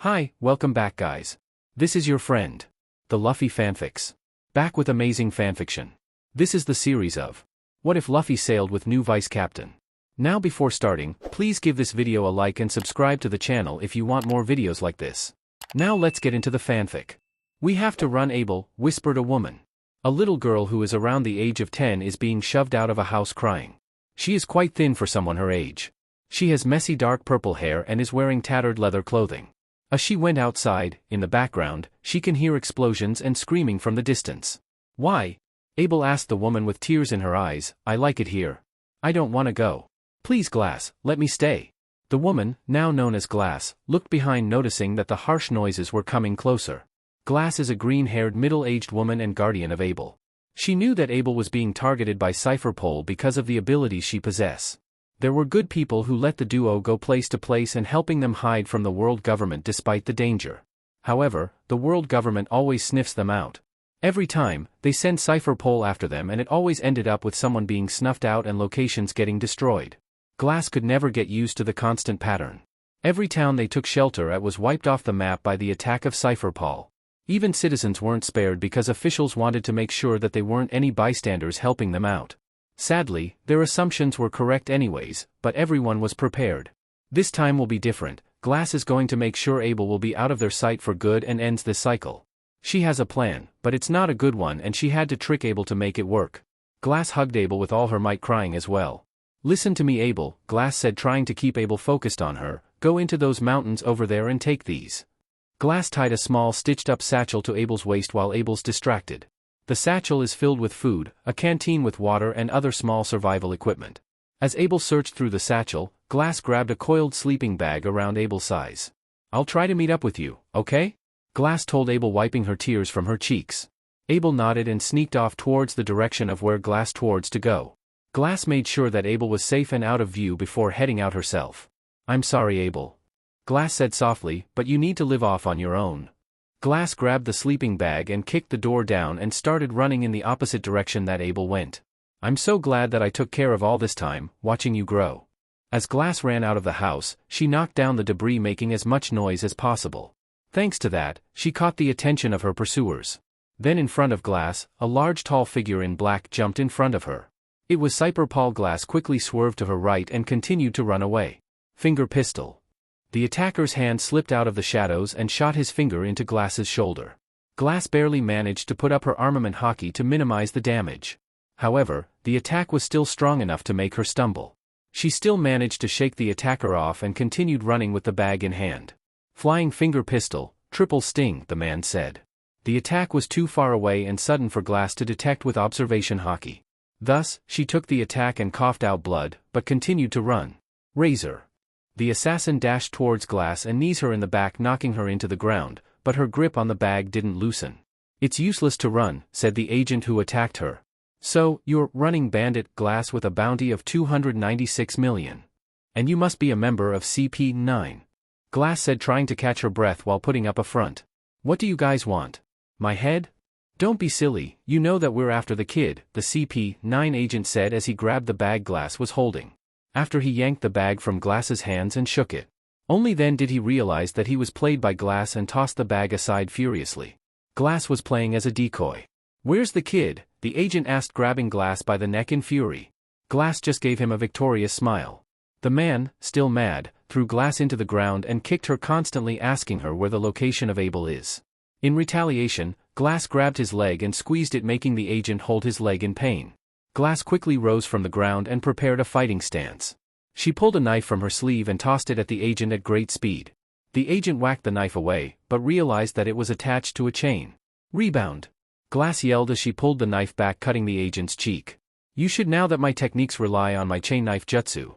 Hi, welcome back guys. This is your friend, the Luffy Fanfics. Back with amazing fanfiction. This is the series of What if Luffy sailed with new vice captain? Now before starting, please give this video a like and subscribe to the channel if you want more videos like this. Now let's get into the fanfic. We have to run, Abell, whispered a woman. A little girl who is around the age of 10 is being shoved out of a house crying. She is quite thin for someone her age. She has messy dark purple hair and is wearing tattered leather clothing. As she went outside, in the background, she can hear explosions and screaming from the distance. Why? Abell asked the woman with tears in her eyes. I like it here. I don't want to go. Please Glass, let me stay. The woman, now known as Glass, looked behind noticing that the harsh noises were coming closer. Glass is a green-haired middle-aged woman and guardian of Abell. She knew that Abell was being targeted by Cypher Pole because of the abilities she possesses. There were good people who let the duo go place to place and helping them hide from the world government despite the danger. However, the world government always sniffs them out. Every time, they send Cypher Pole after them and it always ended up with someone being snuffed out and locations getting destroyed. Glass could never get used to the constant pattern. Every town they took shelter at was wiped off the map by the attack of Cypher Pole. Even citizens weren't spared because officials wanted to make sure that there weren't any bystanders helping them out. Sadly, their assumptions were correct anyways, but everyone was prepared. This time will be different. Glass is going to make sure Abell will be out of their sight for good and ends this cycle. She has a plan, but it's not a good one and she had to trick Abell to make it work. Glass hugged Abell with all her might, crying as well. Listen to me, Abell, Glass said, trying to keep Abell focused on her. Go into those mountains over there and take these. Glass tied a small stitched-up satchel to Abell's waist while Abell's distracted. The satchel is filled with food, a canteen with water and other small survival equipment. As Abell searched through the satchel, Glass grabbed a coiled sleeping bag around Abell's size. I'll try to meet up with you, okay? Glass told Abell, wiping her tears from her cheeks. Abell nodded and sneaked off towards the direction of where Glass towards to go. Glass made sure that Abell was safe and out of view before heading out herself. I'm sorry, Abell. Glass said softly, but you need to live off on your own. Glass grabbed the sleeping bag and kicked the door down and started running in the opposite direction that Abell went. I'm so glad that I took care of all this time, watching you grow. As Glass ran out of the house, she knocked down the debris, making as much noise as possible. Thanks to that, she caught the attention of her pursuers. Then in front of Glass, a large tall figure in black jumped in front of her. It was Cypher Pole. Glass quickly swerved to her right and continued to run away. Finger pistol. The attacker's hand slipped out of the shadows and shot his finger into Glass's shoulder. Glass barely managed to put up her armament hockey to minimize the damage. However, the attack was still strong enough to make her stumble. She still managed to shake the attacker off and continued running with the bag in hand. Flying finger pistol, triple sting, the man said. The attack was too far away and sudden for Glass to detect with observation hockey. Thus, she took the attack and coughed out blood, but continued to run. Razor. The assassin dashed towards Glass and knees her in the back, knocking her into the ground, but her grip on the bag didn't loosen. It's useless to run, said the agent who attacked her. So, you're running, bandit, Glass, with a bounty of 296 million. And you must be a member of CP9. Glass said, trying to catch her breath while putting up a front. What do you guys want? My head? Don't be silly, you know that we're after the kid, the CP9 agent said as he grabbed the bag Glass was holding. After he yanked the bag from Glass's hands and shook it. Only then did he realize that he was played by Glass and tossed the bag aside furiously. Glass was playing as a decoy. Where's the kid? The agent asked, grabbing Glass by the neck in fury. Glass just gave him a victorious smile. The man, still mad, threw Glass into the ground and kicked her, constantly asking her where the location of Abell is. In retaliation, Glass grabbed his leg and squeezed it, making the agent hold his leg in pain. Glass quickly rose from the ground and prepared a fighting stance. She pulled a knife from her sleeve and tossed it at the agent at great speed. The agent whacked the knife away, but realized that it was attached to a chain. Rebound! Glass yelled as she pulled the knife back, cutting the agent's cheek. You should know that my techniques rely on my chain knife jutsu.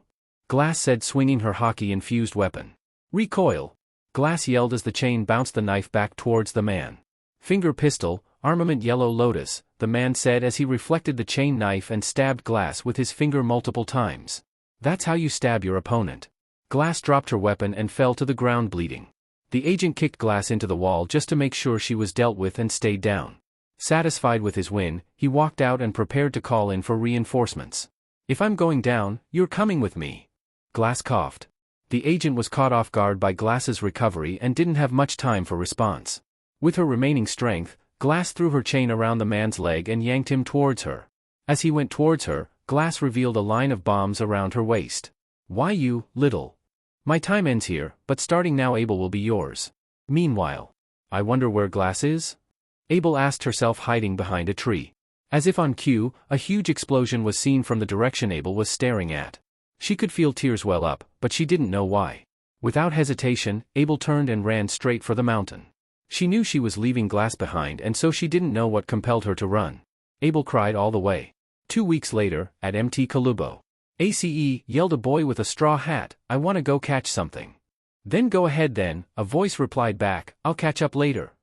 Glass said, swinging her hockey-infused weapon. Recoil! Glass yelled as the chain bounced the knife back towards the man. Finger pistol, armament yellow lotus, the man said as he reflected the chain knife and stabbed Glass with his finger multiple times. That's how you stab your opponent. Glass dropped her weapon and fell to the ground bleeding. The agent kicked Glass into the wall just to make sure she was dealt with and stayed down. Satisfied with his win, he walked out and prepared to call in for reinforcements. If I'm going down, you're coming with me. Glass coughed. The agent was caught off guard by Glass's recovery and didn't have much time for response. With her remaining strength, Glass threw her chain around the man's leg and yanked him towards her. As he went towards her, Glass revealed a line of bombs around her waist. "Why you, little? My time ends here, but starting now Abell will be yours. Meanwhile, I wonder where Glass is?" Abell asked herself, hiding behind a tree. As if on cue, a huge explosion was seen from the direction Abell was staring at. She could feel tears well up, but she didn't know why. Without hesitation, Abell turned and ran straight for the mountain. She knew she was leaving Glass behind, and so she didn't know what compelled her to run. Abell cried all the way. 2 weeks later, at Mt. Kalubo. "ACE," yelled a boy with a straw hat, "I want to go catch something." "Then go ahead then," a voice replied back, "I'll catch up later."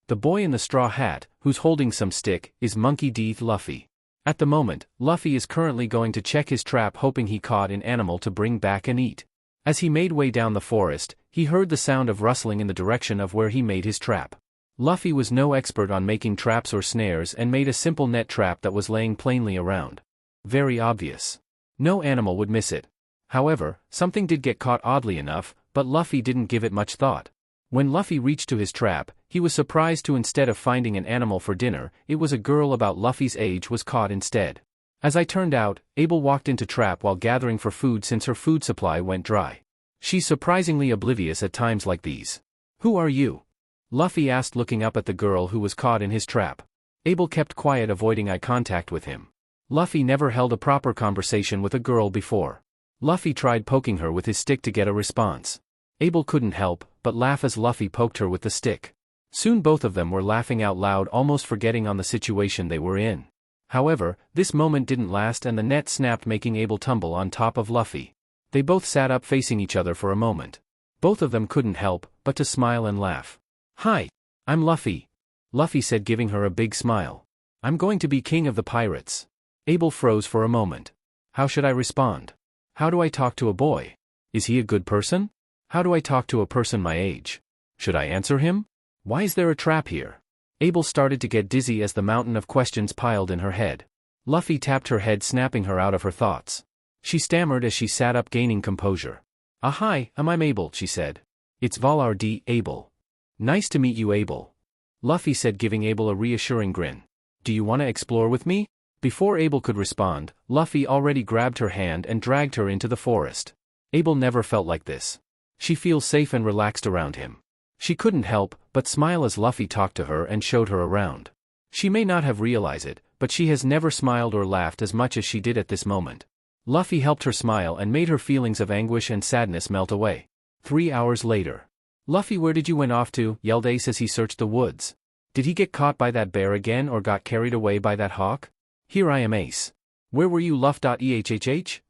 The boy in the straw hat, who's holding some stick, is Monkey D. Luffy. At the moment, Luffy is currently going to check his trap, hoping he caught an animal to bring back and eat. As he made way down the forest, he heard the sound of rustling in the direction of where he made his trap. Luffy was no expert on making traps or snares and made a simple net trap that was laying plainly around. Very obvious. No animal would miss it. However, something did get caught oddly enough, but Luffy didn't give it much thought. When Luffy reached to his trap, he was surprised to, instead of finding an animal for dinner, it was a girl about Luffy's age was caught instead. As I turned out, Abell walked into trap while gathering for food since her food supply went dry. She's surprisingly oblivious at times like these. "Who are you?" Luffy asked, looking up at the girl who was caught in his trap. Abell kept quiet, avoiding eye contact with him. Luffy never held a proper conversation with a girl before. Luffy tried poking her with his stick to get a response. Abell couldn't help but laugh as Luffy poked her with the stick. Soon both of them were laughing out loud, almost forgetting on the situation they were in. However, this moment didn't last and the net snapped, making Abell tumble on top of Luffy. They both sat up facing each other for a moment. Both of them couldn't help but to smile and laugh. "Hi, I'm Luffy," Luffy said, giving her a big smile. "I'm going to be king of the pirates." Abell froze for a moment. How should I respond? How do I talk to a boy? Is he a good person? How do I talk to a person my age? Should I answer him? Why is there a trap here? Abell started to get dizzy as the mountain of questions piled in her head. Luffy tapped her head, snapping her out of her thoughts. She stammered as she sat up, gaining composure. Hi, I'm Abell," she said. "It's Volour D, Abell." "Nice to meet you, Abell," Luffy said, giving Abell a reassuring grin. "Do you want to explore with me?" Before Abell could respond, Luffy already grabbed her hand and dragged her into the forest. Abell never felt like this. She feels safe and relaxed around him. She couldn't help but smile as Luffy talked to her and showed her around. She may not have realized it, but she has never smiled or laughed as much as she did at this moment. Luffy helped her smile and made her feelings of anguish and sadness melt away. 3 hours later. "Luffy, where did you went off to?" yelled Ace as he searched the woods. "Did he get caught by that bear again or got carried away by that hawk?" "Here I am, Ace." "Where were you, Luff.ehhh?"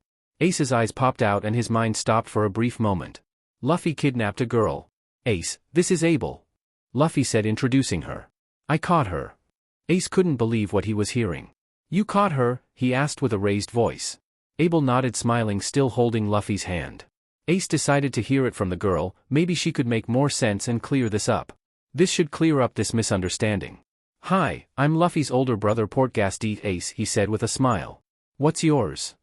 Ace's eyes popped out and his mind stopped for a brief moment. "Luffy kidnapped a girl." "Ace, this is Abell," Luffy said, introducing her. "I caught her." Ace couldn't believe what he was hearing. "You caught her?" he asked with a raised voice. Abell nodded, smiling, still holding Luffy's hand. Ace decided to hear it from the girl. Maybe she could make more sense and clear this up. This should clear up this misunderstanding. "Hi, I'm Luffy's older brother, Portgast Ace," he said with a smile. "What's yours?"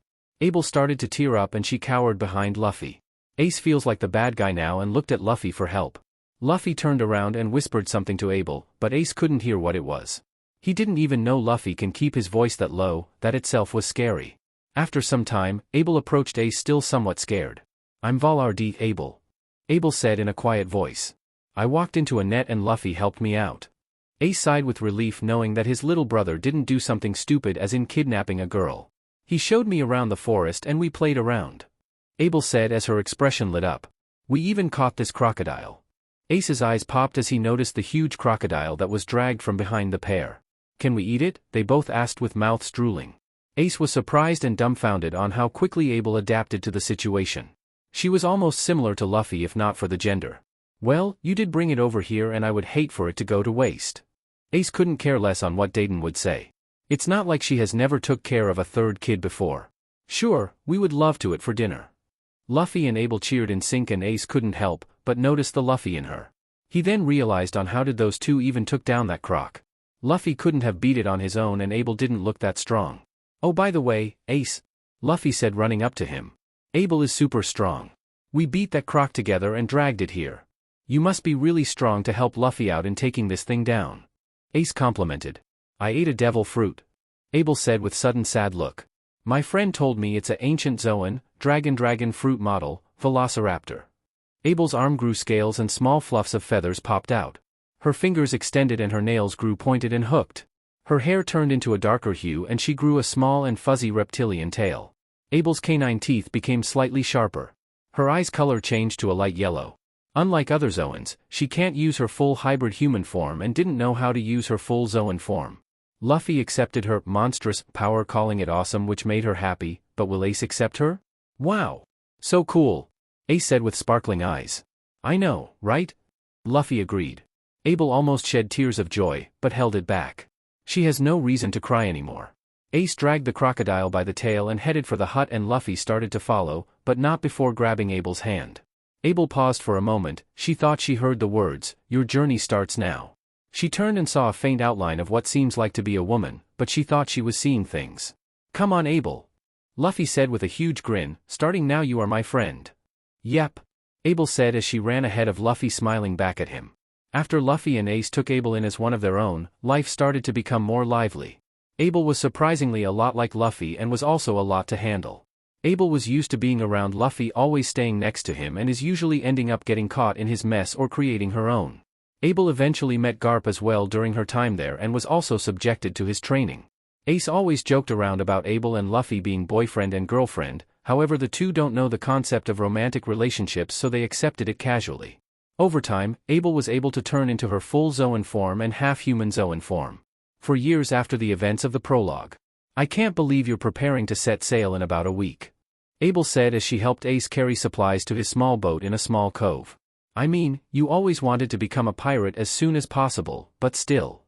Abell started to tear up and she cowered behind Luffy. Ace feels like the bad guy now and looked at Luffy for help. Luffy turned around and whispered something to Abell, but Ace couldn't hear what it was. He didn't even know Luffy can keep his voice that low. That itself was scary. After some time, Abell approached Ace, still somewhat scared. "I'm Volour D, Abell," Abell said in a quiet voice. "I walked into a net and Luffy helped me out." Ace sighed with relief, knowing that his little brother didn't do something stupid as in kidnapping a girl. "He showed me around the forest and we played around," Abell said as her expression lit up. "We even caught this crocodile." Ace's eyes popped as he noticed the huge crocodile that was dragged from behind the pair. "Can we eat it?" they both asked with mouths drooling. Ace was surprised and dumbfounded on how quickly Abell adapted to the situation. She was almost similar to Luffy if not for the gender. "Well, you did bring it over here and I would hate for it to go to waste." Ace couldn't care less on what Dayton would say. It's not like she has never took care of a third kid before. "Sure, we would love to it for dinner." Luffy and Abell cheered in sync and Ace couldn't help but notice the Luffy in her. He then realized on how did those two even took down that croc. Luffy couldn't have beat it on his own and Abell didn't look that strong. "Oh, by the way, Ace," Luffy said, running up to him. "Abell is super strong. We beat that croc together and dragged it here. You must be really strong to help Luffy out in taking this thing down. Ace complimented. I ate a devil fruit. Abell said with sudden sad look. My friend told me it's a ancient Zoan, dragon fruit model, Velociraptor. Abell's arm grew scales and small fluffs of feathers popped out. Her fingers extended and her nails grew pointed and hooked. Her hair turned into a darker hue and she grew a small and fuzzy reptilian tail. Abell's canine teeth became slightly sharper. Her eyes' color changed to a light yellow. Unlike other Zoans, she can't use her full hybrid human form and didn't know how to use her full Zoan form. Luffy accepted her monstrous power, calling it awesome, which made her happy, but will Ace accept her? Wow! So cool! Ace said with sparkling eyes. I know, right? Luffy agreed. Abell almost shed tears of joy, but held it back. She has no reason to cry anymore. Ace dragged the crocodile by the tail and headed for the hut, and Luffy started to follow, but not before grabbing Abell's hand. Abell paused for a moment. She thought she heard the words, "Your journey starts now." She turned and saw a faint outline of what seems like to be a woman, but she thought she was seeing things. Come on, Abell. Luffy said with a huge grin, starting now you are my friend. Yep. Abell said as she ran ahead of Luffy, smiling back at him. After Luffy and Ace took Abell in as one of their own, life started to become more lively. Abell was surprisingly a lot like Luffy and was also a lot to handle. Abell was used to being around Luffy, always staying next to him, and is usually ending up getting caught in his mess or creating her own. Abell eventually met Garp as well during her time there and was also subjected to his training. Ace always joked around about Abell and Luffy being boyfriend and girlfriend, however the two don't know the concept of romantic relationships, so they accepted it casually. Over time, Abell was able to turn into her full Zoan form and half-human Zoan form. For years after the events of the prologue. I can't believe you're preparing to set sail in about a week. Abell said as she helped Ace carry supplies to his small boat in a small cove. I mean, you always wanted to become a pirate as soon as possible, but still.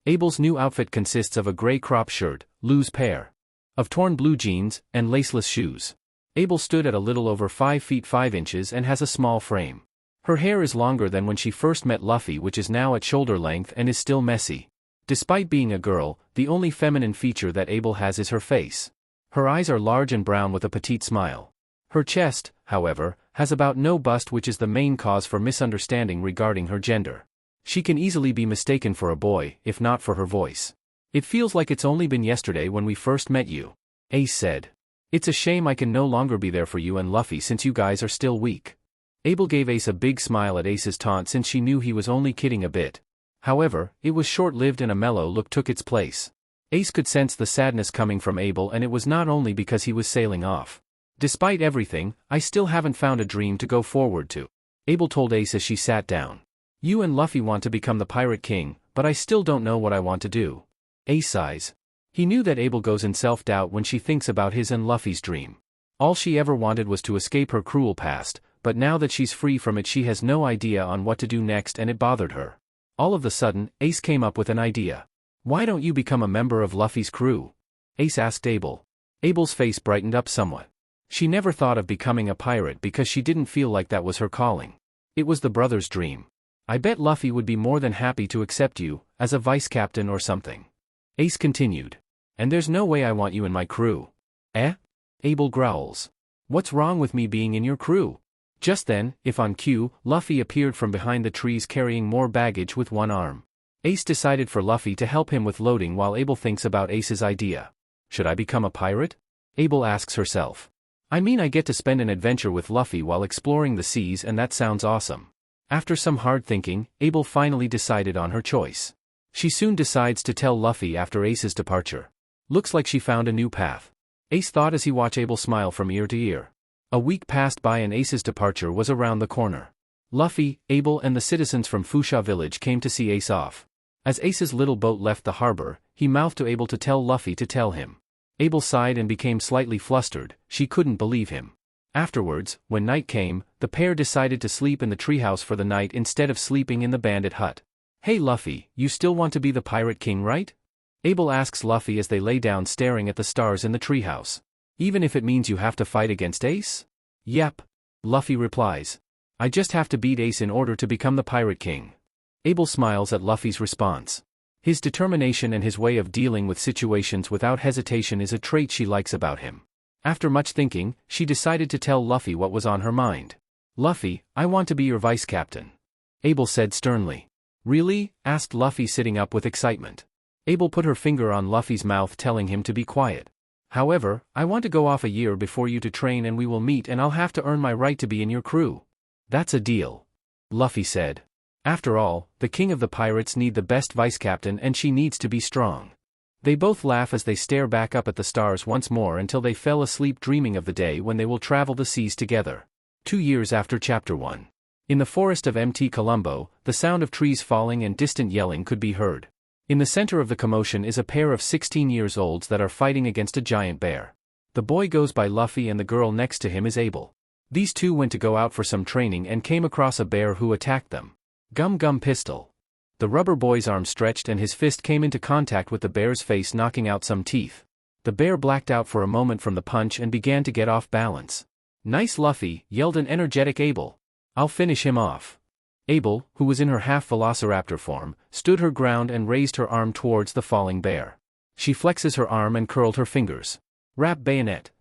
Abell's new outfit consists of a gray crop shirt, loose pair of torn blue jeans, and laceless shoes. Abell stood at a little over 5 feet 5 inches and has a small frame. Her hair is longer than when she first met Luffy, which is now at shoulder length and is still messy. Despite being a girl, the only feminine feature that Abell has is her face. Her eyes are large and brown with a petite smile. Her chest, however, has about no bust, which is the main cause for misunderstanding regarding her gender. She can easily be mistaken for a boy, if not for her voice. It feels like it's only been yesterday when we first met you. Ace said. It's a shame I can no longer be there for you and Luffy since you guys are still weak. Abell gave Ace a big smile at Ace's taunt since she knew he was only kidding a bit. However, it was short-lived and a mellow look took its place. Ace could sense the sadness coming from Abell, and it was not only because he was sailing off. Despite everything, I still haven't found a dream to go forward to. Abell told Ace as she sat down. You and Luffy want to become the Pirate King, but I still don't know what I want to do. Ace sighs. He knew that Abell goes in self-doubt when she thinks about his and Luffy's dream. All she ever wanted was to escape her cruel past, but now that she's free from it, she has no idea on what to do next, and it bothered her. All of a sudden, Ace came up with an idea. Why don't you become a member of Luffy's crew? Ace asked Abell. Abell's face brightened up somewhat. She never thought of becoming a pirate because she didn't feel like that was her calling. It was the brothers' dream. I bet Luffy would be more than happy to accept you, as a vice captain or something. Ace continued. And there's no way I want you in my crew. Eh? Abell growls. What's wrong with me being in your crew? Just then, if on cue, Luffy appeared from behind the trees carrying more baggage with one arm. Ace decided for Luffy to help him with loading while Abell thinks about Ace's idea. Should I become a pirate? Abell asks herself. I mean, I get to spend an adventure with Luffy while exploring the seas, and that sounds awesome. After some hard thinking, Abell finally decided on her choice. She soon decides to tell Luffy after Ace's departure. Looks like she found a new path. Ace thought as he watched Abell smile from ear to ear. A week passed by and Ace's departure was around the corner. Luffy, Abell and the citizens from Fuchsia village came to see Ace off. As Ace's little boat left the harbor, he mouthed to Abell to tell Luffy to tell him. Abell sighed and became slightly flustered. She couldn't believe him. Afterwards, when night came, the pair decided to sleep in the treehouse for the night instead of sleeping in the bandit hut. Hey Luffy, you still want to be the Pirate King, right? Abell asks Luffy as they lay down staring at the stars in the treehouse. Even if it means you have to fight against Ace? Yep. Luffy replies. I just have to beat Ace in order to become the Pirate King. Abell smiles at Luffy's response. His determination and his way of dealing with situations without hesitation is a trait she likes about him. After much thinking, she decided to tell Luffy what was on her mind. Luffy, I want to be your vice captain. Abell said sternly. Really? Asked Luffy, sitting up with excitement. Abell put her finger on Luffy's mouth, telling him to be quiet. However, I want to go off a year before you to train, and we will meet, and I'll have to earn my right to be in your crew. That's a deal. Luffy said. After all, the king of the pirates need the best vice captain, and she needs to be strong. They both laugh as they stare back up at the stars once more until they fell asleep, dreaming of the day when they will travel the seas together. 2 years after Chapter 1. In the forest of Mt. Columbo, the sound of trees falling and distant yelling could be heard. In the center of the commotion is a pair of 16-year-olds that are fighting against a giant bear. The boy goes by Luffy and the girl next to him is Abell. These two went to go out for some training and came across a bear who attacked them. Gum Gum Pistol. The rubber boy's arm stretched and his fist came into contact with the bear's face, knocking out some teeth. The bear blacked out for a moment from the punch and began to get off balance. Nice Luffy, yelled an energetic Abell. I'll finish him off. Abell, who was in her half-velociraptor form, stood her ground and raised her arm towards the falling bear. She flexes her arm and curled her fingers. Rap bayonet.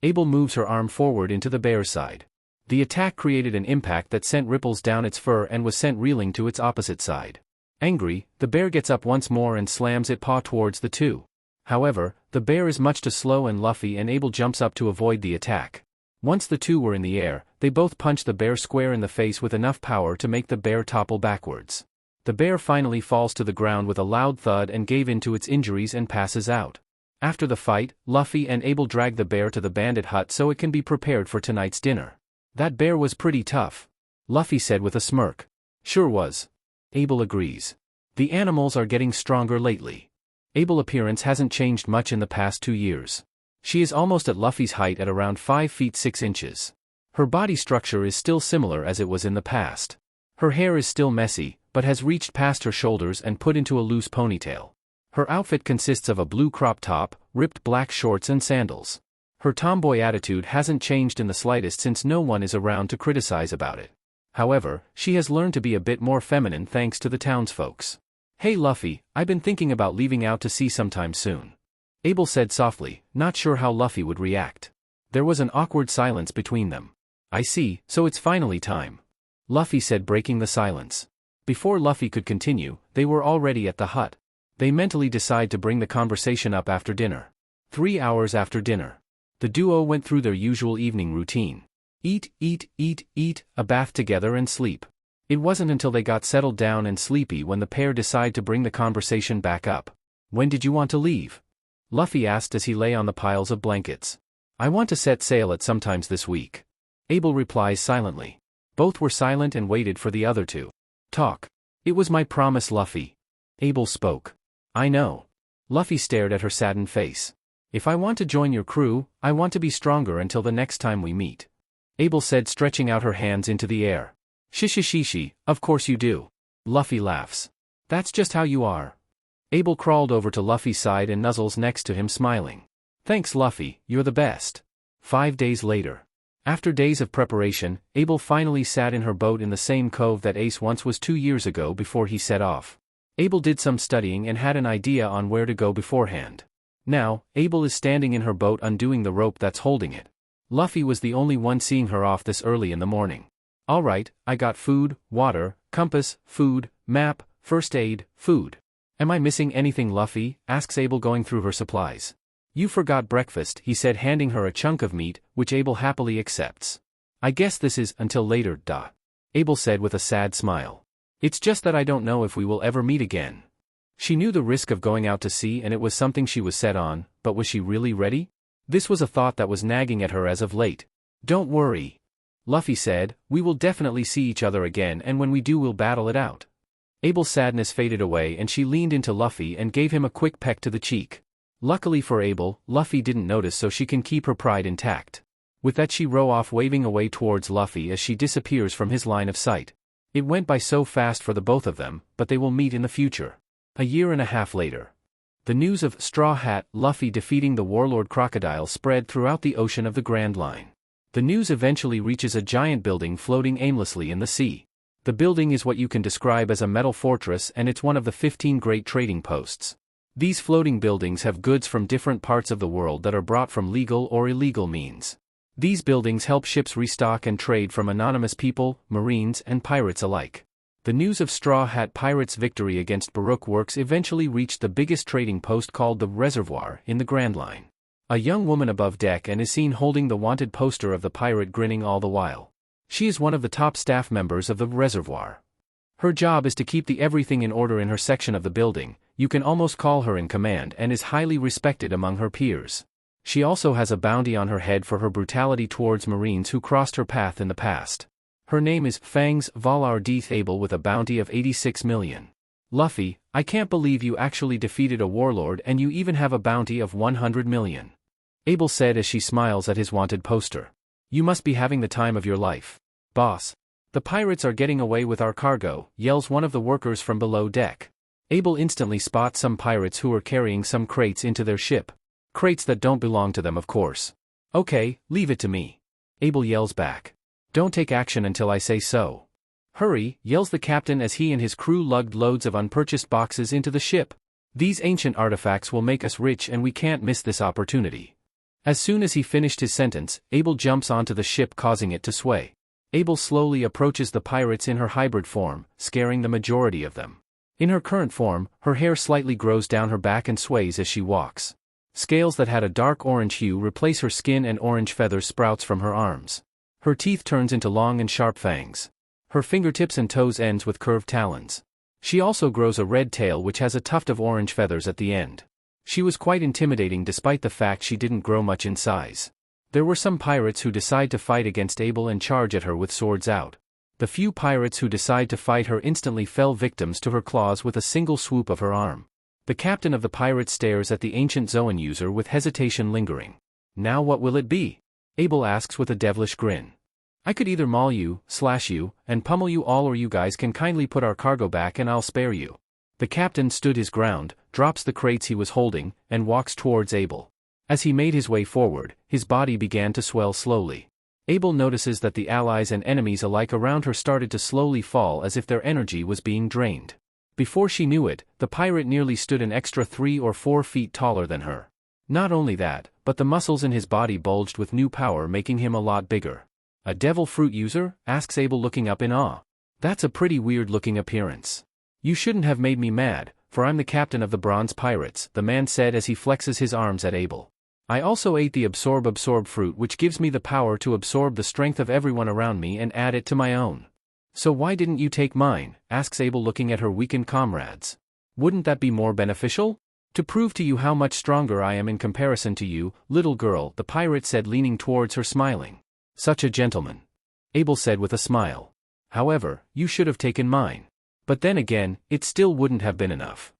Abell moves her arm forward into the bear's side. The attack created an impact that sent ripples down its fur and was sent reeling to its opposite side. Angry, the bear gets up once more and slams its paw towards the two. However, the bear is much too slow and Luffy and Abell jumps up to avoid the attack. Once the two were in the air, they both punch the bear square in the face with enough power to make the bear topple backwards. The bear finally falls to the ground with a loud thud and gave in to its injuries and passes out. After the fight, Luffy and Abell drag the bear to the bandit hut so it can be prepared for tonight's dinner. That bear was pretty tough. Luffy said with a smirk. Sure was. Abell agrees. The animals are getting stronger lately. Abell's appearance hasn't changed much in the past 2 years. She is almost at Luffy's height at around 5 feet 6 inches. Her body structure is still similar as it was in the past. Her hair is still messy, but has reached past her shoulders and put into a loose ponytail. Her outfit consists of a blue crop top, ripped black shorts and sandals. Her tomboy attitude hasn't changed in the slightest since no one is around to criticize about it. However, she has learned to be a bit more feminine thanks to the townsfolks. Hey Luffy, I've been thinking about leaving out to sea sometime soon. Abell said softly, not sure how Luffy would react. There was an awkward silence between them. I see, so it's finally time. Luffy said, breaking the silence. Before Luffy could continue, they were already at the hut. They mentally decide to bring the conversation up after dinner. 3 hours after dinner. The duo went through their usual evening routine. Eat, a bath together and sleep. It wasn't until they got settled down and sleepy when the pair decided to bring the conversation back up. When did you want to leave? Luffy asked as he lay on the piles of blankets. I want to set sail at sometimes this week. Abell replies silently. Both were silent and waited for the other to talk. It was my promise, Luffy. Abell spoke. I know. Luffy stared at her saddened face. If I want to join your crew, I want to be stronger until the next time we meet. Abell said, stretching out her hands into the air. Shishishishi, of course you do. Luffy laughs. That's just how you are. Abell crawled over to Luffy's side and nuzzles next to him, smiling. Thanks Luffy, you're the best. 5 days later. After days of preparation, Abell finally sat in her boat in the same cove that Ace once was 2 years ago before he set off. Abell did some studying and had an idea on where to go beforehand. Now, Abell is standing in her boat undoing the rope that's holding it. Luffy was the only one seeing her off this early in the morning. Alright, I got food, water, compass, food, map, first aid, food. Am I missing anything, Luffy? Asks Abell, going through her supplies. You forgot breakfast, he said, handing her a chunk of meat, which Abell happily accepts. I guess this is until later, Abell said with a sad smile. It's just that I don't know if we will ever meet again. She knew the risk of going out to sea and it was something she was set on, but was she really ready? This was a thought that was nagging at her as of late. Don't worry. Luffy said, we will definitely see each other again, and when we do we'll battle it out. Abell's sadness faded away and she leaned into Luffy and gave him a quick peck to the cheek. Luckily for Abell, Luffy didn't notice, so she can keep her pride intact. With that she row off, waving away towards Luffy as she disappears from his line of sight. It went by so fast for the both of them, but they will meet in the future. A year and a half later. The news of Straw Hat Luffy defeating the warlord Crocodile spread throughout the ocean of the Grand Line. The news eventually reaches a giant building floating aimlessly in the sea. The building is what you can describe as a metal fortress, and it's one of the 15 great trading posts. These floating buildings have goods from different parts of the world that are brought from legal or illegal means. These buildings help ships restock and trade from anonymous people, marines, and pirates alike. The news of Straw Hat Pirates' victory against Baroque Works eventually reached the biggest trading post called the Reservoir in the Grand Line. A young woman above deck and is seen holding the wanted poster of the pirate, grinning all the while. She is one of the top staff members of the Reservoir. Her job is to keep the everything in order in her section of the building. You can almost call her in command and is highly respected among her peers. She also has a bounty on her head for her brutality towards Marines who crossed her path in the past. Her name is Fangs Volour D, Abell, with a bounty of 86 million. Luffy, I can't believe you actually defeated a warlord and you even have a bounty of 100 million. Abell said as she smiles at his wanted poster. You must be having the time of your life. Boss. The pirates are getting away with our cargo, yells one of the workers from below deck. Abell instantly spots some pirates who are carrying some crates into their ship. Crates that don't belong to them, of course. Okay, leave it to me. Abell yells back. Don't take action until I say so. Hurry, yells the captain as he and his crew lugged loads of unpurchased boxes into the ship. These ancient artifacts will make us rich and we can't miss this opportunity. As soon as he finished his sentence, Abell jumps onto the ship, causing it to sway. Abell slowly approaches the pirates in her hybrid form, scaring the majority of them. In her current form, her hair slightly grows down her back and sways as she walks. Scales that had a dark orange hue replace her skin and orange feathers sprouts from her arms. Her teeth turns into long and sharp fangs. Her fingertips and toes ends with curved talons. She also grows a red tail which has a tuft of orange feathers at the end. She was quite intimidating despite the fact she didn't grow much in size. There were some pirates who decide to fight against Abell and charge at her with swords out. The few pirates who decide to fight her instantly fell victims to her claws with a single swoop of her arm. The captain of the pirates stares at the ancient Zoan user with hesitation lingering. Now what will it be? Abell asks with a devilish grin. I could either maul you, slash you, and pummel you all, or you guys can kindly put our cargo back and I'll spare you. The captain stood his ground, drops the crates he was holding, and walks towards Abell. As he made his way forward, his body began to swell slowly. Abell notices that the allies and enemies alike around her started to slowly fall as if their energy was being drained. Before she knew it, the pirate nearly stood an extra 3 or 4 feet taller than her. Not only that, but the muscles in his body bulged with new power, making him a lot bigger. A devil fruit user? Asks Abell, looking up in awe. That's a pretty weird-looking appearance. You shouldn't have made me mad, for I'm the captain of the Bronze Pirates, the man said as he flexes his arms at Abell. I also ate the absorb fruit, which gives me the power to absorb the strength of everyone around me and add it to my own. So why didn't you take mine? Asks Abell, looking at her weakened comrades. Wouldn't that be more beneficial? To prove to you how much stronger I am in comparison to you, little girl, the pirate said, leaning towards her smiling. Such a gentleman. Abell said with a smile. However, you should have taken mine. But then again, it still wouldn't have been enough.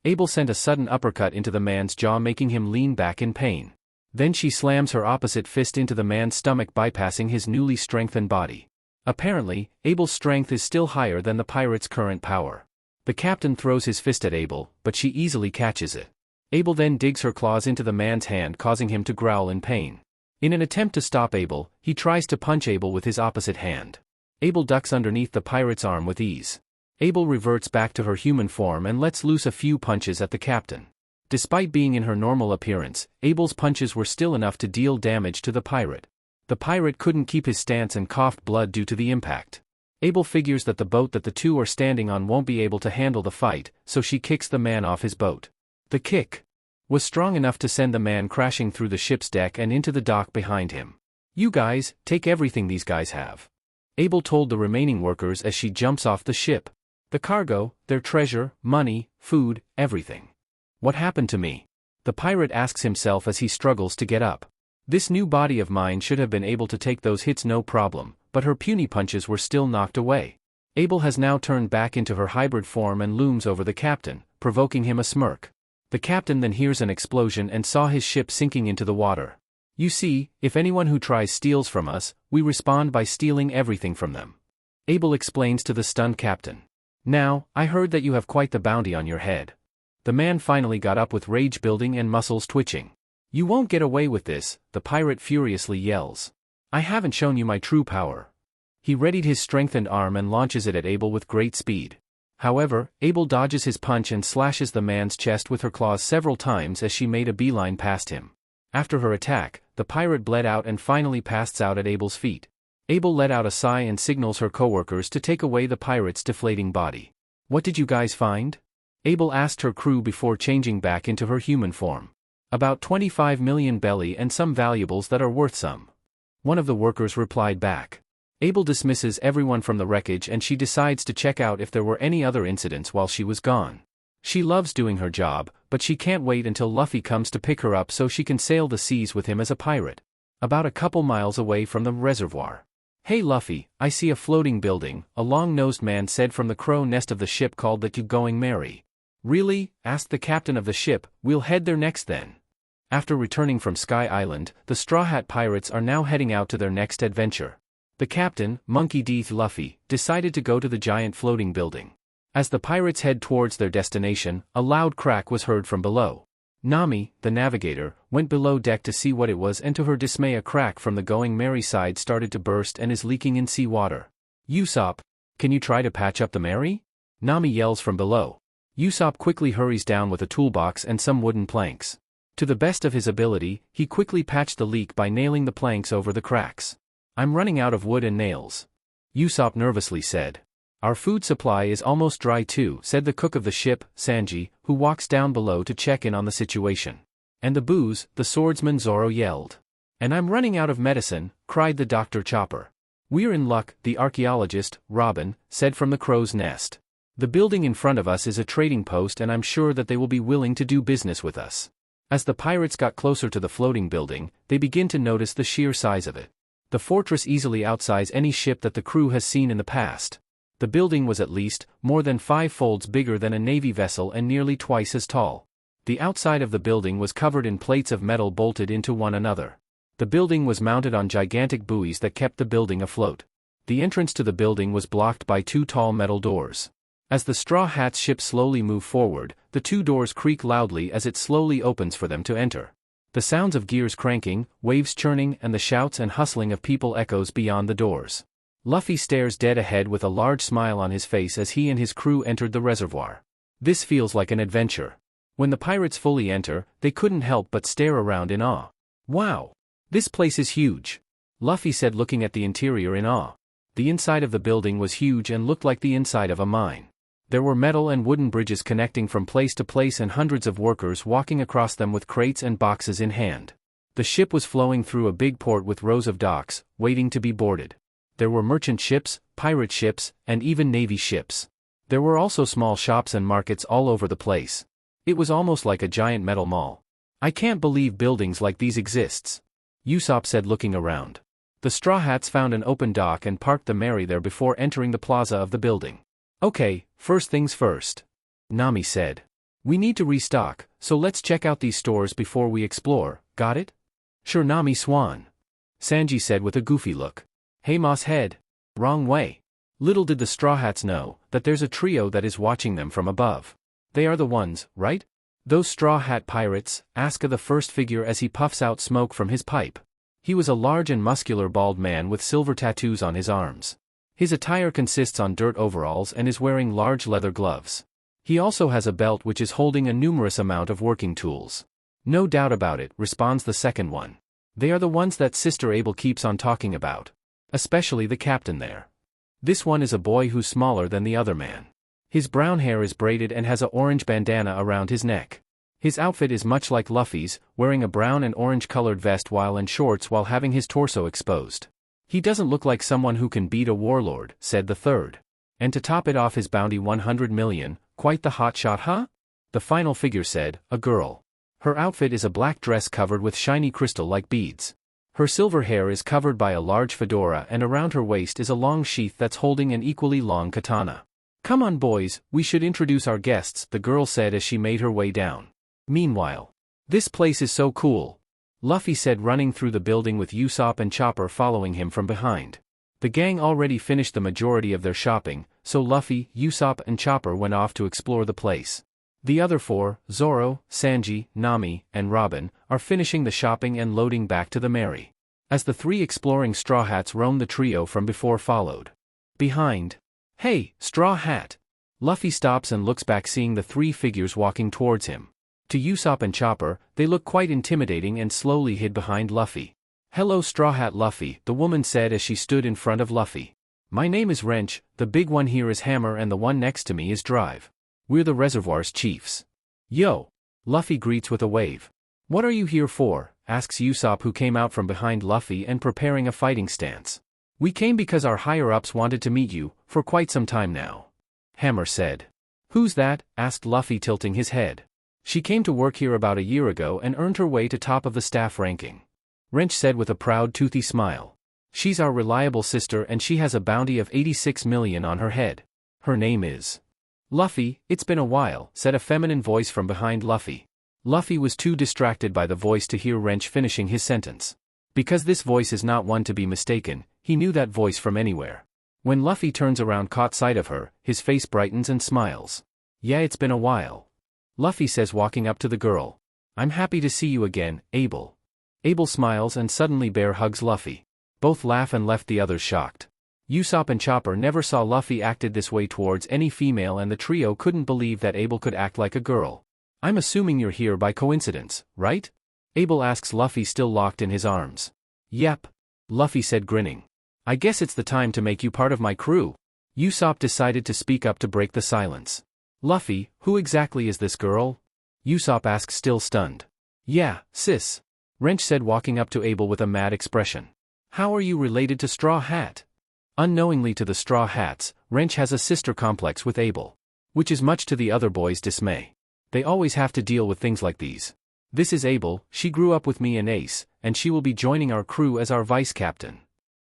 Abell sent a sudden uppercut into the man's jaw, making him lean back in pain. Then she slams her opposite fist into the man's stomach, bypassing his newly strengthened body. Apparently, Abell's strength is still higher than the pirate's current power. The captain throws his fist at Abell, but she easily catches it. Abell then digs her claws into the man's hand, causing him to growl in pain. In an attempt to stop Abell, he tries to punch Abell with his opposite hand. Abell ducks underneath the pirate's arm with ease. Abell reverts back to her human form and lets loose a few punches at the captain. Despite being in her normal appearance, Abell's punches were still enough to deal damage to the pirate. The pirate couldn't keep his stance and coughed blood due to the impact. Abell figures that the boat that the two are standing on won't be able to handle the fight, so she kicks the man off his boat. The kick was strong enough to send the man crashing through the ship's deck and into the dock behind him. You guys, take everything these guys have. Abell told the remaining workers as she jumps off the ship. The cargo, their treasure, money, food, everything. What happened to me? The pirate asks himself as he struggles to get up. This new body of mine should have been able to take those hits no problem, but her puny punches were still knocked away. Abell has now turned back into her hybrid form and looms over the captain, provoking him a smirk. The captain then hears an explosion and saw his ship sinking into the water. You see, if anyone who tries steals from us, we respond by stealing everything from them. Abell explains to the stunned captain. Now, I heard that you have quite the bounty on your head. The man finally got up with rage building and muscles twitching. You won't get away with this, the pirate furiously yells. I haven't shown you my true power. He readied his strengthened arm and launches it at Abell with great speed. However, Abell dodges his punch and slashes the man's chest with her claws several times as she made a beeline past him. After her attack, the pirate bled out and finally passed out at Abell's feet. Abell let out a sigh and signals her coworkers to take away the pirate's deflating body. What did you guys find? Abell asked her crew before changing back into her human form. About 25 million belly and some valuables that are worth some. One of the workers replied back. Abell dismisses everyone from the wreckage and she decides to check out if there were any other incidents while she was gone. She loves doing her job, but she can't wait until Luffy comes to pick her up so she can sail the seas with him as a pirate. About a couple miles away from the reservoir. Hey Luffy, I see a floating building, a long-nosed man said from the crow nest of the ship called the Going Merry. Really? Asked the captain of the ship. We'll head there next then. After returning from Sky Island, the Straw Hat Pirates are now heading out to their next adventure. The captain, Monkey D. Luffy, decided to go to the giant floating building. As the pirates head towards their destination, a loud crack was heard from below. Nami, the navigator, went below deck to see what it was and to her dismay a crack from the Going Merry side started to burst and is leaking in sea water. Usopp, can you try to patch up the Merry? Nami yells from below. Usopp quickly hurries down with a toolbox and some wooden planks. To the best of his ability, he quickly patched the leak by nailing the planks over the cracks. I'm running out of wood and nails. Usopp nervously said. Our food supply is almost dry too, said the cook of the ship, Sanji, who walks down below to check in on the situation. And the booze, the swordsman Zoro yelled. And I'm running out of medicine, cried the Dr. Chopper. We're in luck, the archaeologist, Robin, said from the crow's nest. The building in front of us is a trading post and I'm sure that they will be willing to do business with us. As the pirates got closer to the floating building, they begin to notice the sheer size of it. The fortress easily outsize any ship that the crew has seen in the past. The building was at least more than 5 folds bigger than a navy vessel and nearly twice as tall. The outside of the building was covered in plates of metal bolted into one another. The building was mounted on gigantic buoys that kept the building afloat. The entrance to the building was blocked by 2 tall metal doors. As the Straw Hats ship slowly moved forward, the 2 doors creak loudly as it slowly opens for them to enter. The sounds of gears cranking, waves churning and the shouts and hustling of people echoes beyond the doors. Luffy stares dead ahead with a large smile on his face as he and his crew entered the reservoir. This feels like an adventure. When the pirates fully enter, they couldn't help but stare around in awe. Wow! This place is huge. Luffy said looking at the interior in awe. The inside of the building was huge and looked like the inside of a mine. There were metal and wooden bridges connecting from place to place and hundreds of workers walking across them with crates and boxes in hand. The ship was flowing through a big port with rows of docks, waiting to be boarded. There were merchant ships, pirate ships, and even navy ships. There were also small shops and markets all over the place. It was almost like a giant metal mall. I can't believe buildings like these exists. Usopp said looking around. The Straw Hats found an open dock and parked the Merry there before entering the plaza of the building. Okay, first things first. Nami said. We need to restock, so let's check out these stores before we explore, got it? Sure Nami Swan. Sanji said with a goofy look. Hey Moss Head. Wrong way. Little did the Straw Hats know that there's a trio that is watching them from above. They are the ones, right? Those Straw Hat Pirates, asked the first figure as he puffs out smoke from his pipe. He was a large and muscular bald man with silver tattoos on his arms. His attire consists on dirt overalls and is wearing large leather gloves. He also has a belt which is holding a numerous amount of working tools. No doubt about it, responds the second one. They are the ones that Sister Abell keeps on talking about. Especially the captain there. This one is a boy who's smaller than the other man. His brown hair is braided and has an orange bandana around his neck. His outfit is much like Luffy's, wearing a brown and orange colored vest while in shorts while having his torso exposed. He doesn't look like someone who can beat a warlord, said the third. And to top it off his bounty 100 million, quite the hot shot huh? The final figure said, a girl. Her outfit is a black dress covered with shiny crystal-like beads. Her silver hair is covered by a large fedora and around her waist is a long sheath that's holding an equally long katana. Come on boys, we should introduce our guests, the girl said as she made her way down. Meanwhile, this place is so cool. Luffy said running through the building with Usopp and Chopper following him from behind. The gang already finished the majority of their shopping, so Luffy, Usopp and Chopper went off to explore the place. The other 4, Zoro, Sanji, Nami, and Robin, are finishing the shopping and loading back to the Merry. As the 3 exploring Straw Hats roamed the trio from before followed. Behind. Hey, Straw Hat! Luffy stops and looks back seeing the 3 figures walking towards him. To Usopp and Chopper, they looked quite intimidating and slowly hid behind Luffy. "Hello Straw Hat Luffy," the woman said as she stood in front of Luffy. "My name is Wrench, the big one here is Hammer and the one next to me is Drive. We're the Reservoir's chiefs." "Yo!" Luffy greets with a wave. "What are you here for?" asks Usopp, who came out from behind Luffy and preparing a fighting stance. "We came because our higher-ups wanted to meet you, for quite some time now," Hammer said. "Who's that?" asked Luffy, tilting his head. "She came to work here about a year ago and earned her way to top of the staff ranking," Wrench said with a proud toothy smile. "She's our reliable sister and she has a bounty of 86 million on her head. Her name is..." "Luffy, it's been a while," said a feminine voice from behind Luffy. Luffy was too distracted by the voice to hear Wrench finishing his sentence. Because this voice is not one to be mistaken, he knew that voice from anywhere. When Luffy turns around caught sight of her, his face brightens and smiles. "Yeah, it's been a while," Luffy says, walking up to the girl. "I'm happy to see you again, Abell." Abell smiles and suddenly bear hugs Luffy. Both laugh and left the others shocked. Usopp and Chopper never saw Luffy acted this way towards any female, and the trio couldn't believe that Abell could act like a girl. "I'm assuming you're here by coincidence, right?" Abell asks Luffy, still locked in his arms. "Yep," Luffy said, grinning. "I guess it's the time to make you part of my crew." Usopp decided to speak up to break the silence. "Luffy, who exactly is this girl?" Usopp asked, still stunned. "Yeah, sis," Wrench said, walking up to Abell with a mad expression. "How are you related to Straw Hat?" Unknowingly to the Straw Hats, Wrench has a sister complex with Abell, which is much to the other boys' dismay. They always have to deal with things like these. "This is Abell, she grew up with me and Ace, and she will be joining our crew as our vice captain,"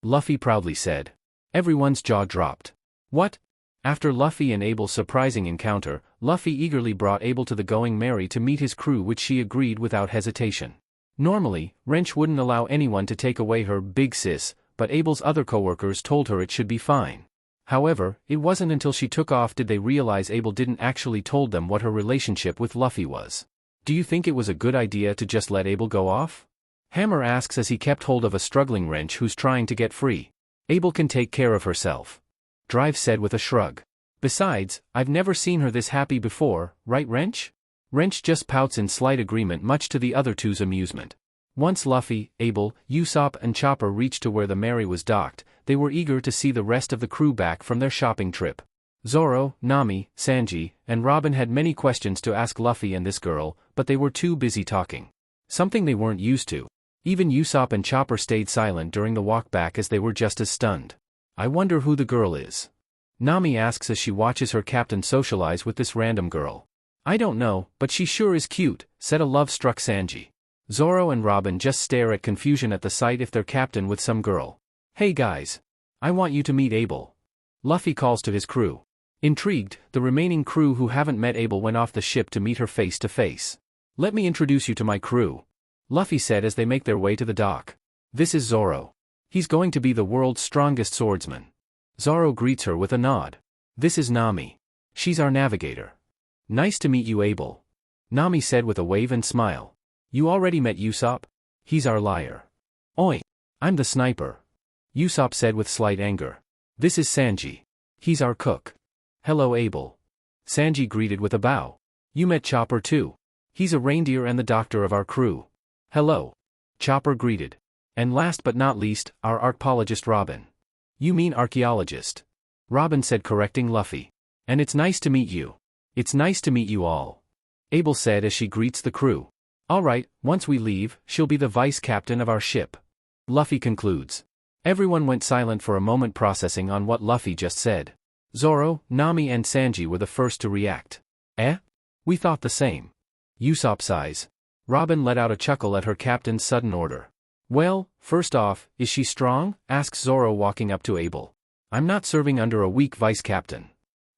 Luffy proudly said. Everyone's jaw dropped. "What?" After Luffy and Abell's surprising encounter, Luffy eagerly brought Abell to the Going Merry to meet his crew, which she agreed without hesitation. Normally, Wrench wouldn't allow anyone to take away her big sis, but Abell's other coworkers told her it should be fine. However, it wasn't until she took off did they realize Abell didn't actually told them what her relationship with Luffy was. "Do you think it was a good idea to just let Abell go off?" Hammer asks as he kept hold of a struggling Wrench who's trying to get free. "Abell can take care of herself," Drive said with a shrug. "Besides, I've never seen her this happy before, right Wrench?" Wrench just pouts in slight agreement, much to the other two's amusement. Once Luffy, Abell, Usopp and Chopper reached to where the Merry was docked, they were eager to see the rest of the crew back from their shopping trip. Zoro, Nami, Sanji, and Robin had many questions to ask Luffy and this girl, but they were too busy talking. Something they weren't used to. Even Usopp and Chopper stayed silent during the walk back as they were just as stunned. "I wonder who the girl is," Nami asks as she watches her captain socialize with this random girl. "I don't know, but she sure is cute," said a love-struck Sanji. Zoro and Robin just stare at confusion at the sight if their captain with some girl. "Hey guys. I want you to meet Abell," Luffy calls to his crew. Intrigued, the remaining crew who haven't met Abell went off the ship to meet her face to face. "Let me introduce you to my crew," Luffy said as they make their way to the dock. "This is Zoro. He's going to be the world's strongest swordsman." Zoro greets her with a nod. "This is Nami. She's our navigator." "Nice to meet you, Abell," Nami said with a wave and smile. "You already met Usopp? He's our liar." "Oi. I'm the sniper," Usopp said with slight anger. "This is Sanji. He's our cook." "Hello, Abell," Sanji greeted with a bow. "You met Chopper too. He's a reindeer and the doctor of our crew." "Hello," Chopper greeted. "And last but not least, our archaeologist Robin." "You mean archaeologist," Robin said, correcting Luffy. "And it's nice to meet you." "It's nice to meet you all," Abell said as she greets the crew. "All right, once we leave, she'll be the vice captain of our ship," Luffy concludes. Everyone went silent for a moment, processing on what Luffy just said. Zoro, Nami and Sanji were the first to react. "Eh? We thought the same." Usopp sighs. Robin let out a chuckle at her captain's sudden order. "Well, first off, is she strong?" asks Zoro, walking up to Abell. "I'm not serving under a weak vice captain."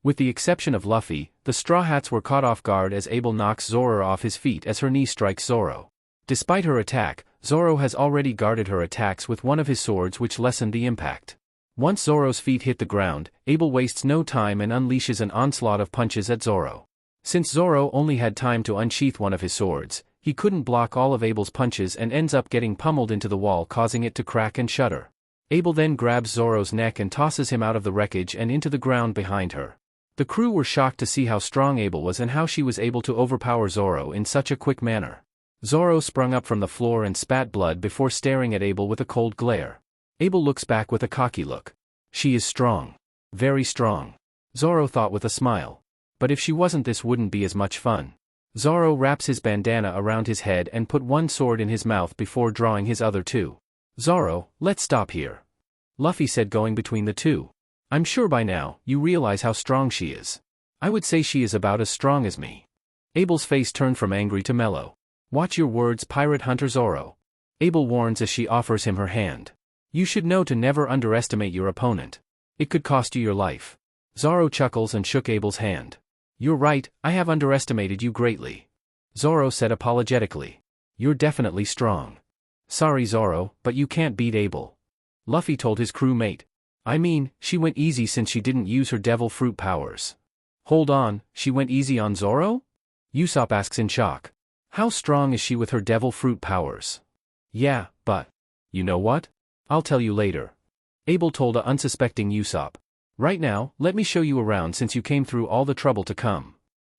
With the exception of Luffy, the Straw Hats were caught off guard as Abell knocks Zoro off his feet as her knee strikes Zoro. Despite her attack, Zoro has already guarded her attacks with one of his swords, which lessened the impact. Once Zoro's feet hit the ground, Abell wastes no time and unleashes an onslaught of punches at Zoro. Since Zoro only had time to unsheath one of his swords, he couldn't block all of Abell's punches and ends up getting pummeled into the wall, causing it to crack and shudder. Abell then grabs Zoro's neck and tosses him out of the wreckage and into the ground behind her. The crew were shocked to see how strong Abell was and how she was able to overpower Zoro in such a quick manner. Zoro sprung up from the floor and spat blood before staring at Abell with a cold glare. Abell looks back with a cocky look. She is strong. Very strong. Zoro thought with a smile. But if she wasn't, this wouldn't be as much fun. Zoro wraps his bandana around his head and put one sword in his mouth before drawing his other two. Zoro, let's stop here. Luffy said, going between the two. I'm sure by now, you realize how strong she is. I would say she is about as strong as me. Abell's face turned from angry to mellow. Watch your words, pirate hunter Zoro. Abell warns as she offers him her hand. You should know to never underestimate your opponent. It could cost you your life. Zoro chuckles and shook Abell's hand. You're right, I have underestimated you greatly. Zoro said apologetically. You're definitely strong. Sorry Zoro, but you can't beat Abell. Luffy told his crewmate. I mean, she went easy since she didn't use her devil fruit powers. Hold on, she went easy on Zoro? Usopp asks in shock. How strong is she with her devil fruit powers? Yeah, but... You know what? I'll tell you later. Abell told a unsuspecting Usopp. Right now, let me show you around since you came through all the trouble to come.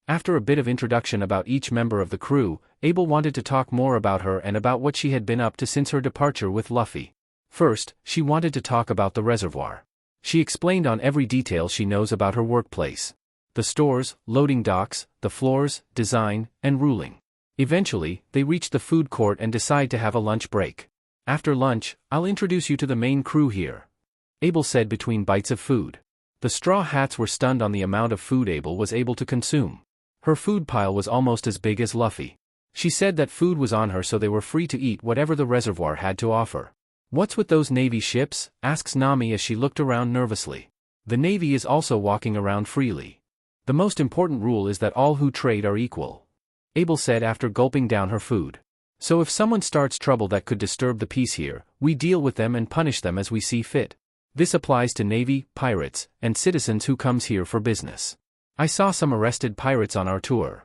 After a bit of introduction about each member of the crew, Abell wanted to talk more about her and about what she had been up to since her departure with Luffy. First, she wanted to talk about the reservoir. She explained on every detail she knows about her workplace. The stores, loading docks, the floors, design, and ruling. Eventually, they reached the food court and decide to have a lunch break. After lunch, I'll introduce you to the main crew here. Abell said between bites of food. The Straw Hats were stunned on the amount of food Abell was able to consume. Her food pile was almost as big as Luffy. She said that food was on her so they were free to eat whatever the reservoir had to offer. What's with those Navy ships? Asks Nami as she looked around nervously. The Navy is also walking around freely. The most important rule is that all who trade are equal. Abell said after gulping down her food. So if someone starts trouble that could disturb the peace here, we deal with them and punish them as we see fit. This applies to Navy, pirates, and citizens who comes here for business. I saw some arrested pirates on our tour.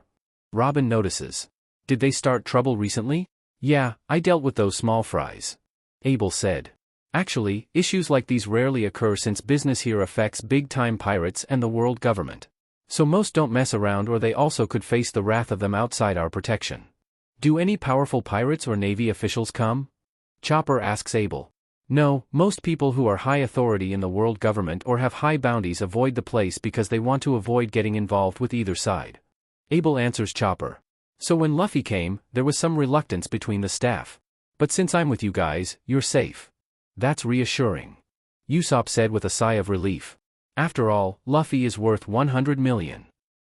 Robin notices. Did they start trouble recently? Yeah, I dealt with those small fries. Abell said. Actually, issues like these rarely occur since business here affects big-time pirates and the world government. So most don't mess around or they also could face the wrath of them outside our protection. Do any powerful pirates or Navy officials come? Chopper asks Abell. No, most people who are high authority in the world government or have high bounties avoid the place because they want to avoid getting involved with either side. Abell answers Chopper. So when Luffy came, there was some reluctance between the staff. But since I'm with you guys, you're safe. That's reassuring. Usopp said with a sigh of relief. After all, Luffy is worth 100 million.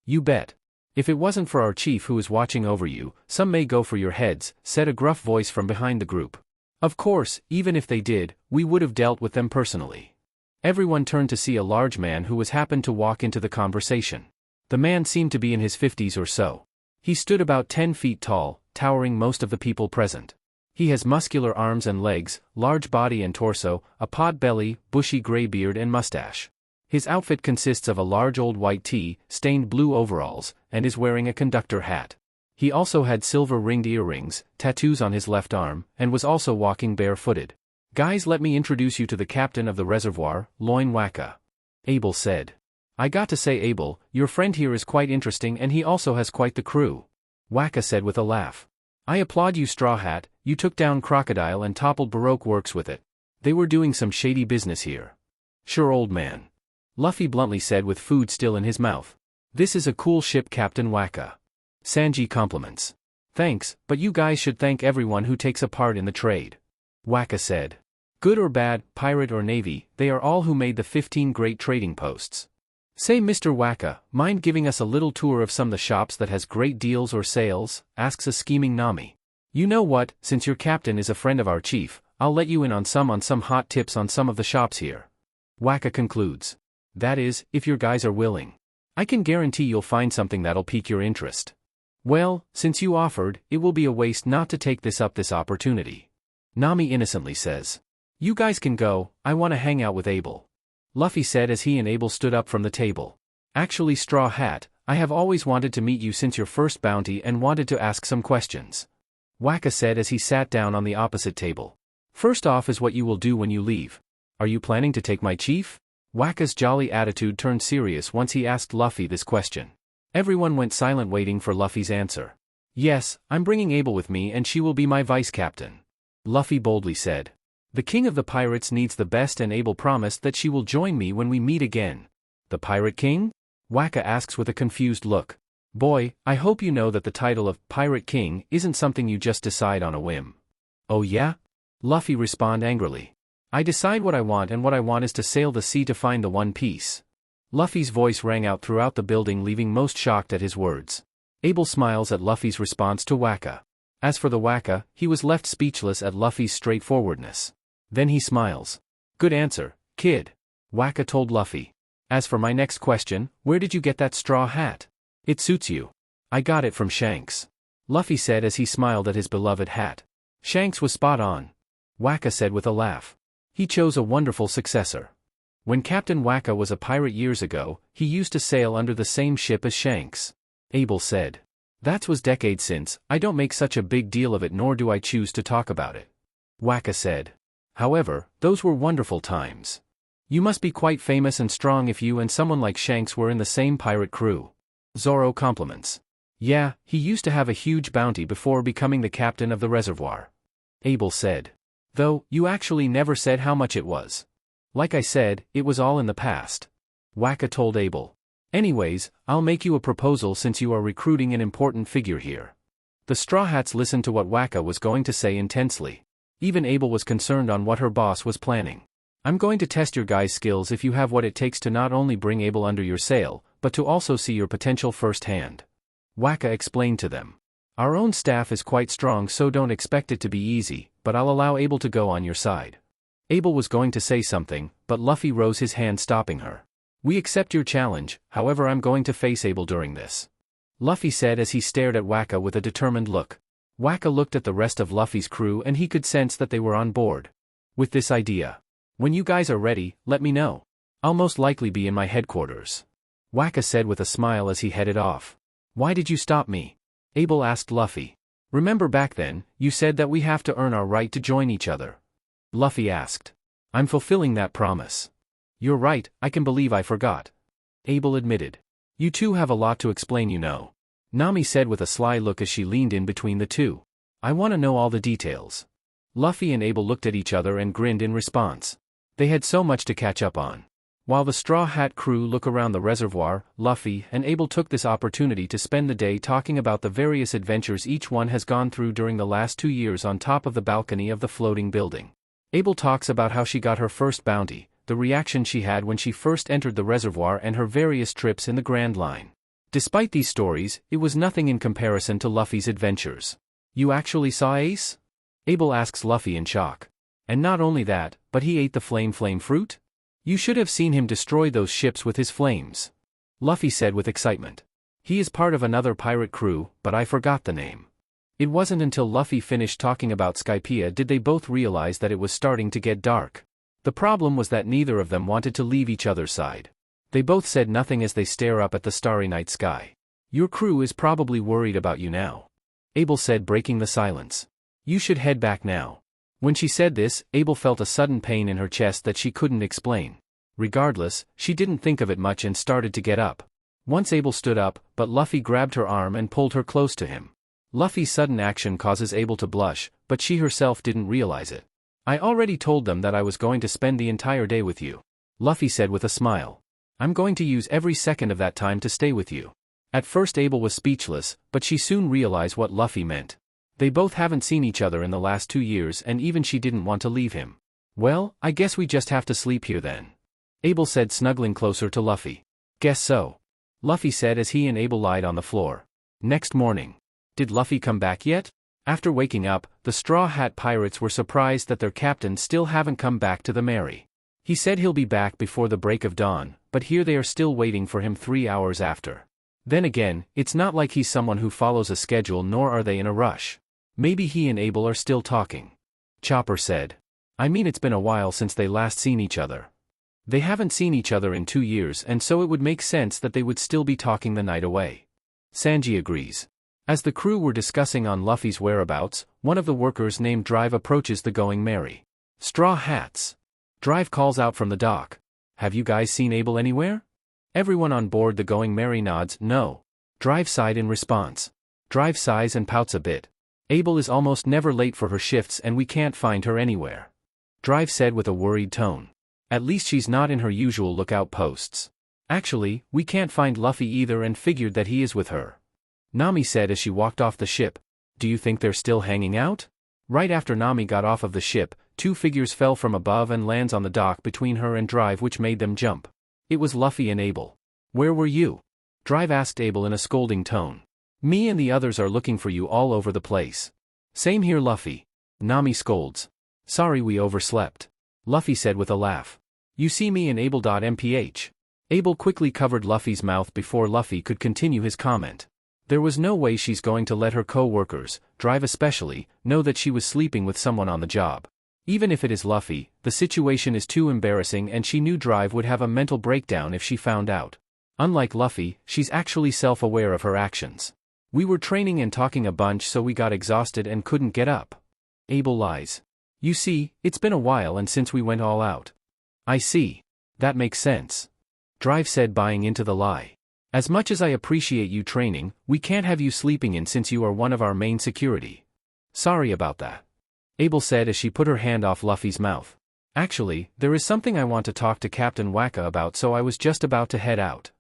You bet. If it wasn't for our chief who is watching over you, some may go for your heads, said a gruff voice from behind the group. Of course, even if they did, we would have dealt with them personally. Everyone turned to see a large man who happened to walk into the conversation. The man seemed to be in his 50s or so. He stood about 10 feet tall, towering most of the people present. He has muscular arms and legs, large body and torso, a pot belly, bushy gray beard and mustache. His outfit consists of a large old white tee, stained blue overalls, and is wearing a conductor hat. He also had silver ringed earrings, tattoos on his left arm, and was also walking barefooted. Guys, let me introduce you to the captain of the reservoir, Loin Waka. Abell said. I got to say Abell, your friend here is quite interesting and he also has quite the crew. Waka said with a laugh. I applaud you Straw Hat, you took down Crocodile and toppled Baroque Works with it. They were doing some shady business here. Sure old man. Luffy bluntly said with food still in his mouth. This is a cool ship Captain Waka. Sanji compliments. Thanks, but you guys should thank everyone who takes a part in the trade. Waka said. Good or bad, pirate or navy, they are all who made the 15 great trading posts. Say Mr. Waka, mind giving us a little tour of some of the shops that has great deals or sales, asks a scheming Nami. You know what, since your captain is a friend of our chief, I'll let you in on some hot tips on some of the shops here. Waka concludes. That is, if your guys are willing. I can guarantee you'll find something that'll pique your interest. Well, since you offered, it will be a waste not to take this opportunity. Nami innocently says. You guys can go, I want to hang out with Abell. Luffy said as he and Abell stood up from the table. Actually Straw Hat, I have always wanted to meet you since your first bounty and wanted to ask some questions. Waka said as he sat down on the opposite table. First off is what you will do when you leave. Are you planning to take my chief? Wakka's jolly attitude turned serious once he asked Luffy this question. Everyone went silent waiting for Luffy's answer. Yes, I'm bringing Abell with me and she will be my vice captain. Luffy boldly said. The king of the pirates needs the best and Abell promised that she will join me when we meet again. The Pirate King? Wakka asks with a confused look. Boy, I hope you know that the title of Pirate King isn't something you just decide on a whim. Oh yeah? Luffy responded angrily. I decide what I want and what I want is to sail the sea to find the One Piece. Luffy's voice rang out throughout the building, leaving most shocked at his words. Abell smiles at Luffy's response to Wakka. As for the Wakka, he was left speechless at Luffy's straightforwardness. Then he smiles. Good answer, kid. Wakka told Luffy. As for my next question, where did you get that straw hat? It suits you. I got it from Shanks. Luffy said as he smiled at his beloved hat. Shanks was spot on. Wakka said with a laugh. He chose a wonderful successor. When Captain Wakka was a pirate years ago, he used to sail under the same ship as Shanks. Abell said. That was decades since, I don't make such a big deal of it nor do I choose to talk about it. Wakka said. However, those were wonderful times. You must be quite famous and strong if you and someone like Shanks were in the same pirate crew. Zoro compliments. Yeah, he used to have a huge bounty before becoming the captain of the reservoir. Abell said. Though, you actually never said how much it was. Like I said, it was all in the past. Wakka told Abell. Anyways, I'll make you a proposal since you are recruiting an important figure here. The Straw Hats listened to what Wakka was going to say intensely. Even Abell was concerned on what her boss was planning. I'm going to test your guys' skills if you have what it takes to not only bring Abell under your sail, but to also see your potential firsthand. Wakka explained to them. Our own staff is quite strong so don't expect it to be easy, but I'll allow Abell to go on your side. Abell was going to say something, but Luffy rose his hand stopping her. We accept your challenge, however I'm going to face Abell during this. Luffy said as he stared at Wakka with a determined look. Wakka looked at the rest of Luffy's crew and he could sense that they were on board with this idea. When you guys are ready, let me know. I'll most likely be in my headquarters. Wakka said with a smile as he headed off. Why did you stop me? Abell asked Luffy. Remember back then, you said that we have to earn our right to join each other. Luffy asked. I'm fulfilling that promise. You're right, I can believe I forgot. Abell admitted. You two have a lot to explain you know. Nami said with a sly look as she leaned in between the two. I want to know all the details. Luffy and Abell looked at each other and grinned in response. They had so much to catch up on. While the Straw Hat crew look around the reservoir, Luffy and Abell took this opportunity to spend the day talking about the various adventures each one has gone through during the last 2 years on top of the balcony of the floating building. Abell talks about how she got her first bounty, the reaction she had when she first entered the reservoir and her various trips in the Grand Line. Despite these stories, it was nothing in comparison to Luffy's adventures. You actually saw Ace? Abell asks Luffy in shock. And not only that, but he ate the flame fruit? You should have seen him destroy those ships with his flames. Luffy said with excitement. He is part of another pirate crew, but I forgot the name. It wasn't until Luffy finished talking about Skypiea did they both realize that it was starting to get dark. The problem was that neither of them wanted to leave each other's side. They both said nothing as they stare up at the starry night sky. Your crew is probably worried about you now. Abell said, breaking the silence. You should head back now. When she said this, Abell felt a sudden pain in her chest that she couldn't explain. Regardless, she didn't think of it much and started to get up. Once Abell stood up, but Luffy grabbed her arm and pulled her close to him. Luffy's sudden action causes Abell to blush, but she herself didn't realize it. I already told them that I was going to spend the entire day with you. Luffy said with a smile. I'm going to use every second of that time to stay with you. At first Abell was speechless, but she soon realized what Luffy meant. They both haven't seen each other in the last 2 years and even she didn't want to leave him. Well, I guess we just have to sleep here then. Abell said, snuggling closer to Luffy. Guess so. Luffy said as he and Abell lied on the floor. Next morning. Did Luffy come back yet? After waking up, the Straw Hat Pirates were surprised that their captain still haven't come back to the Mary. He said he'll be back before the break of dawn, but here they are still waiting for him 3 hours after. Then again, it's not like he's someone who follows a schedule nor are they in a rush. Maybe he and Abell are still talking. Chopper said. I mean it's been a while since they last seen each other. They haven't seen each other in 2 years and so it would make sense that they would still be talking the night away. Sanji agrees. As the crew were discussing on Luffy's whereabouts, one of the workers named Drive approaches the Going Merry. Straw Hats. Drive calls out from the dock. Have you guys seen Abell anywhere? Everyone on board the Going Merry nods no. Drive sighed in response. Drive sighs and pouts a bit. Abell is almost never late for her shifts and we can't find her anywhere. Drive said with a worried tone. At least she's not in her usual lookout posts. Actually, we can't find Luffy either and figured that he is with her. Nami said as she walked off the ship. Do you think they're still hanging out? Right after Nami got off of the ship, two figures fell from above and lands on the dock between her and Drive which made them jump. It was Luffy and Abell. Where were you? Drive asked Abell in a scolding tone. Me and the others are looking for you all over the place. Same here Luffy. Nami scolds. Sorry we overslept. Luffy said with a laugh. You see me and Abell.mph. Abell quickly covered Luffy's mouth before Luffy could continue his comment. There was no way she's going to let her co-workers, Drive especially, know that she was sleeping with someone on the job. Even if it is Luffy, the situation is too embarrassing and she knew Drive would have a mental breakdown if she found out. Unlike Luffy, she's actually self-aware of her actions. We were training and talking a bunch so we got exhausted and couldn't get up. Abell lies. You see, it's been a while and since we went all out. I see. That makes sense. Drive said buying into the lie. As much as I appreciate you training, we can't have you sleeping in since you are one of our main security. Sorry about that. Abell said as she put her hand off Luffy's mouth. Actually, there is something I want to talk to Captain Waka about so I was just about to head out.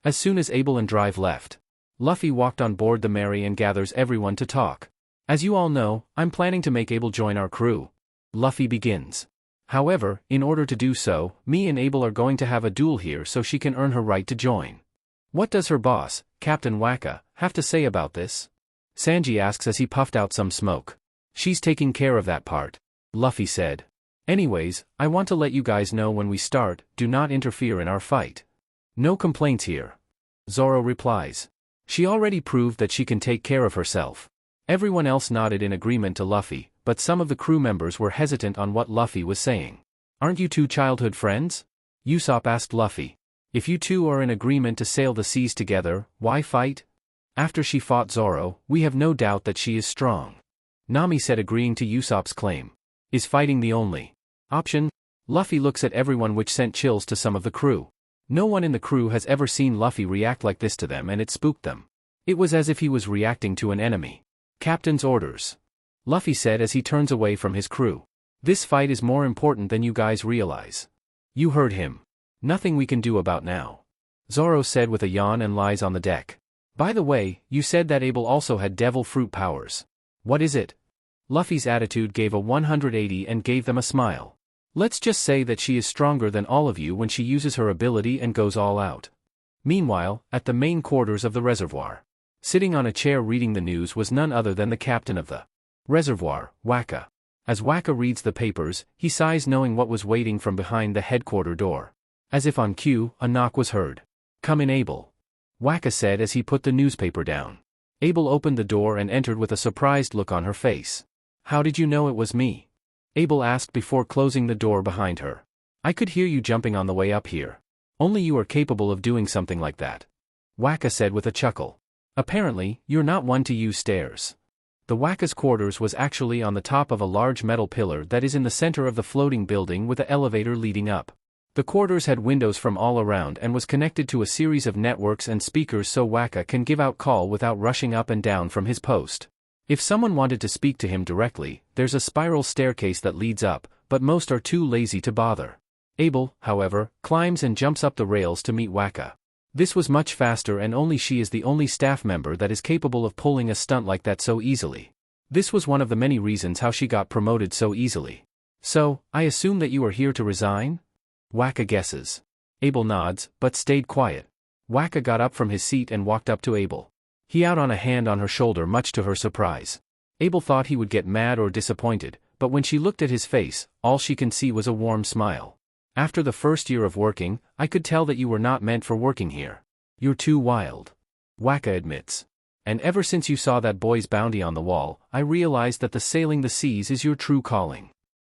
As soon as Abell and Drive left, Luffy walked on board the Merry and gathers everyone to talk. As you all know, I'm planning to make Abell join our crew. Luffy begins. However, in order to do so, me and Abell are going to have a duel here so she can earn her right to join. What does her boss, Captain Waka, have to say about this? Sanji asks as he puffed out some smoke. She's taking care of that part. Luffy said. Anyways, I want to let you guys know when we start, do not interfere in our fight. No complaints here. Zoro replies. She already proved that she can take care of herself. Everyone else nodded in agreement to Luffy, but some of the crew members were hesitant on what Luffy was saying. Aren't you two childhood friends? Usopp asked Luffy. If you two are in agreement to sail the seas together, why fight? After she fought Zoro, we have no doubt that she is strong. Nami said agreeing to Usopp's claim. Is fighting the only option? Luffy looks at everyone which sent chills to some of the crew. No one in the crew has ever seen Luffy react like this to them and it spooked them. It was as if he was reacting to an enemy. Captain's orders. Luffy said as he turns away from his crew. This fight is more important than you guys realize. You heard him. Nothing we can do about now. Zoro said with a yawn and lies on the deck. By the way, you said that Abell also had devil fruit powers. What is it? Luffy's attitude gave a 180 and gave them a smile. Let's just say that she is stronger than all of you when she uses her ability and goes all out. Meanwhile, at the main quarters of the reservoir, sitting on a chair reading the news was none other than the captain of the reservoir, Waka. As Waka reads the papers, he sighs knowing what was waiting from behind the headquarter door. As if on cue, a knock was heard. Come in Abell. Waka said as he put the newspaper down. Abell opened the door and entered with a surprised look on her face. How did you know it was me? Abell asked before closing the door behind her. I could hear you jumping on the way up here. Only you are capable of doing something like that. Waka said with a chuckle. Apparently, you're not one to use stairs. The Waka's quarters was actually on the top of a large metal pillar that is in the center of the floating building with an elevator leading up. The quarters had windows from all around and was connected to a series of networks and speakers so Waka can give out call without rushing up and down from his post. If someone wanted to speak to him directly, there's a spiral staircase that leads up, but most are too lazy to bother. Abell, however, climbs and jumps up the rails to meet Waka. This was much faster and only she is the only staff member that is capable of pulling a stunt like that so easily. This was one of the many reasons how she got promoted so easily. So, I assume that you are here to resign? Waka guesses. Abell nods, but stayed quiet. Waka got up from his seat and walked up to Abell. He out on a hand on her shoulder much to her surprise. Abell thought he would get mad or disappointed, but when she looked at his face, all she can see was a warm smile. After the first year of working, I could tell that you were not meant for working here. You're too wild. Waka admits. And ever since you saw that boy's bounty on the wall, I realized that the sailing the seas is your true calling.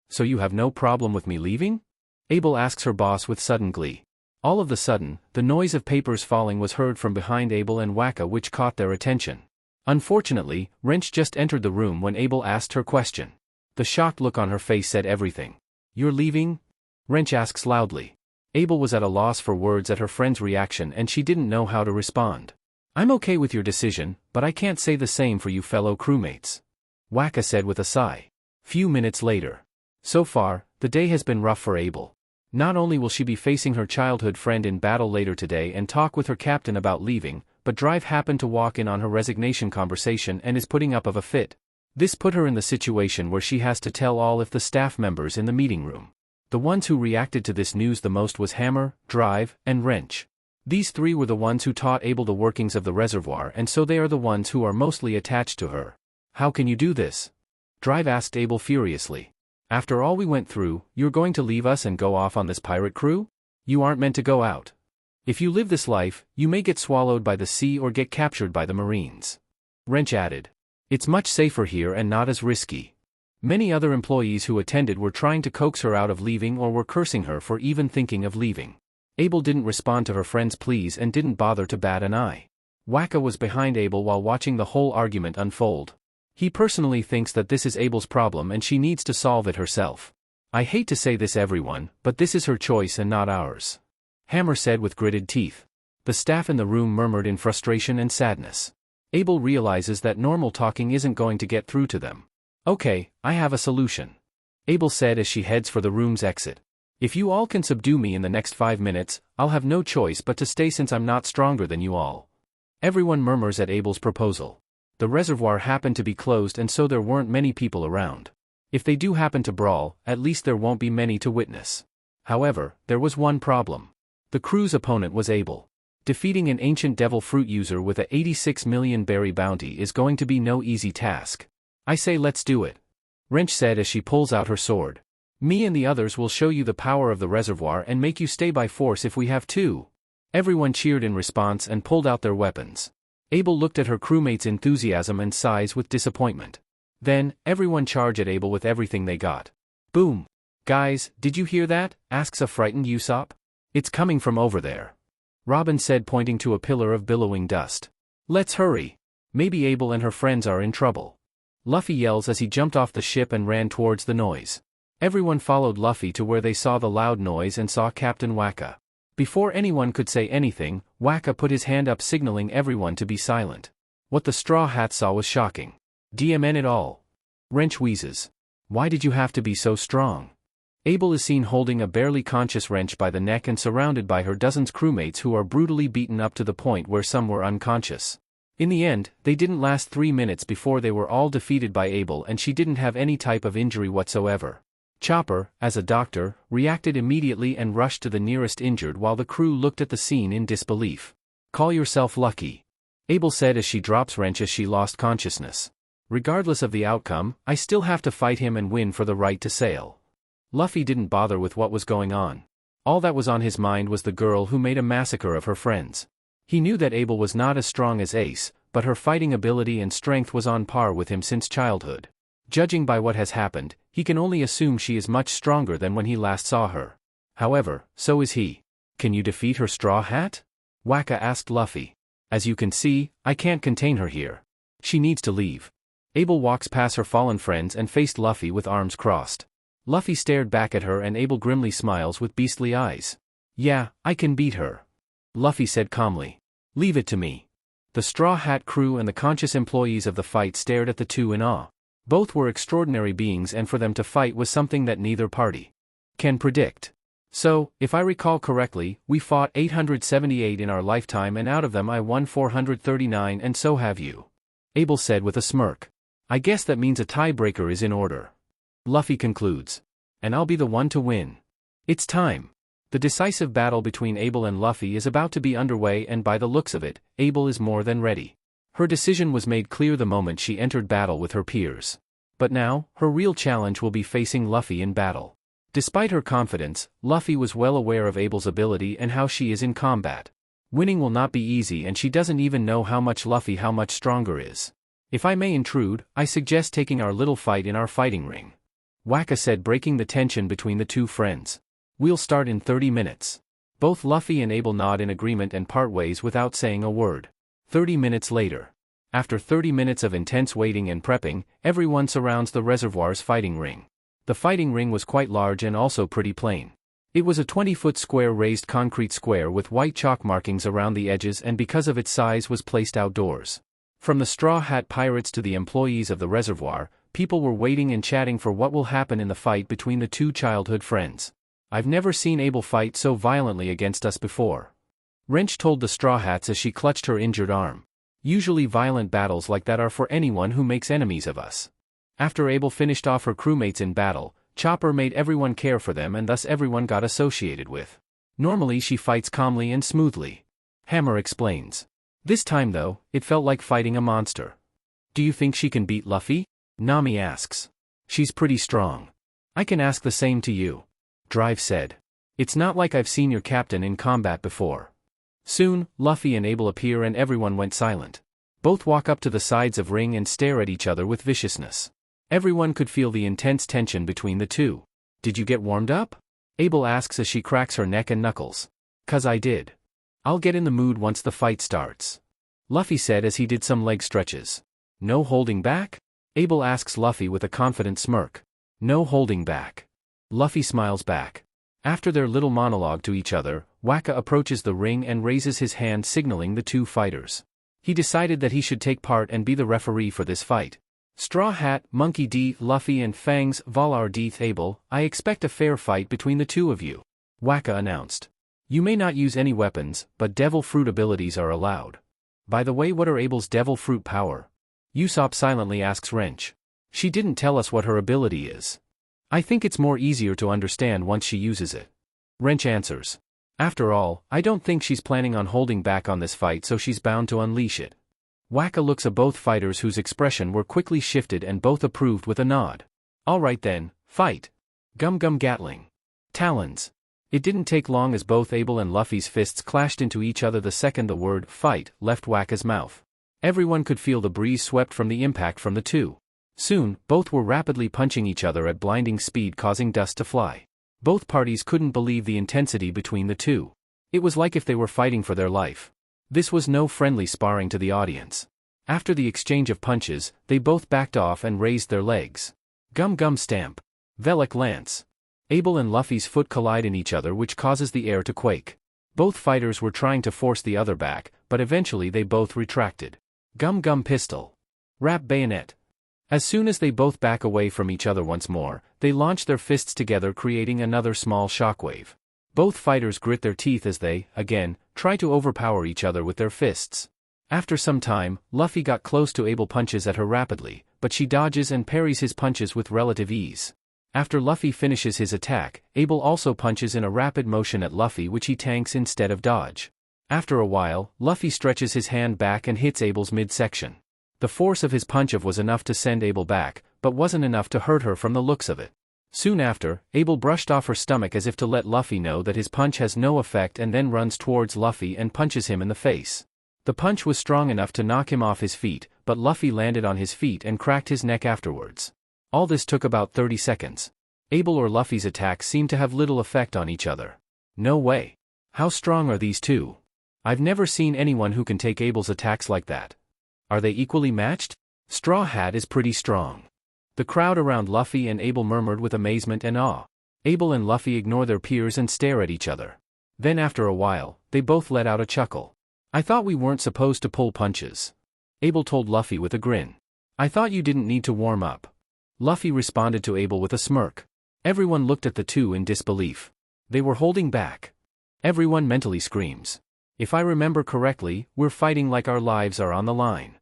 So you have no problem with me leaving? Abell asks her boss with sudden glee. All of a sudden, the noise of papers falling was heard from behind Abell and Waka which caught their attention. Unfortunately, Wrench just entered the room when Abell asked her question. The shocked look on her face said everything. You're leaving? Wrench asks loudly. Abell was at a loss for words at her friend's reaction and she didn't know how to respond. I'm okay with your decision, but I can't say the same for you fellow crewmates. Waka said with a sigh. Few minutes later. So far, the day has been rough for Abell. Not only will she be facing her childhood friend in battle later today and talk with her captain about leaving, but Drive happened to walk in on her resignation conversation and is putting up of a fit. This put her in the situation where she has to tell all of the staff members in the meeting room. The ones who reacted to this news the most was Hammer, Drive, and Wrench. These three were the ones who taught Abell the workings of the reservoir and so they are the ones who are mostly attached to her. How can you do this? Drive asked Abell furiously. After all we went through, you're going to leave us and go off on this pirate crew? You aren't meant to go out. If you live this life, you may get swallowed by the sea or get captured by the Marines. Wrench added. It's much safer here and not as risky. Many other employees who attended were trying to coax her out of leaving or were cursing her for even thinking of leaving. Abell didn't respond to her friend's pleas and didn't bother to bat an eye. Waka was behind Abell while watching the whole argument unfold. He personally thinks that this is Abell's problem and she needs to solve it herself. I hate to say this everyone, but this is her choice and not ours. Hammer said with gritted teeth. The staff in the room murmured in frustration and sadness. Abell realizes that normal talking isn't going to get through to them. Okay, I have a solution. Abell said as she heads for the room's exit. If you all can subdue me in the next 5 minutes, I'll have no choice but to stay since I'm not stronger than you all. Everyone murmurs at Abell's proposal. The reservoir happened to be closed and so there weren't many people around. If they do happen to brawl, at least there won't be many to witness. However, there was one problem. The crew's opponent was Abell. Defeating an ancient devil fruit user with a 86 million berry bounty is going to be no easy task. I say let's do it. Wrench said as she pulls out her sword. Me and the others will show you the power of the reservoir and make you stay by force if we have to. Everyone cheered in response and pulled out their weapons. Abell looked at her crewmates' enthusiasm and sighs with disappointment. Then, everyone charged at Abell with everything they got. Boom! Guys, did you hear that? Asks a frightened Usopp. It's coming from over there. Robin said pointing to a pillar of billowing dust. Let's hurry. Maybe Abell and her friends are in trouble. Luffy yells as he jumped off the ship and ran towards the noise. Everyone followed Luffy to where they saw the loud noise and saw Captain Waka. Before anyone could say anything, Waka put his hand up signaling everyone to be silent. What the Straw Hat saw was shocking. DMN it all. Wrench wheezes. Why did you have to be so strong? Abell is seen holding a barely conscious Wrench by the neck and surrounded by her dozens crewmates who are brutally beaten up to the point where some were unconscious. In the end, they didn't last 3 minutes before they were all defeated by Abell and she didn't have any type of injury whatsoever. Chopper, as a doctor, reacted immediately and rushed to the nearest injured while the crew looked at the scene in disbelief. Call yourself lucky. Abell said as she drops Wrench as she lost consciousness. Regardless of the outcome, I still have to fight him and win for the right to sail. Luffy didn't bother with what was going on. All that was on his mind was the girl who made a massacre of her friends. He knew that Abell was not as strong as Ace, but her fighting ability and strength was on par with him since childhood. Judging by what has happened, he can only assume she is much stronger than when he last saw her. However, so is he. Can you defeat her, Straw Hat? Waka asked Luffy. As you can see, I can't contain her here. She needs to leave. Abell walks past her fallen friends and faced Luffy with arms crossed. Luffy stared back at her and Abell grimly smiles with beastly eyes. Yeah, I can beat her. Luffy said calmly. Leave it to me. The Straw Hat crew and the conscious employees of the fight stared at the two in awe. Both were extraordinary beings and for them to fight was something that neither party can predict. So, if I recall correctly, we fought 878 in our lifetime and out of them I won 439 and so have you. Abell said with a smirk. I guess that means a tiebreaker is in order. Luffy concludes. And I'll be the one to win. It's time. The decisive battle between Abell and Luffy is about to be underway and by the looks of it, Abell is more than ready. Her decision was made clear the moment she entered battle with her peers. But now, her real challenge will be facing Luffy in battle. Despite her confidence, Luffy was well aware of Abell's ability and how she is in combat. Winning will not be easy and she doesn't even know how much stronger is. If I may intrude, I suggest taking our little fight in our fighting ring. Waka said, breaking the tension between the two friends. We'll start in 30 minutes. Both Luffy and Abell nod in agreement and part ways without saying a word. 30 minutes later. After 30 minutes of intense waiting and prepping, everyone surrounds the reservoir's fighting ring. The fighting ring was quite large and also pretty plain. It was a 20-foot square raised concrete square with white chalk markings around the edges, and because of its size was placed outdoors. From the Straw Hat Pirates to the employees of the reservoir, people were waiting and chatting for what will happen in the fight between the two childhood friends. "I've never seen Abell fight so violently against us before," Wrench told the Straw Hats as she clutched her injured arm. "Usually violent battles like that are for anyone who makes enemies of us." After Abell finished off her crewmates in battle, Chopper made everyone care for them, and thus everyone got associated with. "Normally she fights calmly and smoothly," Hammer explains. "This time though, it felt like fighting a monster." "Do you think she can beat Luffy?" Nami asks. "She's pretty strong." "I can ask the same to you," Drive said. "It's not like I've seen your captain in combat before." Soon, Luffy and Abell appear and everyone went silent. Both walk up to the sides of ring and stare at each other with viciousness. Everyone could feel the intense tension between the two. "Did you get warmed up?" Abell asks as she cracks her neck and knuckles. "'Cause I did. I'll get in the mood once the fight starts," Luffy said as he did some leg stretches. "No holding back?" Abell asks Luffy with a confident smirk. "No holding back." Luffy smiles back. After their little monologue to each other, Waka approaches the ring and raises his hand signaling the two fighters. He decided that he should take part and be the referee for this fight. "Straw Hat, Monkey D, Luffy and Fangs, Volour D, Abell, I expect a fair fight between the two of you," Waka announced. "You may not use any weapons, but devil fruit abilities are allowed." "By the way, what are Abell's devil fruit power?" Usopp silently asks Wrench. "She didn't tell us what her ability is." "I think it's more easier to understand once she uses it," Wrench answers. "After all, I don't think she's planning on holding back on this fight, so she's bound to unleash it." Waka looks at both fighters whose expression were quickly shifted and both approved with a nod. "All right then, fight." Gum Gum Gatling. Talons. It didn't take long as both Abell and Luffy's fists clashed into each other the second the word "fight" left Waka's mouth. Everyone could feel the breeze swept from the impact from the two. Soon, both were rapidly punching each other at blinding speed, causing dust to fly. Both parties couldn't believe the intensity between the two. It was like if they were fighting for their life. This was no friendly sparring to the audience. After the exchange of punches, they both backed off and raised their legs. Gum Gum Stamp. Velok Lance. Abell and Luffy's foot collide in each other, which causes the air to quake. Both fighters were trying to force the other back, but eventually they both retracted. Gum Gum Pistol. Rap Bayonet. As soon as they both back away from each other once more, they launch their fists together, creating another small shockwave. Both fighters grit their teeth as they, again, try to overpower each other with their fists. After some time, Luffy got close to Abell, punches at her rapidly, but she dodges and parries his punches with relative ease. After Luffy finishes his attack, Abell also punches in a rapid motion at Luffy, which he tanks instead of dodge. After a while, Luffy stretches his hand back and hits Abell's midsection. The force of his punch was enough to send Abell back, but wasn't enough to hurt her from the looks of it. Soon after, Abell brushed off her stomach as if to let Luffy know that his punch has no effect, and then runs towards Luffy and punches him in the face. The punch was strong enough to knock him off his feet, but Luffy landed on his feet and cracked his neck afterwards. All this took about 30 seconds. Abell or Luffy's attacks seemed to have little effect on each other. No way. How strong are these two? I've never seen anyone who can take Abell's attacks like that. Are they equally matched? Straw Hat is pretty strong. The crowd around Luffy and Abell murmured with amazement and awe. Abell and Luffy ignore their peers and stare at each other. Then after a while, they both let out a chuckle. "I thought we weren't supposed to pull punches," Abell told Luffy with a grin. "I thought you didn't need to warm up." Luffy responded to Abell with a smirk. Everyone looked at the two in disbelief. They were holding back. Everyone mentally screams. "If I remember correctly, we're fighting like our lives are on the line,"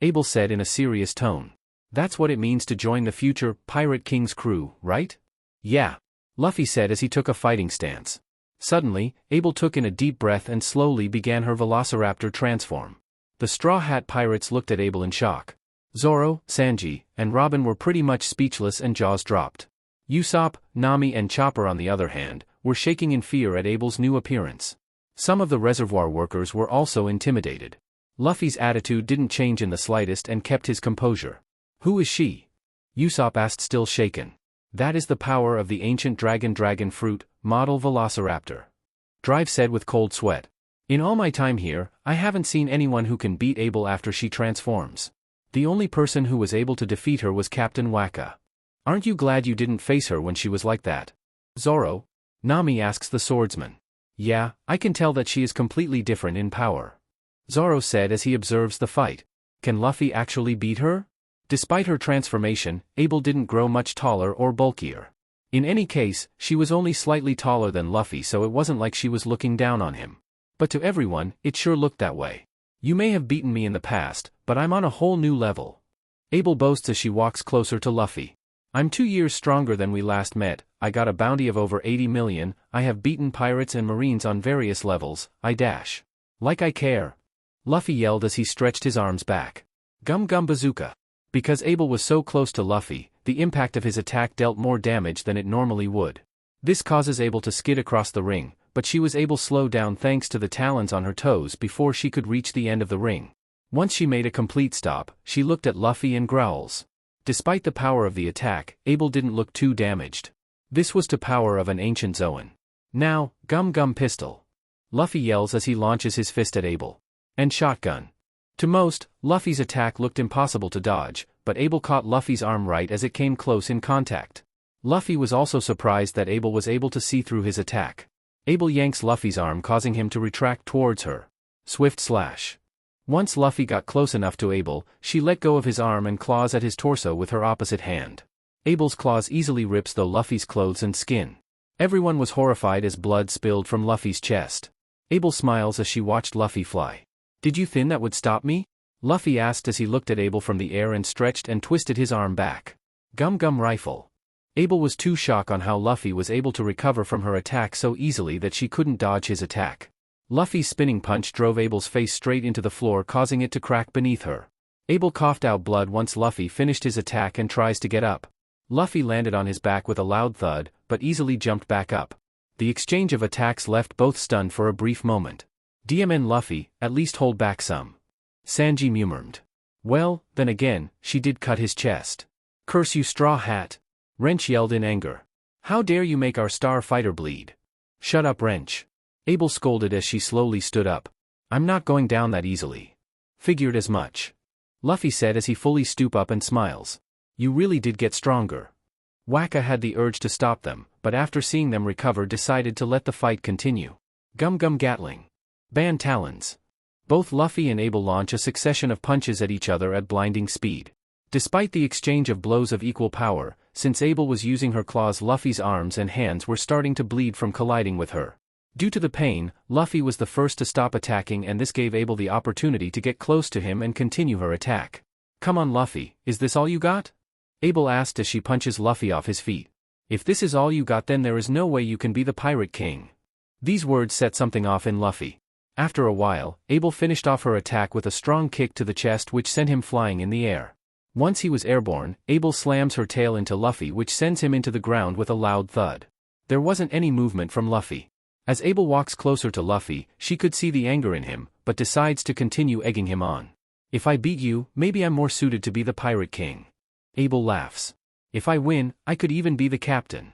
Abell said in a serious tone. "That's what it means to join the future Pirate King's crew, right?" "Yeah," Luffy said as he took a fighting stance. Suddenly, Abell took in a deep breath and slowly began her Velociraptor transform. The Straw Hat Pirates looked at Abell in shock. Zoro, Sanji, and Robin were pretty much speechless and jaws dropped. Usopp, Nami and Chopper, on the other hand, were shaking in fear at Abell's new appearance. Some of the reservoir workers were also intimidated. Luffy's attitude didn't change in the slightest and kept his composure. "Who is she?" Usopp asked, still shaken. "That is the power of the ancient dragon fruit, model Velociraptor," Drive said with cold sweat. "In all my time here, I haven't seen anyone who can beat Abell after she transforms. The only person who was able to defeat her was Captain Waka. Aren't you glad you didn't face her when she was like that?" "Zoro?" Nami asks the swordsman. Yeah, I can tell that she is completely different in power. Zoro said as he observes the fight. Can Luffy actually beat her? Despite her transformation, Abell didn't grow much taller or bulkier. In any case, she was only slightly taller than Luffy, so it wasn't like she was looking down on him. But to everyone, it sure looked that way. You may have beaten me in the past, but I'm on a whole new level. Abell boasts as she walks closer to Luffy. I'm 2 years stronger than we last met, I got a bounty of over 80 million, I have beaten pirates and marines on various levels, I dash. Like I care. Luffy yelled as he stretched his arms back. Gum Gum Bazooka. Because Abell was so close to Luffy, the impact of his attack dealt more damage than it normally would. This causes Abell to skid across the ring, but she was able to slow down thanks to the talons on her toes before she could reach the end of the ring. Once she made a complete stop, she looked at Luffy and growls. Despite the power of the attack, Abell didn't look too damaged. This was the power of an ancient Zoan. Now, Gum Gum Pistol. Luffy yells as he launches his fist at Abell. And shotgun. To most, Luffy's attack looked impossible to dodge, but Abell caught Luffy's arm right as it came close in contact. Luffy was also surprised that Abell was able to see through his attack. Abell yanks Luffy's arm, causing him to retract towards her. Swift slash. Once Luffy got close enough to Abell, she let go of his arm and claws at his torso with her opposite hand. Abell's claws easily rips through Luffy's clothes and skin. Everyone was horrified as blood spilled from Luffy's chest. Abell smiles as she watched Luffy fly. Did you think that would stop me? Luffy asked as he looked at Abell from the air and stretched and twisted his arm back. Gum Gum Rifle. Abell was too shocked on how Luffy was able to recover from her attack so easily that she couldn't dodge his attack. Luffy's spinning punch drove Abell's face straight into the floor, causing it to crack beneath her. Abell coughed out blood once Luffy finished his attack and tries to get up. Luffy landed on his back with a loud thud, but easily jumped back up. The exchange of attacks left both stunned for a brief moment. DMN Luffy, at least hold back some. Sanji murmured. Well, then again, she did cut his chest. Curse you, straw hat. Wrench yelled in anger. How dare you make our star fighter bleed? Shut up, Wrench. Abell scolded as she slowly stood up. I'm not going down that easily. Figured as much. Luffy said as he fully stood up and smiles. You really did get stronger. Waka had the urge to stop them, but after seeing them recover decided to let the fight continue. Gum Gum Gatling. Ban Talons. Both Luffy and Abell launch a succession of punches at each other at blinding speed. Despite the exchange of blows of equal power, since Abell was using her claws, Luffy's arms and hands were starting to bleed from colliding with her. Due to the pain, Luffy was the first to stop attacking, and this gave Abell the opportunity to get close to him and continue her attack. Come on Luffy, is this all you got? Abell asked as she punches Luffy off his feet. If this is all you got, then there is no way you can be the Pirate King. These words set something off in Luffy. After a while, Abell finished off her attack with a strong kick to the chest which sent him flying in the air. Once he was airborne, Abell slams her tail into Luffy, which sends him into the ground with a loud thud. There wasn't any movement from Luffy. As Abell walks closer to Luffy, she could see the anger in him, but decides to continue egging him on. If I beat you, maybe I'm more suited to be the Pirate King. Abell laughs. If I win, I could even be the captain.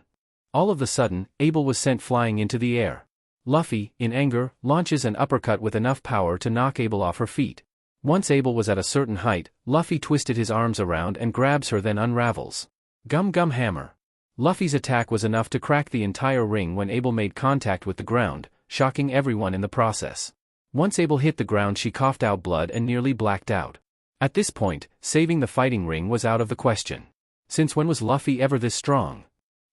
All of a sudden, Abell was sent flying into the air. Luffy, in anger, launches an uppercut with enough power to knock Abell off her feet. Once Abell was at a certain height, Luffy twisted his arms around and grabs her, then unravels. Gum Gum Hammer. Luffy's attack was enough to crack the entire ring when Abell made contact with the ground, shocking everyone in the process. Once Abell hit the ground, she coughed out blood and nearly blacked out. At this point, saving the fighting ring was out of the question. Since when was Luffy ever this strong?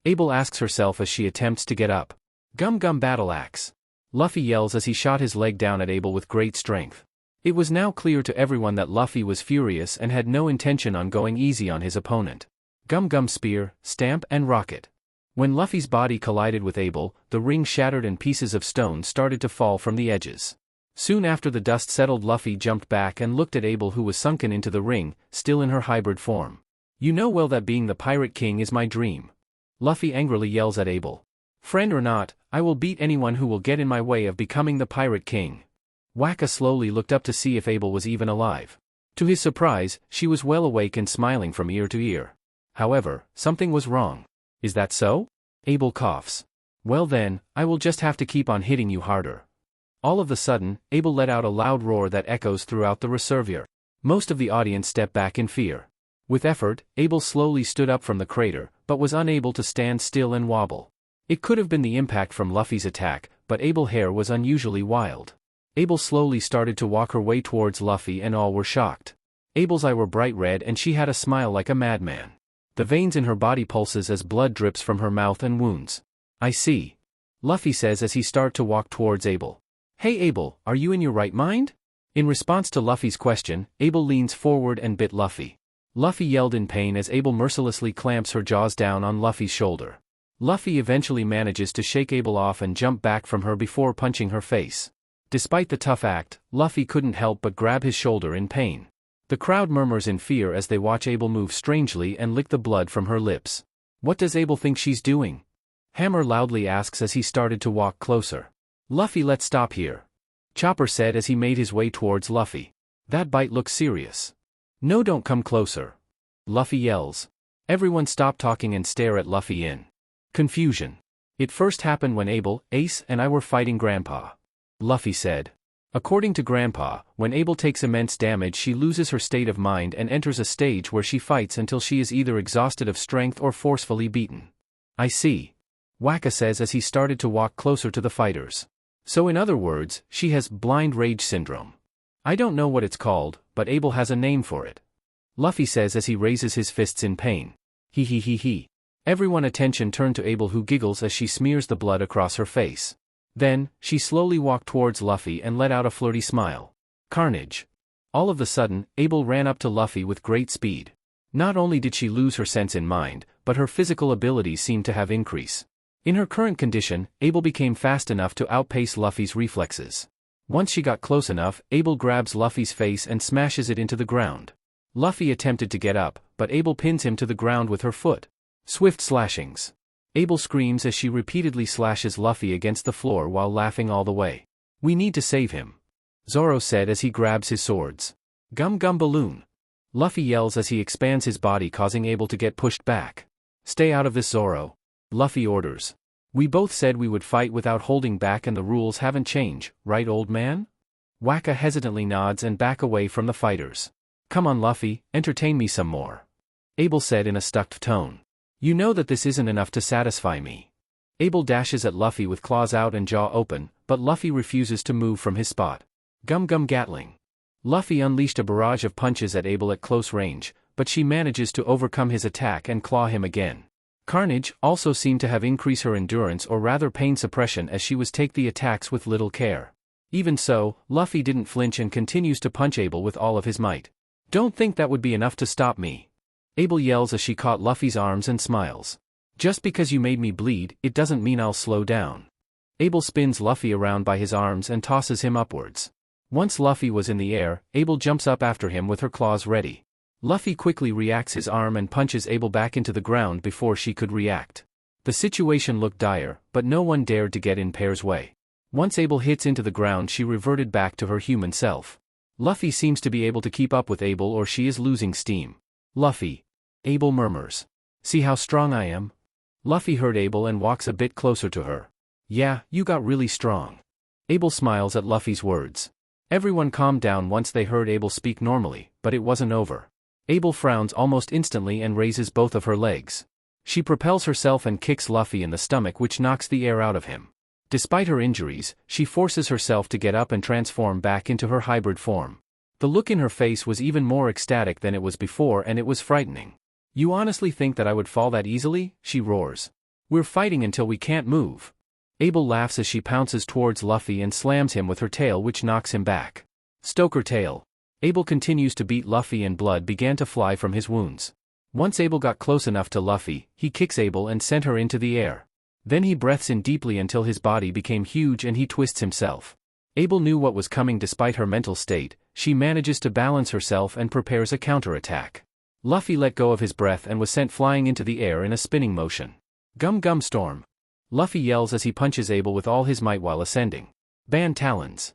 Abell asks herself as she attempts to get up. Gum Gum Battle Axe. Luffy yells as he shot his leg down at Abell with great strength. It was now clear to everyone that Luffy was furious and had no intention on going easy on his opponent. Gum Gum Spear, Stamp and Rocket. When Luffy's body collided with Abell, the ring shattered and pieces of stone started to fall from the edges. Soon after the dust settled, Luffy jumped back and looked at Abell, who was sunken into the ring, still in her hybrid form. You know well that being the Pirate King is my dream. Luffy angrily yells at Abell. Friend or not, I will beat anyone who will get in my way of becoming the Pirate King. Waka slowly looked up to see if Abell was even alive. To his surprise, she was well awake and smiling from ear to ear. However, something was wrong. Is that so? Abell coughs. Well then, I will just have to keep on hitting you harder. All of a sudden, Abell let out a loud roar that echoes throughout the reservoir. Most of the audience stepped back in fear. With effort, Abell slowly stood up from the crater, but was unable to stand still and wobble. It could have been the impact from Luffy's attack, but Abell's hair was unusually wild. Abell slowly started to walk her way towards Luffy and all were shocked. Abell's eyes were bright red and she had a smile like a madman. The veins in her body pulses as blood drips from her mouth and wounds. I see. Luffy says as he starts to walk towards Abell. Hey Abell, are you in your right mind? In response to Luffy's question, Abell leans forward and bit Luffy. Luffy yelled in pain as Abell mercilessly clamps her jaws down on Luffy's shoulder. Luffy eventually manages to shake Abell off and jump back from her before punching her face. Despite the tough act, Luffy couldn't help but grab his shoulder in pain. The crowd murmurs in fear as they watch Abell move strangely and lick the blood from her lips. What does Abell think she's doing? Hammer loudly asks as he started to walk closer. Luffy, let's stop here. Chopper said as he made his way towards Luffy. That bite looks serious. No, don't come closer. Luffy yells. Everyone stop talking and stare at Luffy in confusion. It first happened when Abell, Ace, and I were fighting Grandpa. Luffy said. According to Grandpa, when Abell takes immense damage she loses her state of mind and enters a stage where she fights until she is either exhausted of strength or forcefully beaten. I see. Waka says as he started to walk closer to the fighters. So in other words, she has blind rage syndrome. I don't know what it's called, but Abell has a name for it. Luffy says as he raises his fists in pain. He he he he. Everyone's attention turned to Abell who giggles as she smears the blood across her face. Then, she slowly walked towards Luffy and let out a flirty smile. Carnage. All of a sudden, Abell ran up to Luffy with great speed. Not only did she lose her sense in mind, but her physical abilities seemed to have increased. In her current condition, Abell became fast enough to outpace Luffy's reflexes. Once she got close enough, Abell grabs Luffy's face and smashes it into the ground. Luffy attempted to get up, but Abell pins him to the ground with her foot. Swift slashings. Abell screams as she repeatedly slashes Luffy against the floor while laughing all the way. We need to save him. Zoro said as he grabs his swords. Gum gum balloon. Luffy yells as he expands his body causing Abell to get pushed back. Stay out of this, Zoro. Luffy orders. We both said we would fight without holding back and the rules haven't changed, right old man? Waka hesitantly nods and back away from the fighters. Come on Luffy, entertain me some more. Abell said in a stuck tone. You know that this isn't enough to satisfy me. Abell dashes at Luffy with claws out and jaw open, but Luffy refuses to move from his spot. Gum gum Gatling. Luffy unleashed a barrage of punches at Abell at close range, but she manages to overcome his attack and claw him again. Carnage also seemed to have increased her endurance or rather pain suppression as she was take the attacks with little care. Even so, Luffy didn't flinch and continues to punch Abell with all of his might. Don't think that would be enough to stop me. Abell yells as she caught Luffy's arms and smiles. Just because you made me bleed, it doesn't mean I'll slow down. Abell spins Luffy around by his arms and tosses him upwards. Once Luffy was in the air, Abell jumps up after him with her claws ready. Luffy quickly reacts his arm and punches Abell back into the ground before she could react. The situation looked dire, but no one dared to get in Pear's way. Once Abell hits into the ground she reverted back to her human self. Luffy seems to be able to keep up with Abell or she is losing steam. Luffy. Abell murmurs. See how strong I am? Luffy heard Abell and walks a bit closer to her. Yeah, you got really strong. Abell smiles at Luffy's words. Everyone calmed down once they heard Abell speak normally, but it wasn't over. Abell frowns almost instantly and raises both of her legs. She propels herself and kicks Luffy in the stomach which knocks the air out of him. Despite her injuries, she forces herself to get up and transform back into her hybrid form. The look in her face was even more ecstatic than it was before and it was frightening. You honestly think that I would fall that easily? She roars. We're fighting until we can't move. Abell laughs as she pounces towards Luffy and slams him with her tail which knocks him back. Stoker tail. Abell continues to beat Luffy and blood began to fly from his wounds. Once Abell got close enough to Luffy, he kicks Abell and sent her into the air. Then he breathes in deeply until his body became huge and he twists himself. Abell knew what was coming despite her mental state. She manages to balance herself and prepares a counterattack. Luffy let go of his breath and was sent flying into the air in a spinning motion. Gum gum storm. Luffy yells as he punches Abell with all his might while ascending. Ban talons.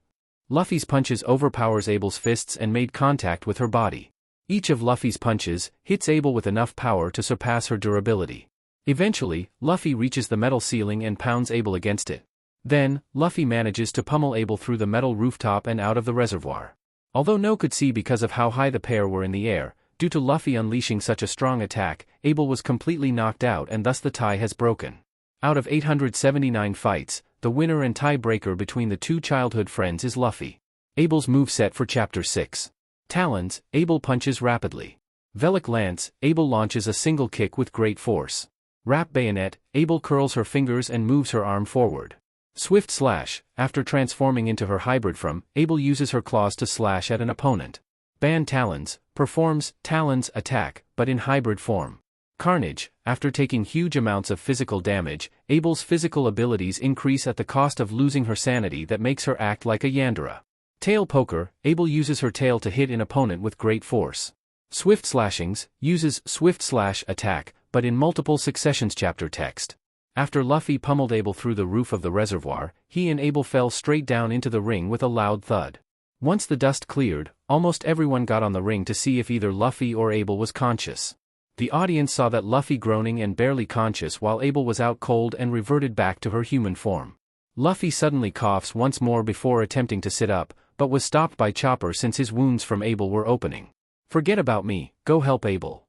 Luffy's punches overpowers Abell's fists and made contact with her body. Each of Luffy's punches hits Abell with enough power to surpass her durability. Eventually, Luffy reaches the metal ceiling and pounds Abell against it. Then, Luffy manages to pummel Abell through the metal rooftop and out of the reservoir. Although no could see because of how high the pair were in the air, due to Luffy unleashing such a strong attack, Abell was completely knocked out and thus the tie has broken. Out of 879 fights, the winner and tie-breaker between the two childhood friends is Luffy. Abell's moveset for Chapter 6. Talons, Abell punches rapidly. Velic Lance, Abell launches a single kick with great force. Rap Bayonet, Abell curls her fingers and moves her arm forward. Swift Slash, after transforming into her hybrid form, Abell uses her claws to slash at an opponent. Band Talons, performs Talons attack, but in hybrid form. Carnage, after taking huge amounts of physical damage, Abell's physical abilities increase at the cost of losing her sanity that makes her act like a Yandere. Tail Poker, Abell uses her tail to hit an opponent with great force. Swift Slashings, uses Swift Slash attack, but in multiple successions chapter text. After Luffy pummeled Abell through the roof of the reservoir, he and Abell fell straight down into the ring with a loud thud. Once the dust cleared, almost everyone got on the ring to see if either Luffy or Abell was conscious. The audience saw that Luffy groaning and barely conscious while Abell was out cold and reverted back to her human form. Luffy suddenly coughs once more before attempting to sit up, but was stopped by Chopper since his wounds from Abell were opening. "Forget about me, go help Abell,"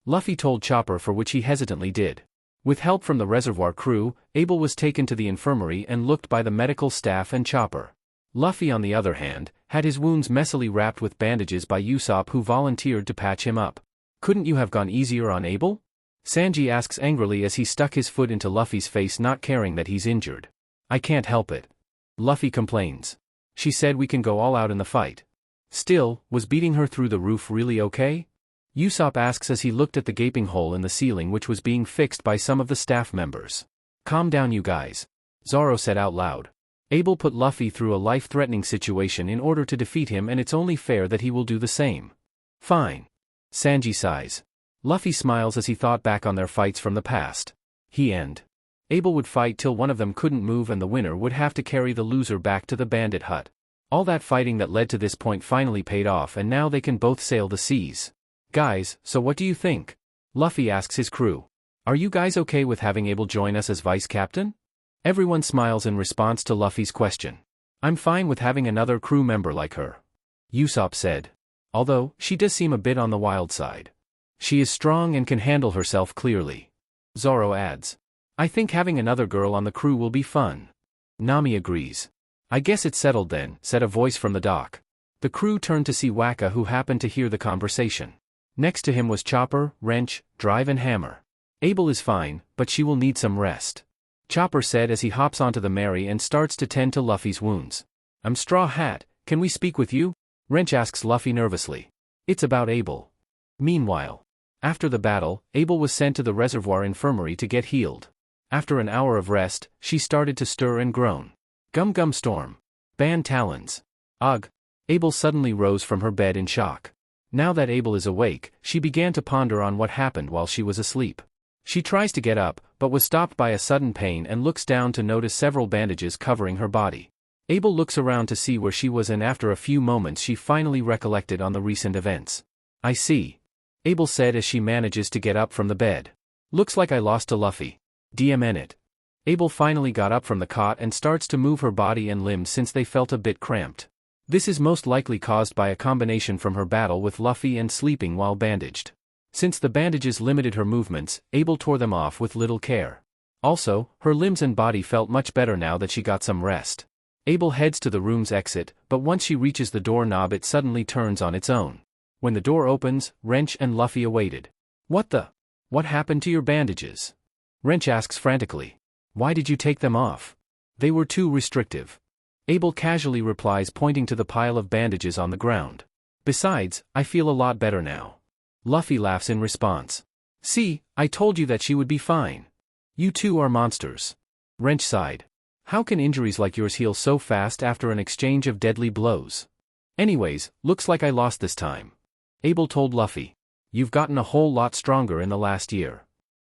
Luffy told Chopper, for which he hesitantly did. With help from the reservoir crew, Abell was taken to the infirmary and looked by the medical staff and Chopper. Luffy, on the other hand, had his wounds messily wrapped with bandages by Usopp, who volunteered to patch him up. "Couldn't you have gone easier on Abell?" Sanji asks angrily as he stuck his foot into Luffy's face, not caring that he's injured. "I can't help it," Luffy complains. "She said we can go all out in the fight." Still, was beating her through the roof really okay? Usopp asks as he looked at the gaping hole in the ceiling which was being fixed by some of the staff members. "Calm down you guys," Zoro said out loud. "Abell put Luffy through a life-threatening situation in order to defeat him, and it's only fair that he will do the same." "Fine." Sanji sighs. Luffy smiles as he thought back on their fights from the past. He and Abell would fight till one of them couldn't move and the winner would have to carry the loser back to the bandit hut. All that fighting that led to this point finally paid off, and now they can both sail the seas. "Guys, so what do you think?" Luffy asks his crew. "Are you guys okay with having Abell join us as vice captain?" Everyone smiles in response to Luffy's question. "I'm fine with having another crew member like her," Usopp said. "Although, she does seem a bit on the wild side. She is strong and can handle herself clearly," Zoro adds. "I think having another girl on the crew will be fun." Nami agrees. "I guess it's settled then," said a voice from the dock. The crew turned to see Waka, who happened to hear the conversation. Next to him was Chopper, Wrench, Drive and Hammer. "Abell is fine, but she will need some rest," Chopper said as he hops onto the Mary and starts to tend to Luffy's wounds. Straw Hat, can we speak with you?" Wrench asks Luffy nervously. "It's about Abell." Meanwhile, after the battle, Abell was sent to the reservoir infirmary to get healed. After an hour of rest, she started to stir and groan. "Gum Gum Storm. Band Talons. Ugh." Abell suddenly rose from her bed in shock. Now that Abell is awake, she began to ponder on what happened while she was asleep. She tries to get up, but was stopped by a sudden pain and looks down to notice several bandages covering her body. Abell looks around to see where she was, and after a few moments she finally recollected on the recent events. "I see," Abell said as she manages to get up from the bed. "Looks like I lost to Luffy. DMN it." Abell finally got up from the cot and starts to move her body and limbs since they felt a bit cramped. This is most likely caused by a combination from her battle with Luffy and sleeping while bandaged. Since the bandages limited her movements, Abell tore them off with little care. Also, her limbs and body felt much better now that she got some rest. Abell heads to the room's exit, but once she reaches the doorknob it suddenly turns on its own. When the door opens, Wrench and Luffy awaited. What happened to your bandages?" Wrench asks frantically. "Why did you take them off?" "They were too restrictive," Abell casually replies, pointing to the pile of bandages on the ground. "Besides, I feel a lot better now." Luffy laughs in response. "See, I told you that she would be fine. You two are monsters." Wrench sighed. "How can injuries like yours heal so fast after an exchange of deadly blows?" "Anyways, looks like I lost this time," Abell told Luffy. "You've gotten a whole lot stronger in the last year."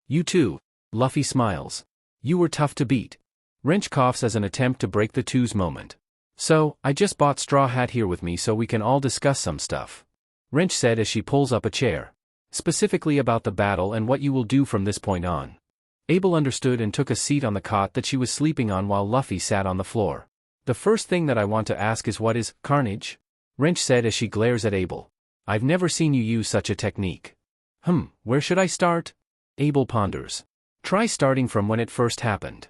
"You too," Luffy smiles. "You were tough to beat." Wrench coughs as an attempt to break the two's moment. "So, I just bought Straw Hat here with me so we can all discuss some stuff," Wrench said as she pulls up a chair. "Specifically about the battle and what you will do from this point on." Abell understood and took a seat on the cot that she was sleeping on while Luffy sat on the floor. "The first thing that I want to ask is, what is carnage?" Wrench said as she glares at Abell. "I've never seen you use such a technique." Where should I start?" Abell ponders. Try starting from when it first happened.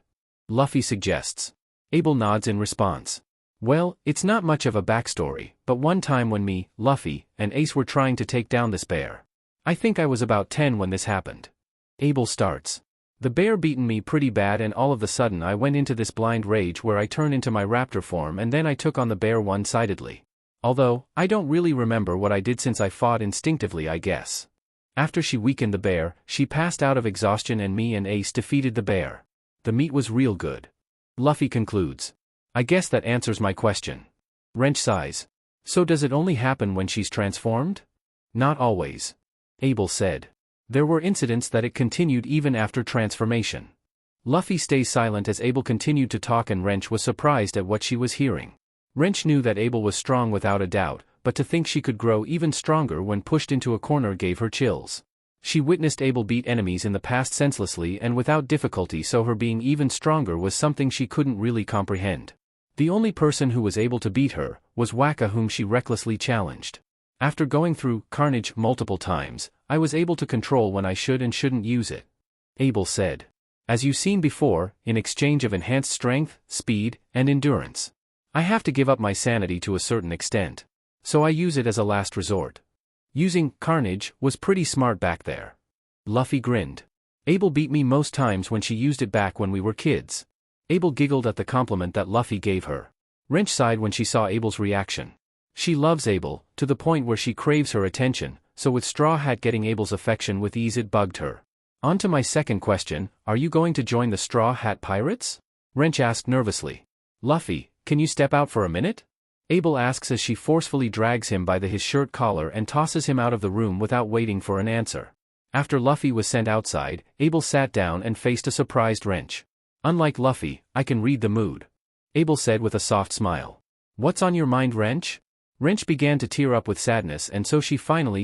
Luffy suggests. Abell nods in response. Well, it's not much of a backstory, but one time when me, Luffy, and Ace were trying to take down this bear. I think I was about 10 when this happened. Abell starts. The bear beaten me pretty bad and all of a sudden I went into this blind rage where I turned into my raptor form and then I took on the bear one-sidedly. Although, I don't really remember what I did since I fought instinctively I guess. After she weakened the bear, she passed out of exhaustion and me and Ace defeated the bear. The meat was real good. Luffy concludes. I guess that answers my question. Wrench sighs. So does it only happen when she's transformed? Not always. Abell said. There were incidents that it continued even after transformation. Luffy stays silent as Abell continued to talk and Wrench was surprised at what she was hearing. Wrench knew that Abell was strong without a doubt, but to think she could grow even stronger when pushed into a corner gave her chills. She witnessed Abell beat enemies in the past senselessly and without difficulty, so her being even stronger was something she couldn't really comprehend. The only person who was able to beat her was Waka, whom she recklessly challenged. After going through carnage multiple times, I was able to control when I should and shouldn't use it. Abell said. As you've seen before, in exchange of enhanced strength, speed, and endurance. I have to give up my sanity to a certain extent. So I use it as a last resort. Using carnage was pretty smart back there. Luffy grinned. Abell beat me most times when she used it back when we were kids. Abell giggled at the compliment that Luffy gave her. Wrench sighed when she saw Abell's reaction. She loves Abell, to the point where she craves her attention, so with Straw Hat getting Abell's affection with ease it bugged her. On to my second question, are you going to join the Straw Hat Pirates? Wrench asked nervously. Luffy, can you step out for a minute? Abell asks as she forcefully drags him by his shirt collar and tosses him out of the room without waiting for an answer. After Luffy was sent outside, Abell sat down and faced a surprised Wrench. Unlike Luffy, I can read the mood. Abell said with a soft smile. What's on your mind, Wrench? Wrench began to tear up with sadness and so she finally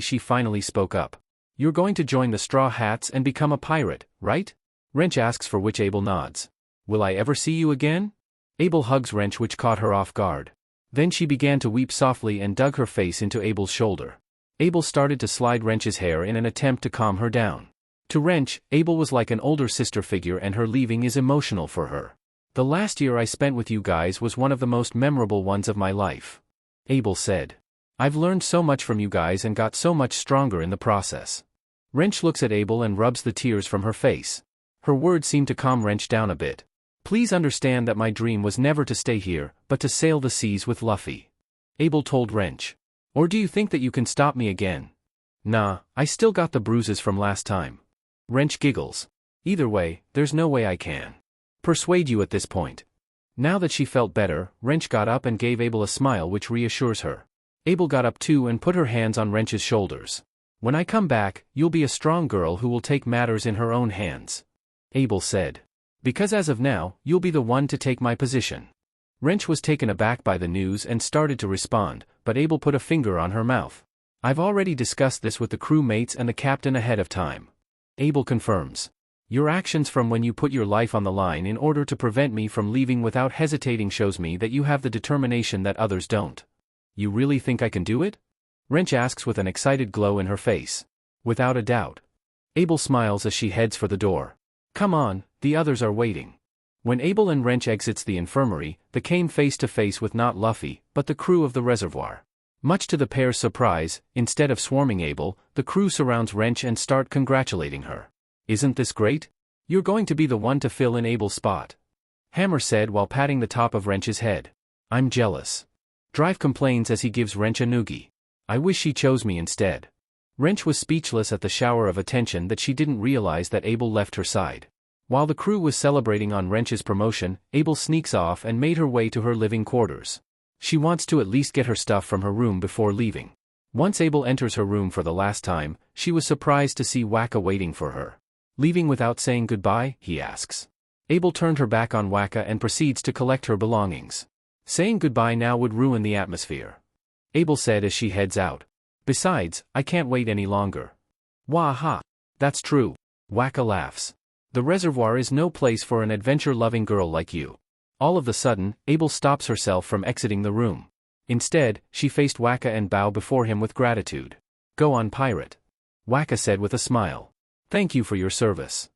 spoke up. You're going to join the Straw Hats and become a pirate, right? Wrench asks, for which Abell nods. Will I ever see you again? Abell hugs Wrench, which caught her off guard. Then she began to weep softly and dug her face into Abell's shoulder. Abell started to slide Wrench's hair in an attempt to calm her down. To Wrench, Abell was like an older sister figure and her leaving is emotional for her. The last year I spent with you guys was one of the most memorable ones of my life. Abell said. I've learned so much from you guys and got so much stronger in the process. Wrench looks at Abell and rubs the tears from her face. Her words seem to calm Wrench down a bit. Please understand that my dream was never to stay here, but to sail the seas with Luffy. Abell told Wrench. Or do you think that you can stop me again? Nah, I still got the bruises from last time. Wrench giggles. Either way, there's no way I can persuade you at this point. Now that she felt better, Wrench got up and gave Abell a smile which reassures her. Abell got up too and put her hands on Wrench's shoulders. When I come back, you'll be a strong girl who will take matters in her own hands. Abell said. Because as of now, you'll be the one to take my position. Wrench was taken aback by the news and started to respond, but Abell put a finger on her mouth. I've already discussed this with the crew mates and the captain ahead of time. Abell confirms. Your actions from when you put your life on the line in order to prevent me from leaving without hesitating shows me that you have the determination that others don't. You really think I can do it? Wrench asks with an excited glow in her face. Without a doubt. Abell smiles as she heads for the door. Come on, the others are waiting. When Abell and Wrench exits the infirmary, they came face to face with not Luffy, but the crew of the reservoir. Much to the pair's surprise, instead of swarming Abell, the crew surrounds Wrench and start congratulating her. Isn't this great? You're going to be the one to fill in Abell's spot. Hammer said while patting the top of Wrench's head. I'm jealous. Drive complains as he gives Wrench a noogie. I wish she chose me instead. Wrench was speechless at the shower of attention that she didn't realize that Abell left her side. While the crew was celebrating on Wrench's promotion, Abell sneaks off and made her way to her living quarters. She wants to at least get her stuff from her room before leaving. Once Abell enters her room for the last time, she was surprised to see Waka waiting for her. Leaving without saying goodbye, he asks. Abell turned her back on Waka and proceeds to collect her belongings. Saying goodbye now would ruin the atmosphere. Abell said as she heads out. Besides, I can't wait any longer. Wah-ha. That's true. Waka laughs. The reservoir is no place for an adventure-loving girl like you. All of a sudden, Abell stops herself from exiting the room. Instead, she faced Waka and bowed before him with gratitude. Go on, pirate. Waka said with a smile. Thank you for your service.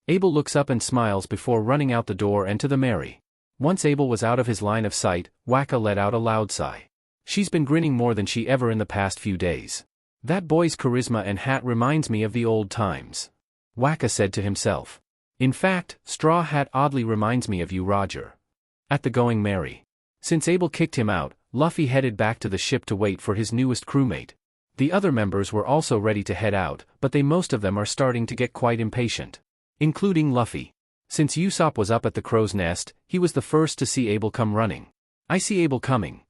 Abell looks up and smiles before running out the door and to the Mary. Once Abell was out of his line of sight, Waka let out a loud sigh. She's been grinning more than she ever in the past few days. That boy's charisma and hat reminds me of the old times, Waka said to himself. In fact, Straw Hat oddly reminds me of you, Roger. At the going Mary. Since Abell kicked him out, Luffy headed back to the ship to wait for his newest crewmate. The other members were also ready to head out, but most of them are starting to get quite impatient. Including Luffy. Since Usopp was up at the crow's nest, he was the first to see Abell come running. I see Abell coming.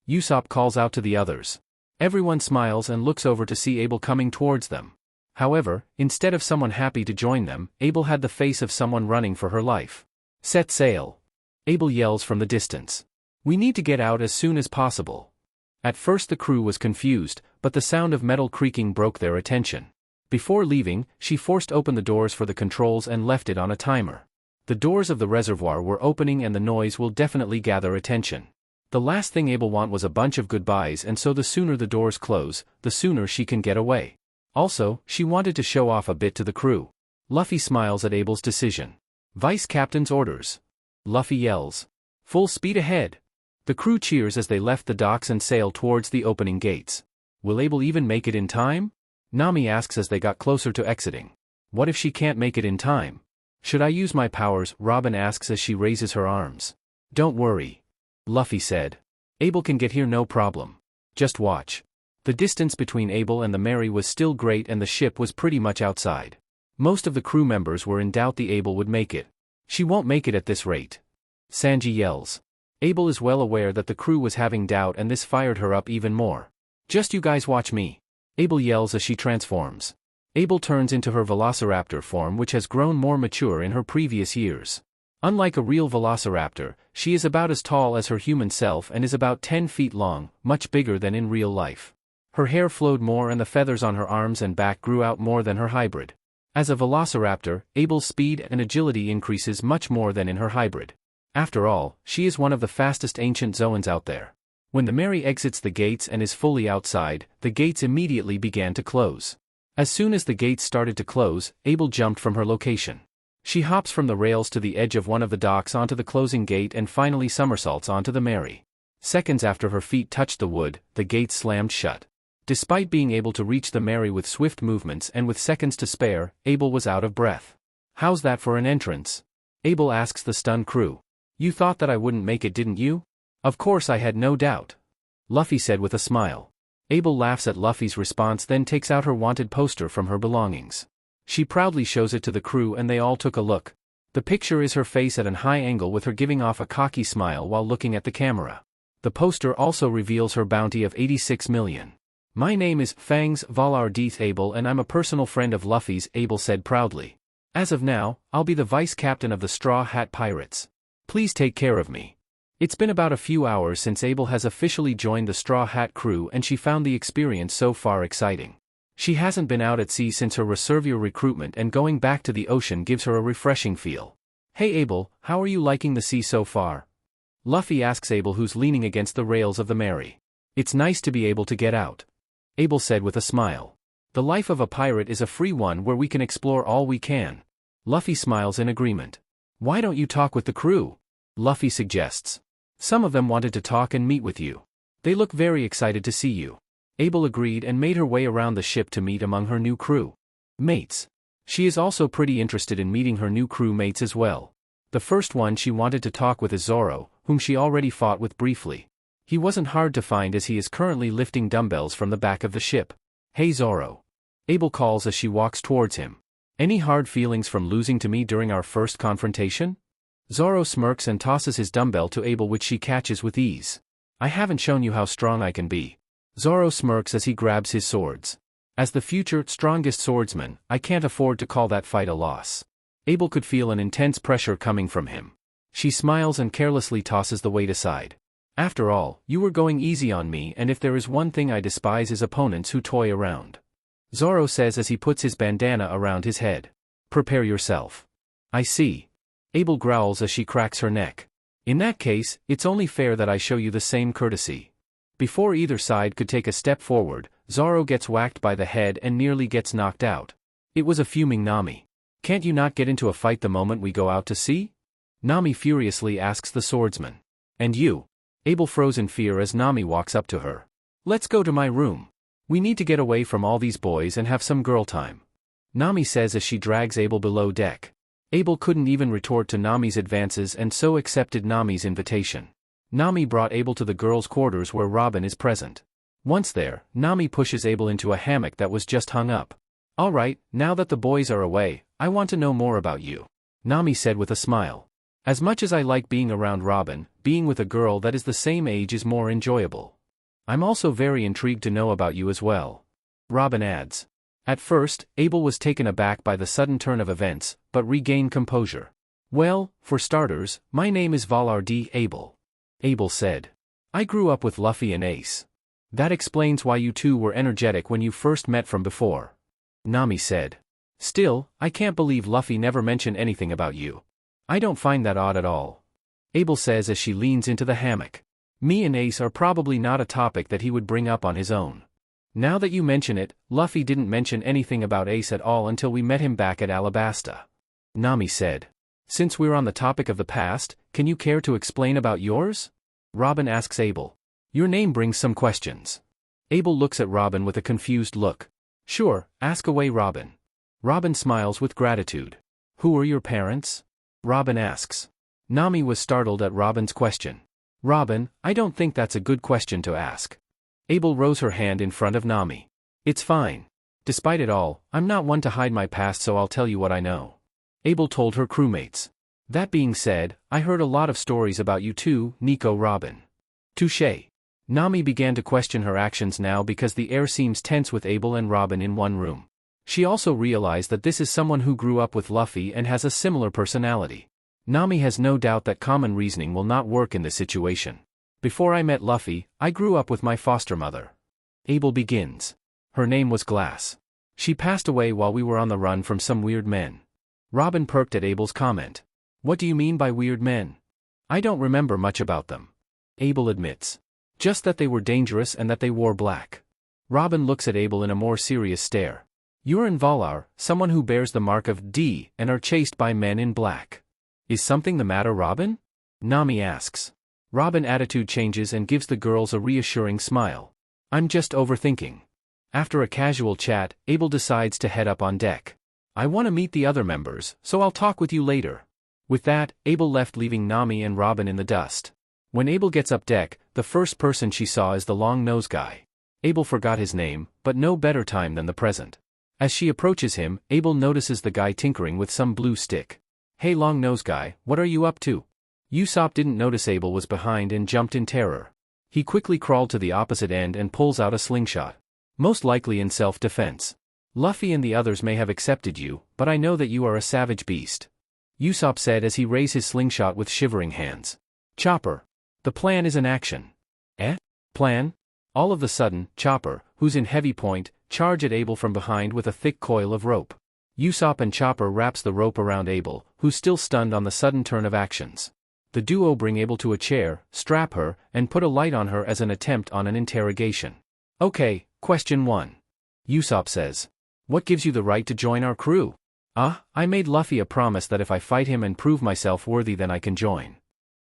Usopp calls out to the others. Everyone smiles and looks over to see Abell coming towards them. However, instead of someone happy to join them, Abell had the face of someone running for her life. Set sail. Abell yells from the distance. We need to get out as soon as possible. At first the crew was confused, but the sound of metal creaking broke their attention. Before leaving, she forced open the doors for the controls and left it on a timer. The doors of the reservoir were opening and the noise will definitely gather attention. The last thing Abell want was a bunch of goodbyes, and so the sooner the doors close, the sooner she can get away. Also, she wanted to show off a bit to the crew. Luffy smiles at Abell's decision. Vice Captain's orders. Luffy yells. Full speed ahead. The crew cheers as they left the docks and sail towards the opening gates. Will Abell even make it in time? Nami asks as they got closer to exiting. What if she can't make it in time? Should I use my powers? Robin asks as she raises her arms. Don't worry. Luffy said. Abell can get here no problem. Just watch. The distance between Abell and the Mary was still great and the ship was pretty much outside. Most of the crew members were in doubt the Abell would make it. She won't make it at this rate. Sanji yells. Abell is well aware that the crew was having doubt and this fired her up even more. Just you guys watch me. Abell yells as she transforms. Abell turns into her velociraptor form, which has grown more mature in her previous years. Unlike a real velociraptor, she is about as tall as her human self and is about 10 feet long, much bigger than in real life. Her hair flowed more and the feathers on her arms and back grew out more than her hybrid. As a velociraptor, Abell's speed and agility increases much more than in her hybrid. After all, she is one of the fastest ancient Zoans out there. When the Mary exits the gates and is fully outside, the gates immediately began to close. As soon as the gates started to close, Abell jumped from her location. She hops from the rails to the edge of one of the docks onto the closing gate and finally somersaults onto the Mary. Seconds after her feet touched the wood, the gates slammed shut. Despite being able to reach the Mary with swift movements and with seconds to spare, Abell was out of breath. How's that for an entrance? Abell asks the stunned crew. You thought that I wouldn't make it, didn't you? Of course I had no doubt. Luffy said with a smile. Abell laughs at Luffy's response, then takes out her wanted poster from her belongings. She proudly shows it to the crew and they all took a look. The picture is her face at an high angle with her giving off a cocky smile while looking at the camera. The poster also reveals her bounty of 86 million. My name is Fangs Volour D Abell and I'm a personal friend of Luffy's, Abell said proudly. As of now, I'll be the vice captain of the Straw Hat Pirates. Please take care of me. It's been about a few hours since Abell has officially joined the Straw Hat crew and she found the experience so far exciting. She hasn't been out at sea since her reservoir recruitment and going back to the ocean gives her a refreshing feel. Hey Abell, how are you liking the sea so far? Luffy asks Abell, who's leaning against the rails of the Mary. It's nice to be able to get out. Abell said with a smile. The life of a pirate is a free one where we can explore all we can. Luffy smiles in agreement. Why don't you talk with the crew? Luffy suggests. Some of them wanted to talk and meet with you. They look very excited to see you. Abell agreed and made her way around the ship to meet among her new crew mates. She is also pretty interested in meeting her new crew mates as well. The first one she wanted to talk with is Zoro, whom she already fought with briefly. He wasn't hard to find as he is currently lifting dumbbells from the back of the ship. Hey Zoro. Abell calls as she walks towards him. Any hard feelings from losing to me during our first confrontation? Zoro smirks and tosses his dumbbell to Abell, which she catches with ease. I haven't shown you how strong I can be. Zoro smirks as he grabs his swords. As the future strongest swordsman, I can't afford to call that fight a loss. Abell could feel an intense pressure coming from him. She smiles and carelessly tosses the weight aside. After all, you were going easy on me, and if there is one thing I despise is opponents who toy around. Zoro says as he puts his bandana around his head. Prepare yourself. I see. Abell growls as she cracks her neck. In that case, it's only fair that I show you the same courtesy. Before either side could take a step forward, Zoro gets whacked by the head and nearly gets knocked out. It was a fuming Nami. Can't you not get into a fight the moment we go out to sea? Nami furiously asks the swordsman. And you? Abell froze in fear as Nami walks up to her. Let's go to my room. We need to get away from all these boys and have some girl time. Nami says as she drags Abell below deck. Abell couldn't even retort to Nami's advances and so accepted Nami's invitation. Nami brought Abell to the girls' quarters where Robin is present. Once there, Nami pushes Abell into a hammock that was just hung up. Alright, now that the boys are away, I want to know more about you. Nami said with a smile. As much as I like being around Robin, being with a girl that is the same age is more enjoyable. I'm also very intrigued to know about you as well. Robin adds. At first, Abell was taken aback by the sudden turn of events, but regained composure. Well, for starters, my name is Volour D. Abell. Abell said. I grew up with Luffy and Ace. That explains why you two were energetic when you first met from before. Nami said. Still, I can't believe Luffy never mentioned anything about you. I don't find that odd at all. Abell says as she leans into the hammock. Me and Ace are probably not a topic that he would bring up on his own. Now that you mention it, Luffy didn't mention anything about Ace at all until we met him back at Alabasta. Nami said. Since we're on the topic of the past, can you care to explain about yours? Robin asks Abell. Your name brings some questions. Abell looks at Robin with a confused look. Sure, ask away, Robin. Robin smiles with gratitude. Who are your parents? Robin asks. Nami was startled at Robin's question. Robin, I don't think that's a good question to ask. Abell rose her hand in front of Nami. It's fine. Despite it all, I'm not one to hide my past, so I'll tell you what I know. Abell told her crewmates. That being said, I heard a lot of stories about you too, Nico Robin. Touché. Nami began to question her actions now because the air seems tense with Abell and Robin in one room. She also realized that this is someone who grew up with Luffy and has a similar personality. Nami has no doubt that common reasoning will not work in this situation. Before I met Luffy, I grew up with my foster mother. Abell begins. Her name was Glass. She passed away while we were on the run from some weird men. Robin perked at Abell's comment. What do you mean by weird men? I don't remember much about them. Abell admits. Just that they were dangerous and that they wore black. Robin looks at Abell in a more serious stare. You're in Volour, someone who bears the mark of D, and are chased by men in black. Is something the matter, Robin? Nami asks. Robin's attitude changes and gives the girls a reassuring smile. I'm just overthinking. After a casual chat, Abell decides to head up on deck. I want to meet the other members, so I'll talk with you later. With that, Abell left, leaving Nami and Robin in the dust. When Abell gets up deck, the first person she saw is the long-nosed guy. Abell forgot his name, but no better time than the present. As she approaches him, Abell notices the guy tinkering with some blue stick. Hey long-nosed guy, what are you up to? Usopp didn't notice Abell was behind and jumped in terror. He quickly crawled to the opposite end and pulls out a slingshot. Most likely in self-defense. Luffy and the others may have accepted you, but I know that you are a savage beast. Usopp said as he raised his slingshot with shivering hands. Chopper. The plan is in action. Eh? Plan? All of a sudden, Chopper, who's in heavy point, charge at Abell from behind with a thick coil of rope. Usopp and Chopper wraps the rope around Abell, who's still stunned on the sudden turn of actions. The duo bring Abell to a chair, strap her, and put a light on her as an attempt on an interrogation. Okay, question 1. Usopp says. What gives you the right to join our crew? I made Luffy a promise that if I fight him and prove myself worthy then I can join.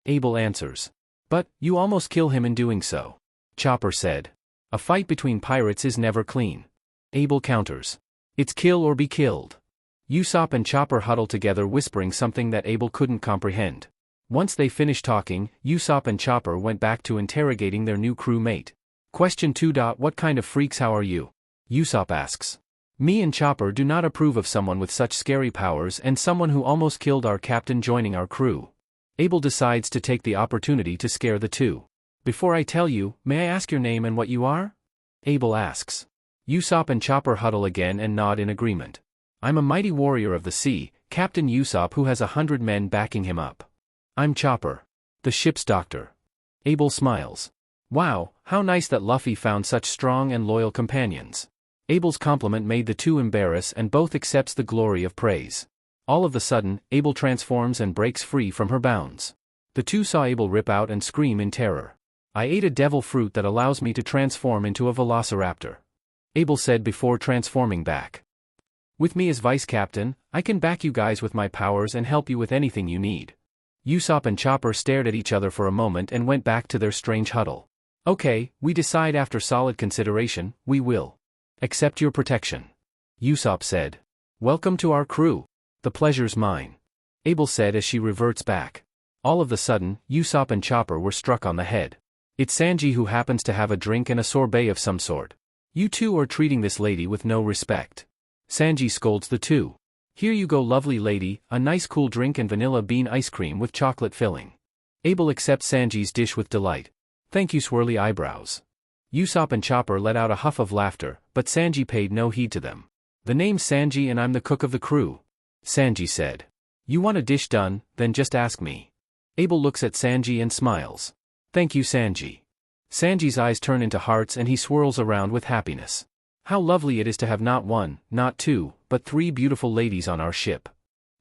Abell answers. But, you almost kill him in doing so. Chopper said. A fight between pirates is never clean. Abell counters. It's kill or be killed. Usopp and Chopper huddle together whispering something that Abell couldn't comprehend. Once they finished talking, Usopp and Chopper went back to interrogating their new crewmate. Question 2. What kind of freaks how are you? Usopp asks. Me and Chopper do not approve of someone with such scary powers and someone who almost killed our captain joining our crew. Abell decides to take the opportunity to scare the two. Before I tell you, may I ask your name and what you are? Abell asks. Usopp and Chopper huddle again and nod in agreement. I'm a mighty warrior of the sea, Captain Usopp, who has 100 men backing him up. I'm Chopper. The ship's doctor. Abell smiles. Wow, how nice that Luffy found such strong and loyal companions. Abell's compliment made the two embarrass and both accepts the glory of praise. All of a sudden, Abell transforms and breaks free from her bounds. The two saw Abell rip out and scream in terror. I ate a devil fruit that allows me to transform into a velociraptor. Abell said before transforming back. With me as vice captain, I can back you guys with my powers and help you with anything you need. Usopp and Chopper stared at each other for a moment and went back to their strange huddle. Okay, we decide after solid consideration, we will accept your protection. Usopp said. Welcome to our crew. The pleasure's mine. Abell said as she reverts back. All of a sudden, Usopp and Chopper were struck on the head. It's Sanji who happens to have a drink and a sorbet of some sort. You two are treating this lady with no respect. Sanji scolds the two. Here you go lovely lady, a nice cool drink and vanilla bean ice cream with chocolate filling. Abell accepts Sanji's dish with delight. Thank you swirly eyebrows. Usopp and Chopper let out a huff of laughter, but Sanji paid no heed to them. The name's Sanji and I'm the cook of the crew. Sanji said. You want a dish done, then just ask me. Abell looks at Sanji and smiles. Thank you Sanji. Sanji's eyes turn into hearts and he swirls around with happiness. How lovely it is to have not one, not two, but 3 beautiful ladies on our ship.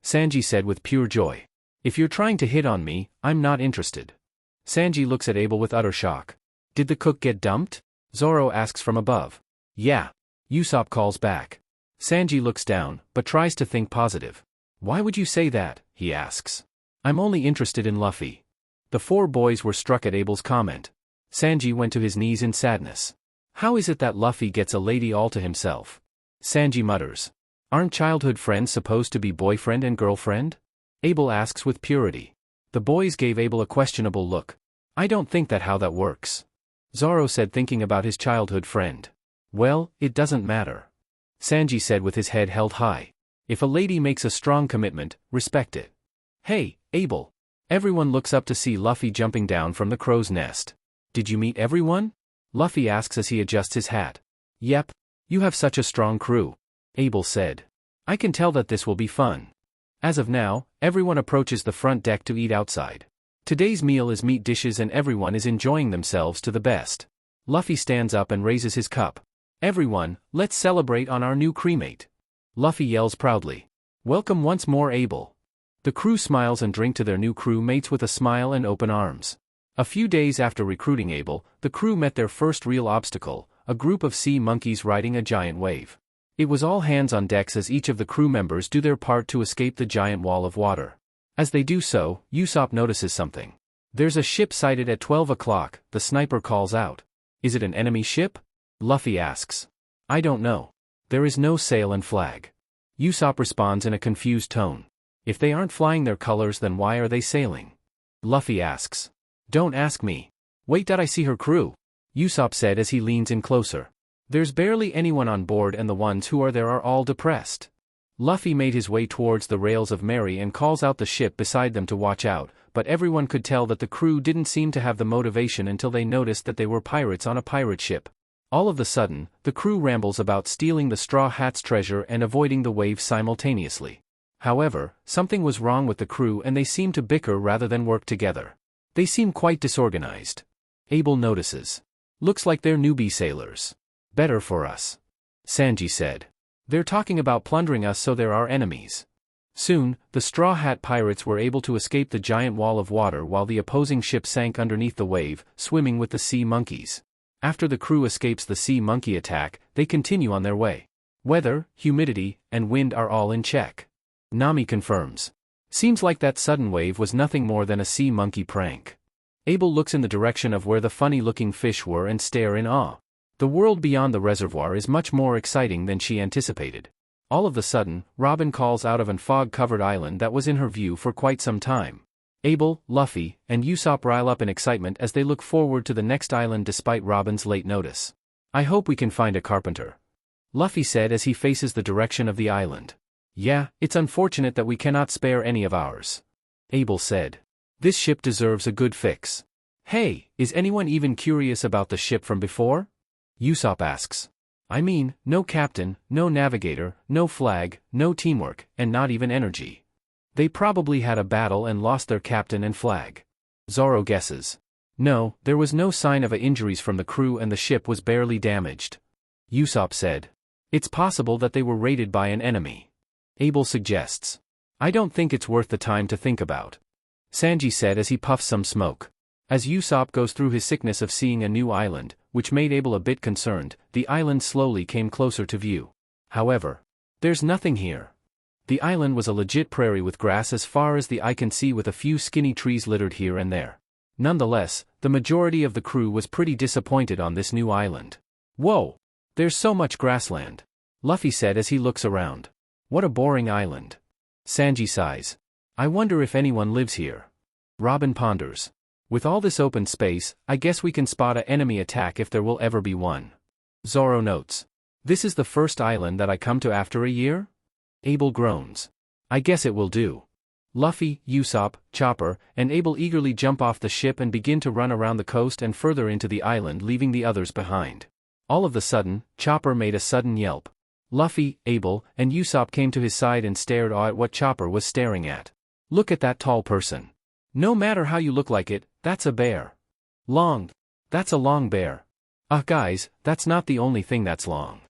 Sanji said with pure joy. If you're trying to hit on me, I'm not interested. Sanji looks at Abell with utter shock. Did the cook get dumped? Zoro asks from above. Yeah. Usopp calls back. Sanji looks down, but tries to think positive. Why would you say that? He asks. I'm only interested in Luffy. The 4 boys were struck at Abell's comment. Sanji went to his knees in sadness. How is it that Luffy gets a lady all to himself? Sanji mutters. Aren't childhood friends supposed to be boyfriend and girlfriend? Abell asks with purity. The boys gave Abell a questionable look. I don't think how that works. Zoro said thinking about his childhood friend. Well, it doesn't matter. Sanji said with his head held high. If a lady makes a strong commitment, respect it. Hey, Abell. Everyone looks up to see Luffy jumping down from the crow's nest. Did you meet everyone? Luffy asks as he adjusts his hat. Yep. You have such a strong crew. Abell said. I can tell that this will be fun. As of now, everyone approaches the front deck to eat outside. Today's meal is meat dishes and everyone is enjoying themselves to the best. Luffy stands up and raises his cup. Everyone, let's celebrate on our new crewmate. Luffy yells proudly. Welcome once more Abell. The crew smiles and drink to their new crewmates with a smile and open arms. A few days after recruiting Abell, the crew met their first real obstacle, a group of sea monkeys riding a giant wave. It was all hands on decks as each of the crew members do their part to escape the giant wall of water. As they do so, Usopp notices something. There's a ship sighted at 12 o'clock, the sniper calls out. Is it an enemy ship? Luffy asks. I don't know. There is no sail and flag. Usopp responds in a confused tone. If they aren't flying their colors then why are they sailing? Luffy asks. Don't ask me. Wait till I see her crew. Usopp said as he leans in closer. There's barely anyone on board and the ones who are there are all depressed. Luffy made his way towards the rails of Mary and calls out the ship beside them to watch out, but everyone could tell that the crew didn't seem to have the motivation until they noticed that they were pirates on a pirate ship. All of a sudden, the crew rambles about stealing the Straw Hat's treasure and avoiding the waves simultaneously. However, something was wrong with the crew and they seemed to bicker rather than work together. They seem quite disorganized. Abell notices. Looks like they're newbie sailors. Better for us. Sanji said. They're talking about plundering us so they're our enemies. Soon, the Straw Hat pirates were able to escape the giant wall of water while the opposing ship sank underneath the wave, swimming with the sea monkeys. After the crew escapes the sea monkey attack, they continue on their way. Weather, humidity, and wind are all in check. Nami confirms. Seems like that sudden wave was nothing more than a sea monkey prank. Abell looks in the direction of where the funny-looking fish were and stare in awe. The world beyond the reservoir is much more exciting than she anticipated. All of a sudden, Robin calls out of an fog-covered island that was in her view for quite some time. Abell, Luffy, and Usopp rile up in excitement as they look forward to the next island despite Robin's late notice. I hope we can find a carpenter. Luffy said as he faces the direction of the island. Yeah, it's unfortunate that we cannot spare any of ours. Abell said. This ship deserves a good fix. Hey, is anyone even curious about the ship from before? Usopp asks. I mean, no captain, no navigator, no flag, no teamwork, and not even energy. They probably had a battle and lost their captain and flag. Zoro guesses. No, there was no sign of injuries from the crew and the ship was barely damaged. Usopp said. It's possible that they were raided by an enemy. Abell suggests. I don't think it's worth the time to think about. Sanji said as he puffs some smoke. As Usopp goes through his sickness of seeing a new island, which made Abell a bit concerned, the island slowly came closer to view. However, There's nothing here. The island was a legit prairie with grass as far as the eye can see with a few skinny trees littered here and there. Nonetheless, the majority of the crew was pretty disappointed on this new island. Whoa! There's so much grassland, Luffy said as he looks around. What a boring island. Sanji sighs. I wonder if anyone lives here. Robin ponders. With all this open space, I guess we can spot an enemy attack if there will ever be one. Zoro notes. This is the first island that I come to after a year? Abell groans. I guess it will do. Luffy, Usopp, Chopper, and Abell eagerly jump off the ship and begin to run around the coast and further into the island, leaving the others behind. All of a sudden, Chopper made a sudden yelp. Luffy, Abell, and Usopp came to his side and stared at what Chopper was staring at. Look at that tall person. No matter how you look like it, that's a bear. Long. That's a long bear. Guys, that's not the only thing that's long.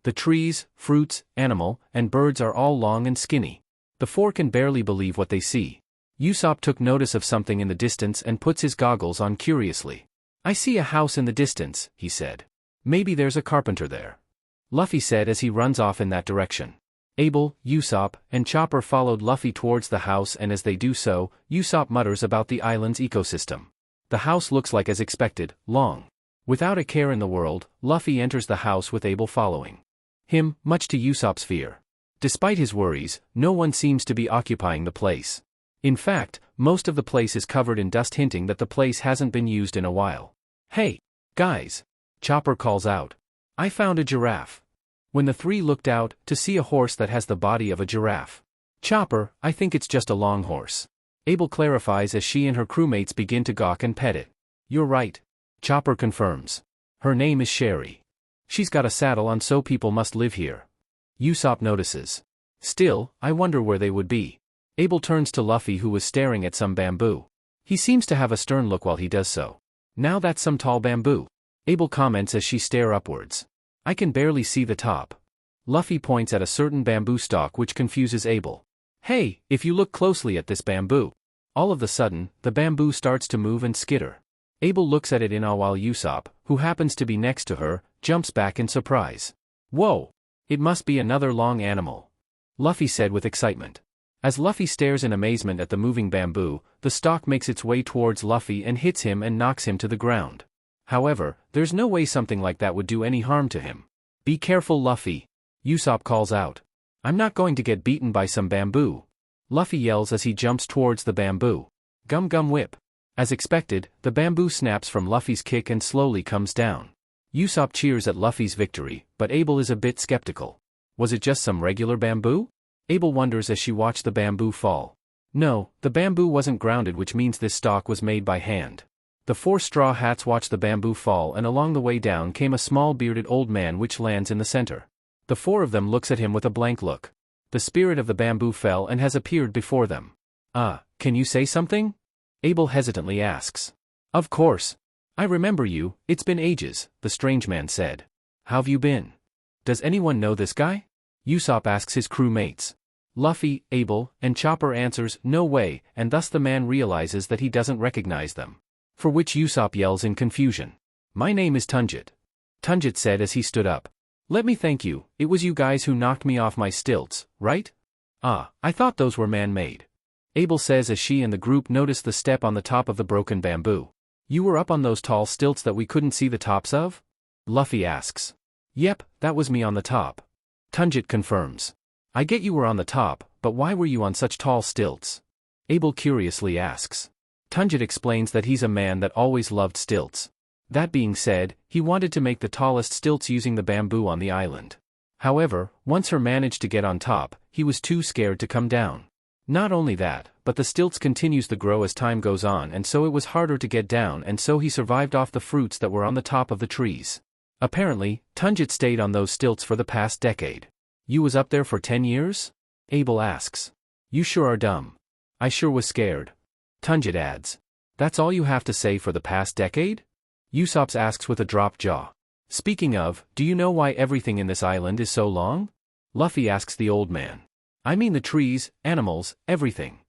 The trees, fruits, animal, and birds are all long and skinny. The four can barely believe what they see. Usopp took notice of something in the distance and puts his goggles on curiously. I see a house in the distance, he said. Maybe there's a carpenter there. Luffy said as he runs off in that direction. Abell, Usopp, and Chopper followed Luffy towards the house, and as they do so, Usopp mutters about the island's ecosystem. The house looks like as expected, long. Without a care in the world, Luffy enters the house with Abell following him, much to Usopp's fear. Despite his worries, no one seems to be occupying the place. In fact, most of the place is covered in dust, hinting that the place hasn't been used in a while. Hey, guys! Chopper calls out. I found a giraffe. When the three looked out, to see a horse that has the body of a giraffe. Chopper, I think it's just a long horse. Abell clarifies as she and her crewmates begin to gawk and pet it. You're right. Chopper confirms. Her name is Sherry. She's got a saddle on, so people must live here. Usopp notices. Still, I wonder where they would be. Abell turns to Luffy, who was staring at some bamboo. He seems to have a stern look while he does so. Now that's some tall bamboo. Abell comments as she stares upwards. I can barely see the top. Luffy points at a certain bamboo stalk, which confuses Abell. Hey, if you look closely at this bamboo. All of a sudden, the bamboo starts to move and skitter. Abell looks at it in awe while Usopp, who happens to be next to her, jumps back in surprise. Whoa! It must be another long animal. Luffy said with excitement. As Luffy stares in amazement at the moving bamboo, the stalk makes its way towards Luffy and hits him and knocks him to the ground. However, there's no way something like that would do any harm to him. Be careful, Luffy. Usopp calls out. I'm not going to get beaten by some bamboo. Luffy yells as he jumps towards the bamboo. Gum gum whip. As expected, the bamboo snaps from Luffy's kick and slowly comes down. Usopp cheers at Luffy's victory, but Abell is a bit skeptical. Was it just some regular bamboo? Abell wonders as she watched the bamboo fall. No, the bamboo wasn't grounded, which means this stalk was made by hand. The four straw hats watch the bamboo fall, and along the way down came a small bearded old man which lands in the center. The four of them looks at him with a blank look. The spirit of the bamboo fell and has appeared before them. Can you say something? Abell hesitantly asks. Of course. I remember you, it's been ages, the strange man said. How've you been? Does anyone know this guy? Usopp asks his crewmates. Luffy, Abell, and Chopper answers, no way, and thus the man realizes that he doesn't recognize them. For which Usopp yells in confusion. My name is Tunjit. Tunjit said as he stood up. Let me thank you, it was you guys who knocked me off my stilts, right? I thought those were man-made. Abell says as she and the group notice the step on the top of the broken bamboo. You were up on those tall stilts that we couldn't see the tops of? Luffy asks. Yep, that was me on the top. Tunjit confirms. I get you were on the top, but why were you on such tall stilts? Abell curiously asks. Tunjit explains that he's a man that always loved stilts. That being said, he wanted to make the tallest stilts using the bamboo on the island. However, once he managed to get on top, he was too scared to come down. Not only that, but the stilts continues to grow as time goes on, and so it was harder to get down, and so he survived off the fruits that were on the top of the trees. Apparently, Tunjit stayed on those stilts for the past decade. You was up there for 10 years? Abell asks. You sure are dumb. I sure was scared. Tunjit adds. That's all you have to say for the past decade? Usopp asks with a dropped jaw. Speaking of, do you know why everything in this island is so long? Luffy asks the old man. I mean the trees, animals, everything.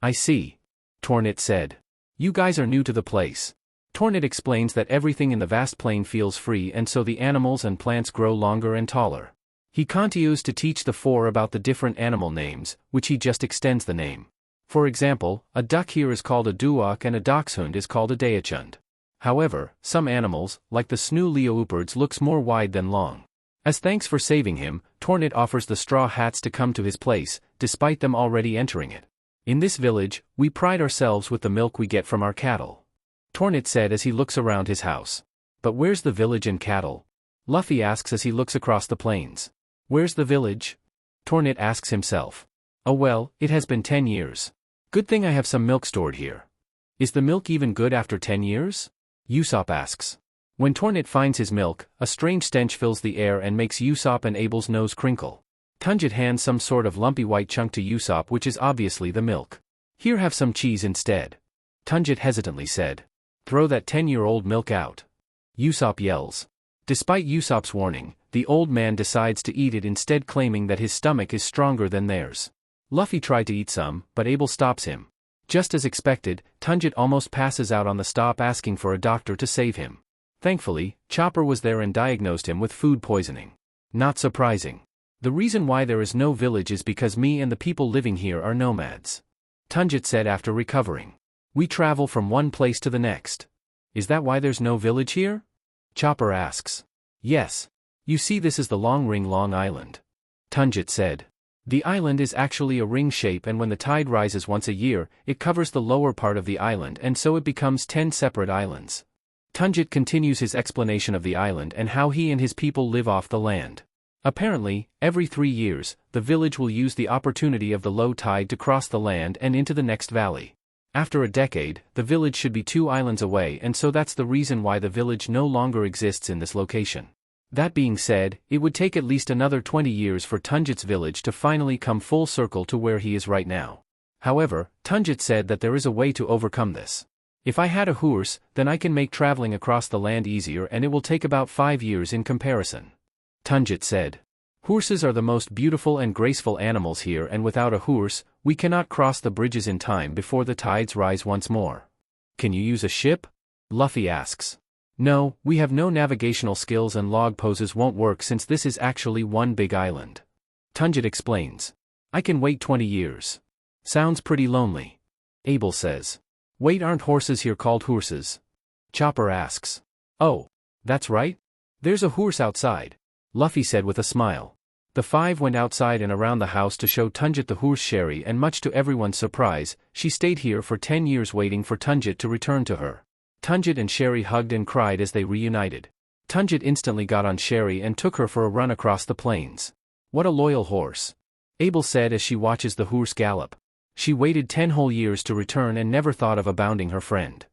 I see. Tornit said. You guys are new to the place. Tornit explains that everything in the vast plain feels free, and so the animals and plants grow longer and taller. He continues to teach the four about the different animal names, which he just extends the name. For example, a duck here is called a duok and a dachshund is called a dachshund. However, some animals, like the snoo leopards, looks more wide than long. As thanks for saving him, Tornit offers the straw hats to come to his place, despite them already entering it. In this village, we pride ourselves with the milk we get from our cattle, Tornit said as he looks around his house. But where's the village and cattle? Luffy asks as he looks across the plains. Where's the village? Tornit asks himself. Oh well, it has been 10 years. Good thing I have some milk stored here. Is the milk even good after 10 years? Usopp asks. When Tornit finds his milk, a strange stench fills the air and makes Usopp and Abel's nose crinkle. Tunjit hands some sort of lumpy white chunk to Usopp, which is obviously the milk. Here, have some cheese instead. Tunjit hesitantly said. Throw that 10-year-old milk out. Usopp yells. Despite Usopp's warning, the old man decides to eat it instead, claiming that his stomach is stronger than theirs. Luffy tried to eat some, but Abell stops him. Just as expected, Tunjit almost passes out on the stop, asking for a doctor to save him. Thankfully, Chopper was there and diagnosed him with food poisoning. Not surprising. The reason why there is no village is because me and the people living here are nomads, Tunjit said after recovering. We travel from one place to the next. Is that why there's no village here? Chopper asks. Yes. You see, this is the Long Ring Long Island, Tunjit said. The island is actually a ring shape, and when the tide rises once a year, it covers the lower part of the island, and so it becomes 10 separate islands. Tunjit continues his explanation of the island and how he and his people live off the land. Apparently, every 3 years, the village will use the opportunity of the low tide to cross the land and into the next valley. After a decade, the village should be 2 islands away, and so that's the reason why the village no longer exists in this location. That being said, it would take at least another 20 years for Tunjit's village to finally come full circle to where he is right now. However, Tunjit said that there is a way to overcome this. If I had a horse, then I can make traveling across the land easier, and it will take about 5 years in comparison. Tunjit said. Horses are the most beautiful and graceful animals here, and without a horse, we cannot cross the bridges in time before the tides rise once more. Can you use a ship? Luffy asks. No, we have no navigational skills and log poses won't work since this is actually one big island. Tunjit explains. I can wait 20 years. Sounds pretty lonely. Abell says. Wait, aren't horses here called horses? Chopper asks. Oh, that's right. There's a horse outside, Luffy said with a smile. The 5 went outside and around the house to show Tunjit the horse Sherry, and much to everyone's surprise, she stayed here for 10 years waiting for Tunjit to return to her. Tunjit and Sherry hugged and cried as they reunited. Tunjit instantly got on Sherry and took her for a run across the plains. What a loyal horse, Abell said as she watches the horse gallop. She waited 10 whole years to return and never thought of abounding her friend.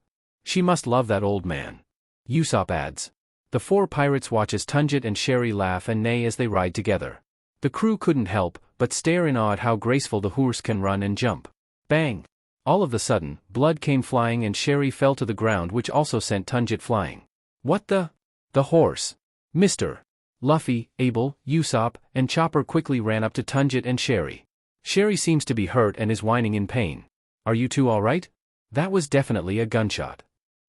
She must love that old man. Usopp adds. The 4 pirates watch as Tunjit and Sherry laugh and neigh as they ride together. The crew couldn't help but stare in awe at how graceful the horse can run and jump. Bang! All of a sudden, blood came flying and Sherry fell to the ground, which also sent Tunjit flying. What the? The horse. Mr. Luffy, Abell, Usopp, and Chopper quickly ran up to Tunjit and Sherry. Sherry seems to be hurt and is whining in pain. Are you two alright? That was definitely a gunshot.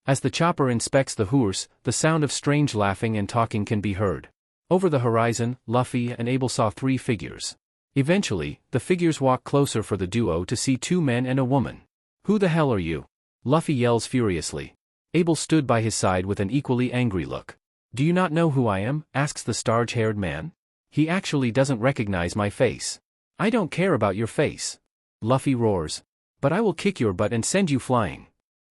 As the Chopper inspects the horse, the sound of strange laughing and talking can be heard. Over the horizon, Luffy and Abell saw 3 figures. Eventually, the figures walk closer for the duo to see 2 men and a woman. Who the hell are you? Luffy yells furiously. Abell stood by his side with an equally angry look. Do you not know who I am? Asks the starch-haired man. He actually doesn't recognize my face. I don't care about your face, Luffy roars. But I will kick your butt and send you flying.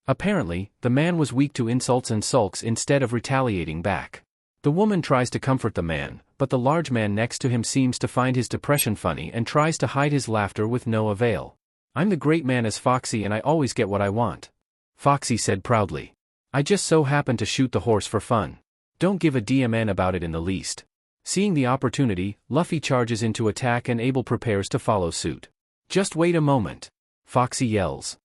Apparently, the man was weak to insults and sulks instead of retaliating back. The woman tries to comfort the man, but the large man next to him seems to find his depression funny and tries to hide his laughter with no avail. I'm the great man as Foxy and I always get what I want, Foxy said proudly. I just so happen to shoot the horse for fun. Don't give a damn about it in the least. Seeing the opportunity, Luffy charges into attack and Abell prepares to follow suit. Just wait a moment, Foxy yells.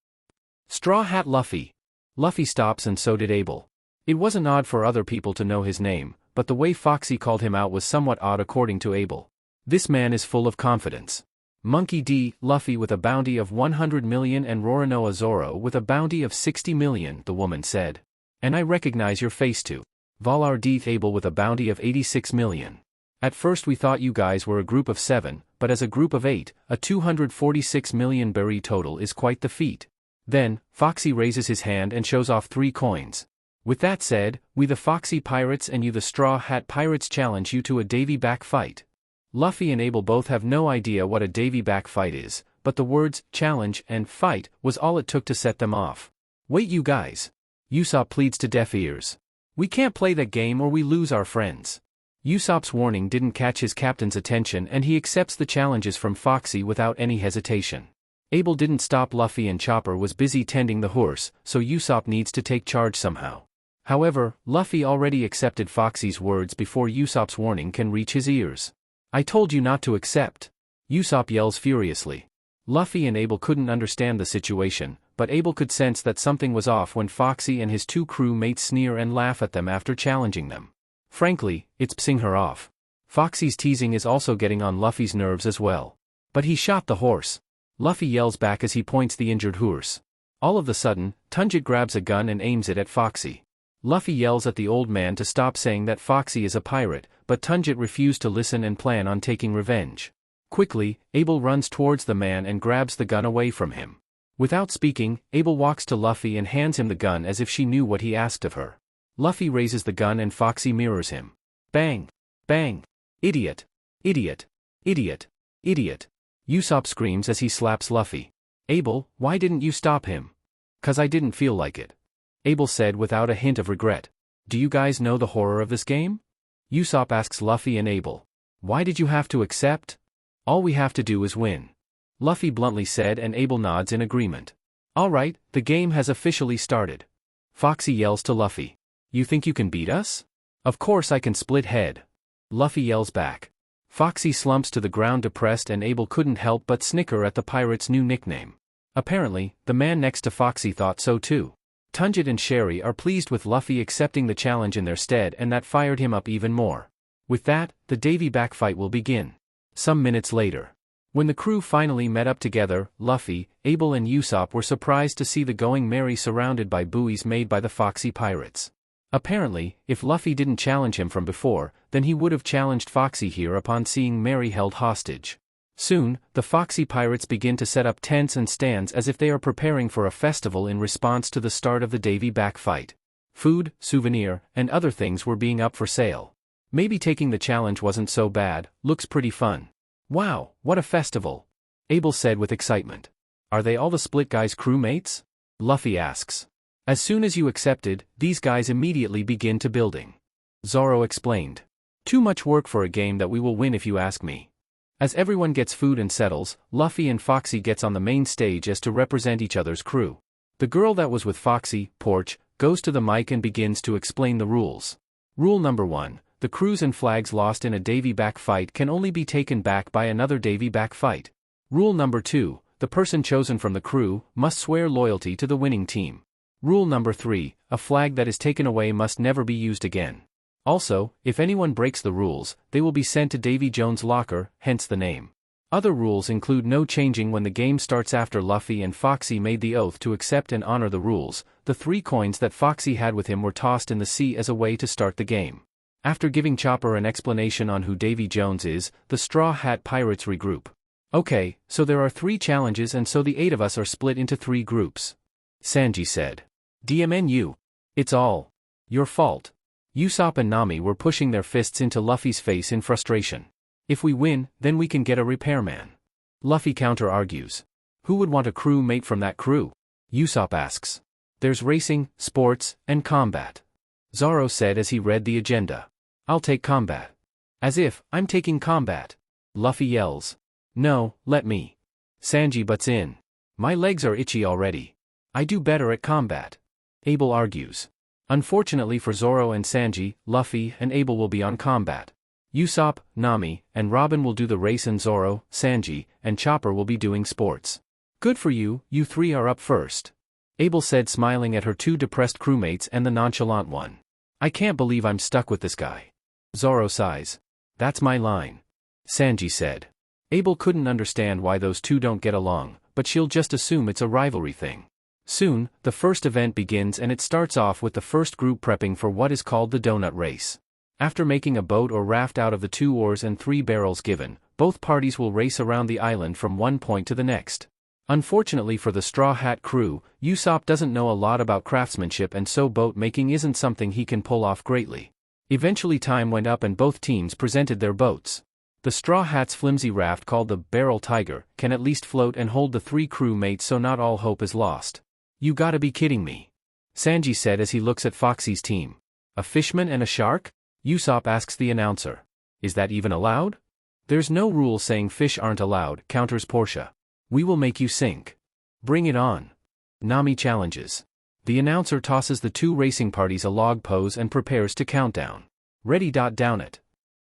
Straw Hat Luffy. Luffy stops and so did Abell. It wasn't odd for other people to know his name, but the way Foxy called him out was somewhat odd according to Abell. This man is full of confidence. Monkey D. Luffy with a bounty of 100 million and Roronoa Zoro with a bounty of 60 million, the woman said. And I recognize your face too. Volour D. Abell with a bounty of 86 million. At first we thought you guys were a group of 7, but as a group of 8, a 246 million berry total is quite the feat. Then, Foxy raises his hand and shows off 3 coins. With that said, we the Foxy Pirates and you the Straw Hat Pirates challenge you to a Davy back fight. Luffy and Abell both have no idea what a Davy back fight is, but the words, challenge, and fight, was all it took to set them off. Wait you guys. Usopp pleads to deaf ears. We can't play that game or we lose our friends. Usopp's warning didn't catch his captain's attention and he accepts the challenges from Foxy without any hesitation. Abell didn't stop Luffy and Chopper was busy tending the horse, so Usopp needs to take charge somehow. However, Luffy already accepted Foxy's words before Usopp's warning can reach his ears. I told you not to accept. Usopp yells furiously. Luffy and Abell couldn't understand the situation, but Abell could sense that something was off when Foxy and his 2 crew mates sneer and laugh at them after challenging them. Frankly, it's pissing her off. Foxy's teasing is also getting on Luffy's nerves as well. But he shot the horse. Luffy yells back as he points the injured horse. All of a sudden, Tunjit grabs a gun and aims it at Foxy. Luffy yells at the old man to stop saying that Foxy is a pirate, but Tunjit refused to listen and plan on taking revenge. Quickly, Abell runs towards the man and grabs the gun away from him. Without speaking, Abell walks to Luffy and hands him the gun as if she knew what he asked of her. Luffy raises the gun and Foxy mirrors him. Bang! Bang! Idiot! Idiot! Idiot! Idiot! Usopp screams as he slaps Luffy. Abell, why didn't you stop him? 'Cause I didn't feel like it. Abell said without a hint of regret. Do you guys know the horror of this game? Usopp asks Luffy and Abell. Why did you have to accept? All we have to do is win. Luffy bluntly said and Abell nods in agreement. Alright, the game has officially started. Foxy yells to Luffy. You think you can beat us? Of course I can split head. Luffy yells back. Foxy slumps to the ground depressed and Abell couldn't help but snicker at the pirate's new nickname. Apparently, the man next to Foxy thought so too. Tunjit and Sherry are pleased with Luffy accepting the challenge in their stead and that fired him up even more. With that, the Davy back fight will begin. Some minutes later. When the crew finally met up together, Luffy, Abell and Usopp were surprised to see the Going Merry surrounded by buoys made by the Foxy Pirates. Apparently, if Luffy didn't challenge him from before, then he would have challenged Foxy here upon seeing Merry held hostage. Soon, the Foxy Pirates begin to set up tents and stands as if they are preparing for a festival in response to the start of the Davy back fight. Food, souvenir, and other things were being up for sale. Maybe taking the challenge wasn't so bad, looks pretty fun. Wow, what a festival! Abell said with excitement. Are they all the Split Guys crewmates? Luffy asks. As soon as you accepted, these guys immediately begin to building. Zoro explained. Too much work for a game that we will win if you ask me. As everyone gets food and settles, Luffy and Foxy gets on the main stage as to represent each other's crew. The girl that was with Foxy, Porch, goes to the mic and begins to explain the rules. Rule number 1. The crews and flags lost in a Davy back fight can only be taken back by another Davy back fight. Rule number 2. The person chosen from the crew must swear loyalty to the winning team. Rule number 3. A flag that is taken away must never be used again. Also, if anyone breaks the rules, they will be sent to Davy Jones' locker, hence the name. Other rules include no changing when the game starts after Luffy and Foxy made the oath to accept and honor the rules. The 3 coins that Foxy had with him were tossed in the sea as a way to start the game. After giving Chopper an explanation on who Davy Jones is, the Straw Hat Pirates regroup. Okay, so there are 3 challenges and so the 8 of us are split into 3 groups. Sanji said. DMNU. It's all your fault. Usopp and Nami were pushing their fists into Luffy's face in frustration. If we win, then we can get a repairman. Luffy counter-argues. Who would want a crew mate from that crew? Usopp asks. There's racing, sports, and combat. Zoro said as he read the agenda. I'll take combat. As if, I'm taking combat. Luffy yells. No, let me. Sanji butts in. My legs are itchy already. I do better at combat. Abell argues. Unfortunately for Zoro and Sanji, Luffy and Abell will be on combat. Usopp, Nami, and Robin will do the race and Zoro, Sanji, and Chopper will be doing sports. Good for you, you 3 are up first. Abell said smiling at her 2 depressed crewmates and the nonchalant one. I can't believe I'm stuck with this guy. Zoro sighs. That's my line. Sanji said. Abell couldn't understand why those 2 don't get along, but she'll just assume it's a rivalry thing. Soon, the first event begins and it starts off with the first group prepping for what is called the donut race. After making a boat or raft out of the 2 oars and 3 barrels given, both parties will race around the island from one point to the next. Unfortunately for the Straw Hat crew, Usopp doesn't know a lot about craftsmanship, and so boat making isn't something he can pull off greatly. Eventually time went up and both teams presented their boats. The Straw Hat's flimsy raft, called the Barrel Tiger, can at least float and hold the 3 crew mates, so not all hope is lost. "You gotta be kidding me," Sanji said as he looks at Foxy's team. "A fishman and a shark?" Usopp asks the announcer. "Is that even allowed?" "There's no rule saying fish aren't allowed," counters Portia. "We will make you sink." "Bring it on." Nami challenges. The announcer tosses the 2 racing parties a log pose and prepares to count down. "Ready. Down it."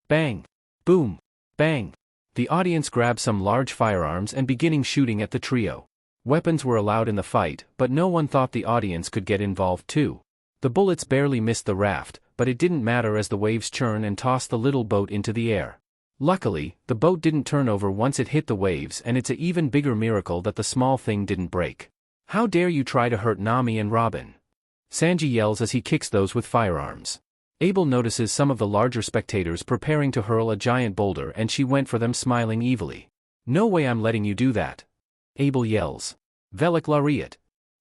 Bang. Boom. Bang. The audience grabs some large firearms and beginning shooting at the trio. Weapons were allowed in the fight, but no one thought the audience could get involved too. The bullets barely missed the raft, but it didn't matter as the waves churn and toss the little boat into the air. Luckily, the boat didn't turn over once it hit the waves, and it's an even bigger miracle that the small thing didn't break. "How dare you try to hurt Nami and Robin?" Sanji yells as he kicks those with firearms. Abell notices some of the larger spectators preparing to hurl a giant boulder, and she went for them, smiling evilly. "No way I'm letting you do that," Abell yells. "Velik Lariat."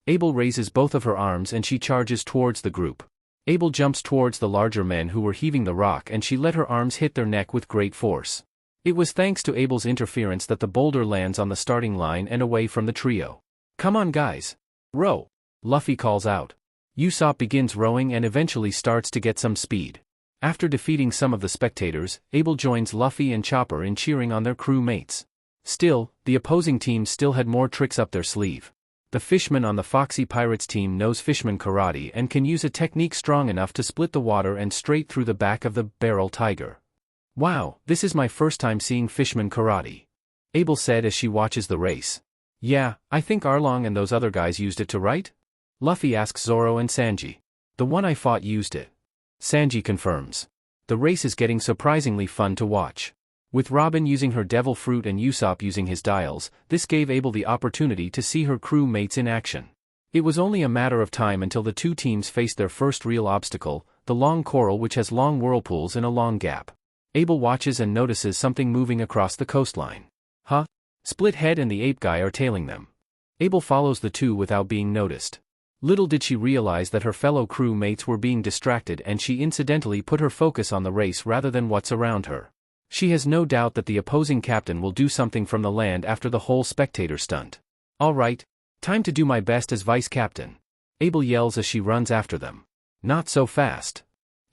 Abell raises both of her arms and she charges towards the group. Abell jumps towards the larger men who were heaving the rock, and she let her arms hit their neck with great force. It was thanks to Abell's interference that the boulder lands on the starting line and away from the trio. "Come on guys. Row," Luffy calls out. Usopp begins rowing and eventually starts to get some speed. After defeating some of the spectators, Abell joins Luffy and Chopper in cheering on their crew mates. Still, the opposing team still had more tricks up their sleeve. The fishman on the Foxy Pirates team knows fishman karate and can use a technique strong enough to split the water and straight through the back of the Barrel Tiger. "Wow, this is my first time seeing fishman karate," Abell said as she watches the race. "Yeah, I think Arlong and those other guys used it too, right?" Luffy asks Zoro and Sanji. "The one I fought used it," Sanji confirms. The race is getting surprisingly fun to watch. With Robin using her devil fruit and Usopp using his dials, this gave Abell the opportunity to see her crew mates in action. It was only a matter of time until the 2 teams faced their first real obstacle, the long coral, which has long whirlpools in a long gap. Abell watches and notices something moving across the coastline. "Huh? Split Head and the ape guy are tailing them." Abell follows the 2 without being noticed. Little did she realize that her fellow crew mates were being distracted, and she incidentally put her focus on the race rather than what's around her. She has no doubt that the opposing captain will do something from the land after the whole spectator stunt. "All right, time to do my best as vice captain," Abell yells as she runs after them. "Not so fast."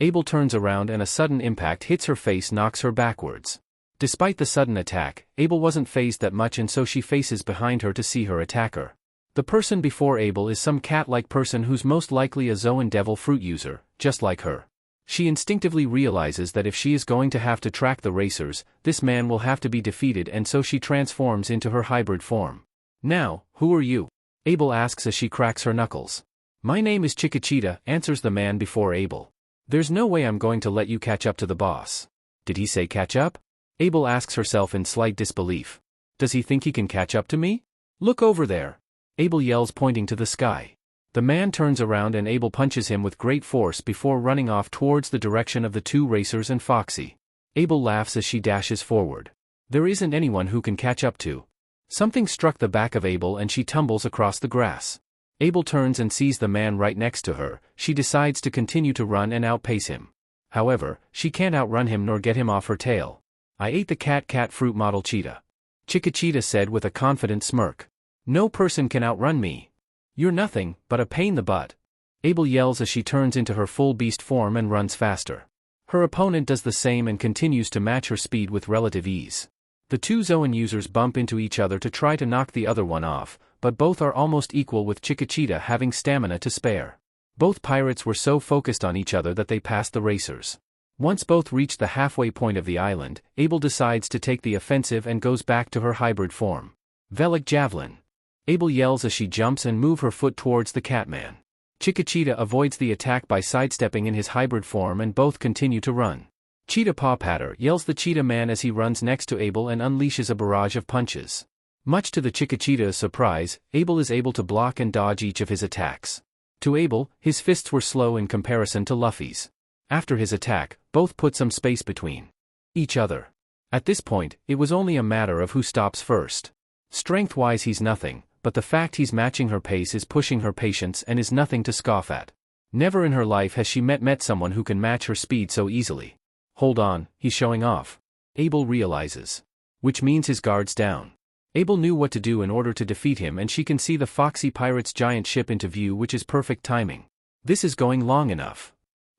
Abell turns around and a sudden impact hits her face, knocks her backwards. Despite the sudden attack, Abell wasn't fazed that much, and so she faces behind her to see her attacker. The person before Abell is some cat-like person who's most likely a Zoan devil fruit user, just like her. She instinctively realizes that if she is going to have to track the racers, this man will have to be defeated, and so she transforms into her hybrid form. "Now, who are you?" Abell asks as she cracks her knuckles. "My name is Chiquita," answers the man before Abell. "There's no way I'm going to let you catch up to the boss." "Did he say catch up?" Abell asks herself in slight disbelief. "Does he think he can catch up to me?" "Look over there," Abell yells, pointing to the sky. The man turns around and Abell punches him with great force before running off towards the direction of the 2 racers and Foxy. Abell laughs as she dashes forward. There isn't anyone who can catch up to. Something struck the back of Abell and she tumbles across the grass. Abell turns and sees the man right next to her. She decides to continue to run and outpace him. However, she can't outrun him nor get him off her tail. "I ate the cat fruit model cheetah," Chiquita said with a confident smirk. "No person can outrun me. You're nothing but a pain in the butt," Abell yells as she turns into her full beast form and runs faster. Her opponent does the same and continues to match her speed with relative ease. The 2 Zoan users bump into each other to try to knock the other one off, but both are almost equal, with Chiquita having stamina to spare. Both pirates were so focused on each other that they passed the racers. Once both reach the halfway point of the island, Abell decides to take the offensive and goes back to her hybrid form. "Velik Javelin," Abell yells as she jumps and moves her foot towards the Catman. Chiquita avoids the attack by sidestepping in his hybrid form, and both continue to run. "Cheetah Paw Patter," yells the Cheetah Man as he runs next to Abell and unleashes a barrage of punches. Much to the Chiquita's surprise, Abell is able to block and dodge each of his attacks. To Abell, his fists were slow in comparison to Luffy's. After his attack, Both put some space between each other. At this point, it was only a matter of who stops first. Strength-wise he's nothing, but the fact he's matching her pace is pushing her patience and is nothing to scoff at. Never in her life has she met someone who can match her speed so easily. Hold on, he's showing off. Abell realizes. Which means his guard's down. Abell knew what to do in order to defeat him, and she can see the Foxy Pirate's giant ship into view, which is perfect timing. This is going long enough.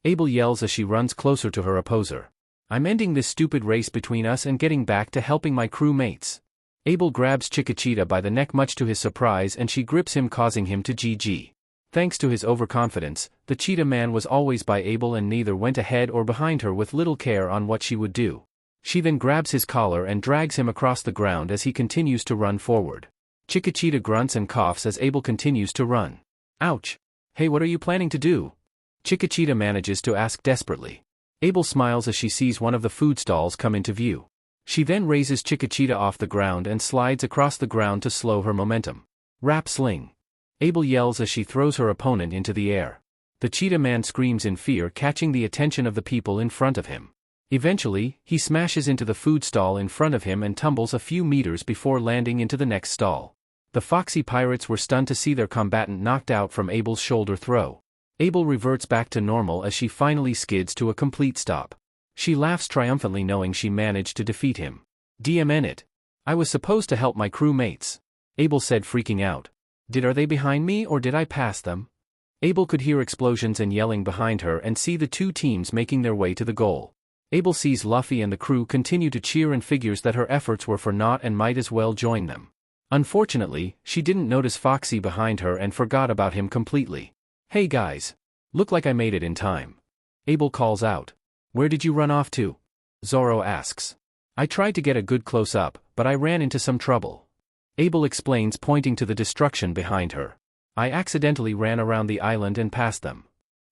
Abell yells as she runs closer to her opposer. I'm ending this stupid race between us and getting back to helping my crew mates. Abell grabs Chiquitita by the neck much to his surprise, and she grips him, causing him to GG. Thanks to his overconfidence, the cheetah man was always by Abell and neither went ahead or behind her with little care on what she would do. She then grabs his collar and drags him across the ground as he continues to run forward. Chiquitita grunts and coughs as Abell continues to run. Ouch! Hey, what are you planning to do? Chiquitita manages to ask desperately. Abell smiles as she sees one of the food stalls come into view. She then raises Chiquitita off the ground and slides across the ground to slow her momentum. Rap sling. Abell yells as she throws her opponent into the air. The cheetah man screams in fear, catching the attention of the people in front of him. Eventually, he smashes into the food stall in front of him and tumbles a few meters before landing into the next stall. The Foxy Pirates were stunned to see their combatant knocked out from Abell's shoulder throw. Abell reverts back to normal as she finally skids to a complete stop. She laughs triumphantly knowing she managed to defeat him. DMN it. I was supposed to help my crew mates. Abell said, freaking out. Are they behind me or did I pass them? Abell could hear explosions and yelling behind her and see the two teams making their way to the goal. Abell sees Luffy and the crew continue to cheer and figures that her efforts were for naught and might as well join them. Unfortunately, she didn't notice Foxy behind her and forgot about him completely. Hey guys. Look like I made it in time. Abell calls out. Where did you run off to? Zoro asks. I tried to get a good close-up, but I ran into some trouble. Abell explains, pointing to the destruction behind her. I accidentally ran around the island and past them.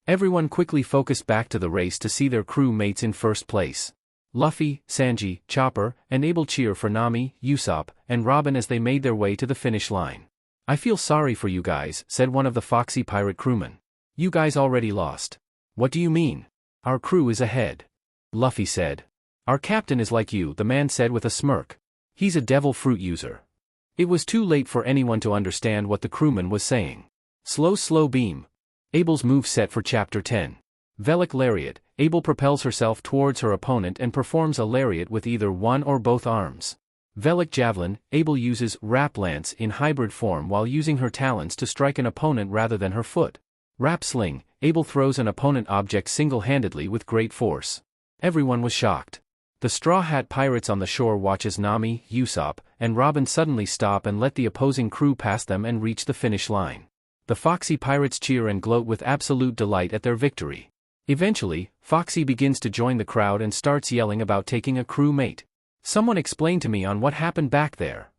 Everyone quickly focused back to the race to see their crew mates in first place. Luffy, Sanji, Chopper, and Abell cheer for Nami, Usopp, and Robin as they made their way to the finish line. I feel sorry for you guys, said one of the Foxy Pirate crewmen. You guys already lost. What do you mean? Our crew is ahead. Luffy said. Our captain is like you, the man said with a smirk. He's a devil fruit user. It was too late for anyone to understand what the crewman was saying. Slow beam. Abell's move set for Chapter 10. Velik Lariat. Abell propels herself towards her opponent and performs a lariat with either one or both arms. Velik Javelin. Abell uses Rap Lance in hybrid form while using her talons to strike an opponent rather than her foot. Rap Sling. Abell throws an opponent object single-handedly with great force. Everyone was shocked. The Straw Hat Pirates on the shore watch as Nami, Usopp, and Robin suddenly stop and let the opposing crew pass them and reach the finish line. The Foxy Pirates cheer and gloat with absolute delight at their victory. Eventually, Foxy begins to join the crowd and starts yelling about taking a crew mate. Someone explain to me on what happened back there.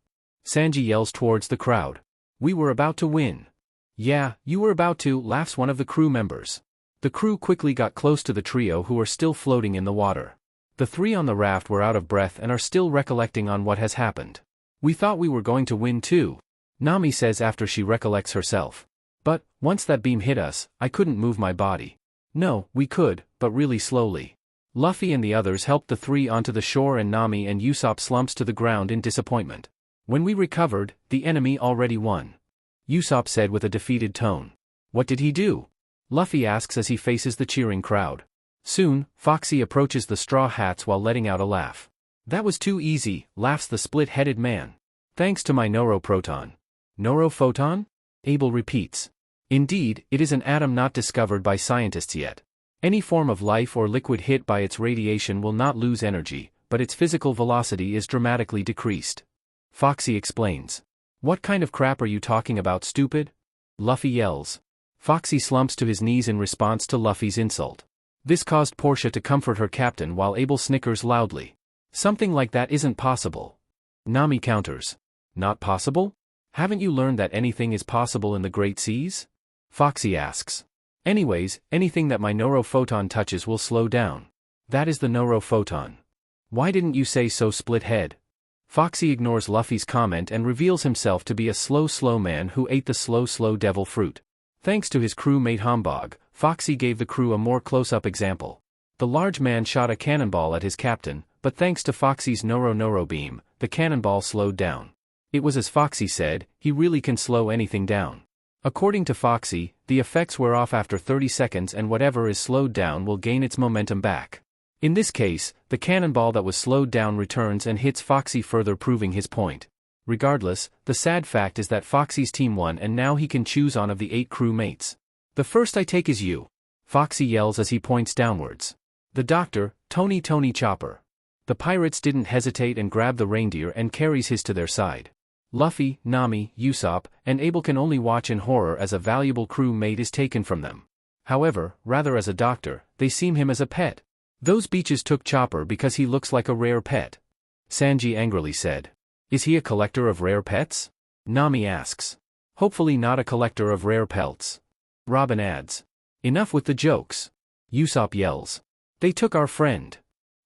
Sanji yells towards the crowd. We were about to win. Yeah, you were about to, laughs one of the crew members. The crew quickly got close to the trio who are still floating in the water. The three on the raft were out of breath and are still recollecting on what has happened. We thought we were going to win too, Nami says after she recollects herself. But, once that beam hit us, I couldn't move my body. No, we could, but really slowly. Luffy and the others helped the three onto the shore and Nami and Usopp slumps to the ground in disappointment. When we recovered, the enemy already won. Usopp said with a defeated tone. What did he do? Luffy asks as he faces the cheering crowd. Soon, Foxy approaches the Straw Hats while letting out a laugh. That was too easy, laughs the split-headed man. Thanks to my Neuroproton. Neurophoton? Abell repeats. Indeed, it is an atom not discovered by scientists yet. Any form of life or liquid hit by its radiation will not lose energy, but its physical velocity is dramatically decreased. Foxy explains. What kind of crap are you talking about, stupid? Luffy yells. Foxy slumps to his knees in response to Luffy's insult. This caused Portia to comfort her captain while Abell snickers loudly. Something like that isn't possible. Nami counters. Not possible? Haven't you learned that anything is possible in the Great Seas? Foxy asks. Anyways, anything that my Neurophoton touches will slow down. That is the Neurophoton. Why didn't you say so, split head? Foxy ignores Luffy's comment and reveals himself to be a slow man who ate the slow devil fruit. Thanks to his crewmate Hombog, Foxy gave the crew a more close-up example. The large man shot a cannonball at his captain, but thanks to Foxy's Noro beam, the cannonball slowed down. It was as Foxy said, he really can slow anything down. According to Foxy, the effects wear off after 30 seconds and whatever is slowed down will gain its momentum back. In this case, the cannonball that was slowed down returns and hits Foxy, further proving his point. Regardless, the sad fact is that Foxy's team won and now he can choose one of the 8 crew mates. The first I take is you, Foxy yells as he points downwards. The doctor, Tony Chopper. The pirates didn't hesitate and grab the reindeer and carries his to their side. Luffy, Nami, Usopp, and Abell can only watch in horror as a valuable crew mate is taken from them. However, rather as a doctor, they see him as a pet. Those beaches took Chopper because he looks like a rare pet. Sanji angrily said. Is he a collector of rare pets? Nami asks. Hopefully not a collector of rare pelts. Robin adds. Enough with the jokes. Usopp yells. They took our friend.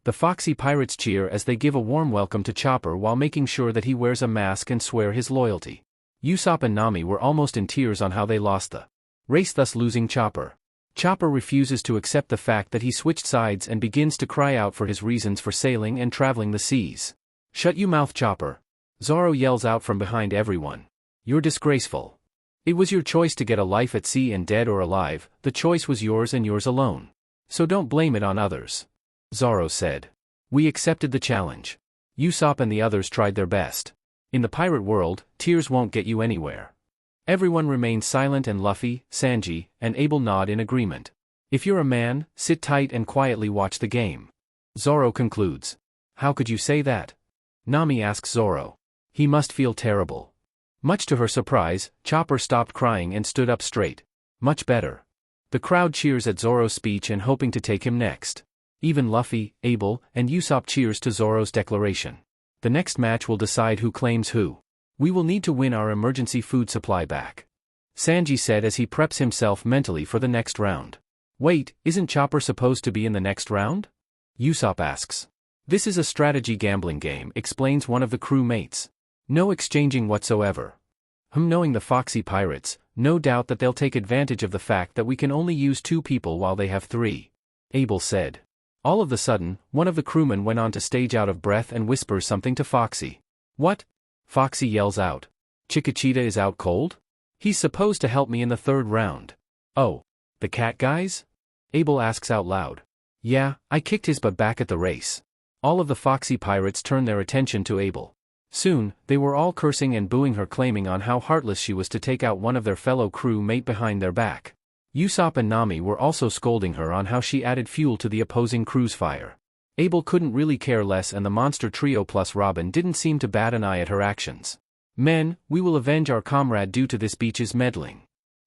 The Foxy pirates cheer as they give a warm welcome to Chopper while making sure that he wears a mask and swear his loyalty. Usopp and Nami were almost in tears on how they lost the race, thus losing Chopper. Chopper refuses to accept the fact that he switched sides and begins to cry out for his reasons for sailing and traveling the seas. Shut your mouth, Chopper. Zoro yells out from behind everyone. You're disgraceful. It was your choice to get a life at sea, and dead or alive, the choice was yours and yours alone. So don't blame it on others. Zoro said. We accepted the challenge. Usopp and the others tried their best. In the pirate world, tears won't get you anywhere. Everyone remained silent and Luffy, Sanji, and Abell nod in agreement. If you're a man, sit tight and quietly watch the game. Zoro concludes. How could you say that? Nami asks Zoro. He must feel terrible. Much to her surprise, Chopper stopped crying and stood up straight. Much better. The crowd cheers at Zoro's speech and hoping to take him next. Even Luffy, Abell, and Usopp cheers to Zoro's declaration. The next match will decide who claims who. We will need to win our emergency food supply back. Sanji said as he preps himself mentally for the next round. Wait, isn't Chopper supposed to be in the next round? Usopp asks. This is a strategy gambling game, explains one of the crew mates. No exchanging whatsoever. Knowing the Foxy pirates, no doubt that they'll take advantage of the fact that we can only use 2 people while they have 3. Abell said. All of a sudden, one of the crewmen went on to stage out of breath and whispers something to Foxy. What? Foxy yells out. Chiquita is out cold? He's supposed to help me in the 3rd round. Oh, the cat guys? Abell asks out loud. Yeah, I kicked his butt back at the race. All of the Foxy pirates turned their attention to Abell. Soon, they were all cursing and booing her, claiming on how heartless she was to take out one of their fellow crew mate behind their back. Usopp and Nami were also scolding her on how she added fuel to the opposing crew's fire. Abell couldn't really care less, and the monster trio plus Robin didn't seem to bat an eye at her actions. Men, we will avenge our comrade due to this beach's meddling.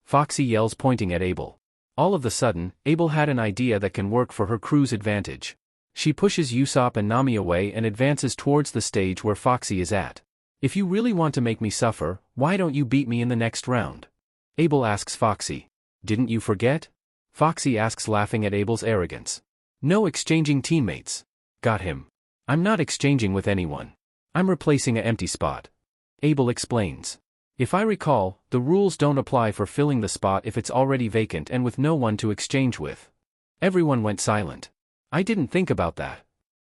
Foxy yells, pointing at Abell. All of a sudden, Abell had an idea that can work for her crew's advantage. She pushes Usopp and Nami away and advances towards the stage where Foxy is at. If you really want to make me suffer, why don't you beat me in the next round? Abell asks Foxy. Didn't you forget? Foxy asks, laughing at Abell's arrogance. No exchanging teammates. Got him. I'm not exchanging with anyone. I'm replacing an empty spot. Abell explains. If I recall, the rules don't apply for filling the spot if it's already vacant and with no one to exchange with. Everyone went silent. I didn't think about that.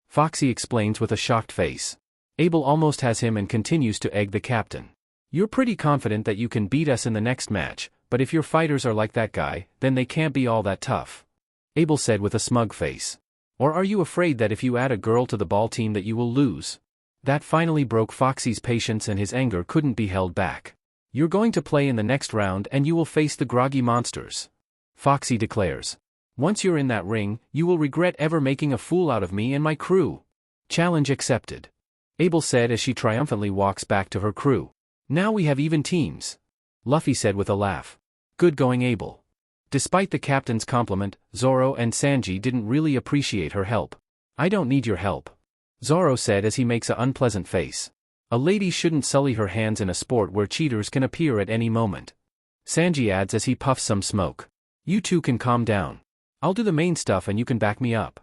Foxy explains with a shocked face. Abell almost has him and continues to egg the captain. You're pretty confident that you can beat us in the next match, but if your fighters are like that guy, then they can't be all that tough. Abell said with a smug face. Or are you afraid that if you add a girl to the ball team that you will lose? That finally broke Foxy's patience and his anger couldn't be held back. You're going to play in the next round and you will face the groggy monsters. Foxy declares. Once you're in that ring, you will regret ever making a fool out of me and my crew. Challenge accepted. Abell said as she triumphantly walks back to her crew. Now we have even teams. Luffy said with a laugh. Good going, Abell. Despite the captain's compliment, Zoro and Sanji didn't really appreciate her help. I don't need your help. Zoro said as he makes an unpleasant face. A lady shouldn't sully her hands in a sport where cheaters can appear at any moment. Sanji adds as he puffs some smoke. You two can calm down. I'll do the main stuff and you can back me up.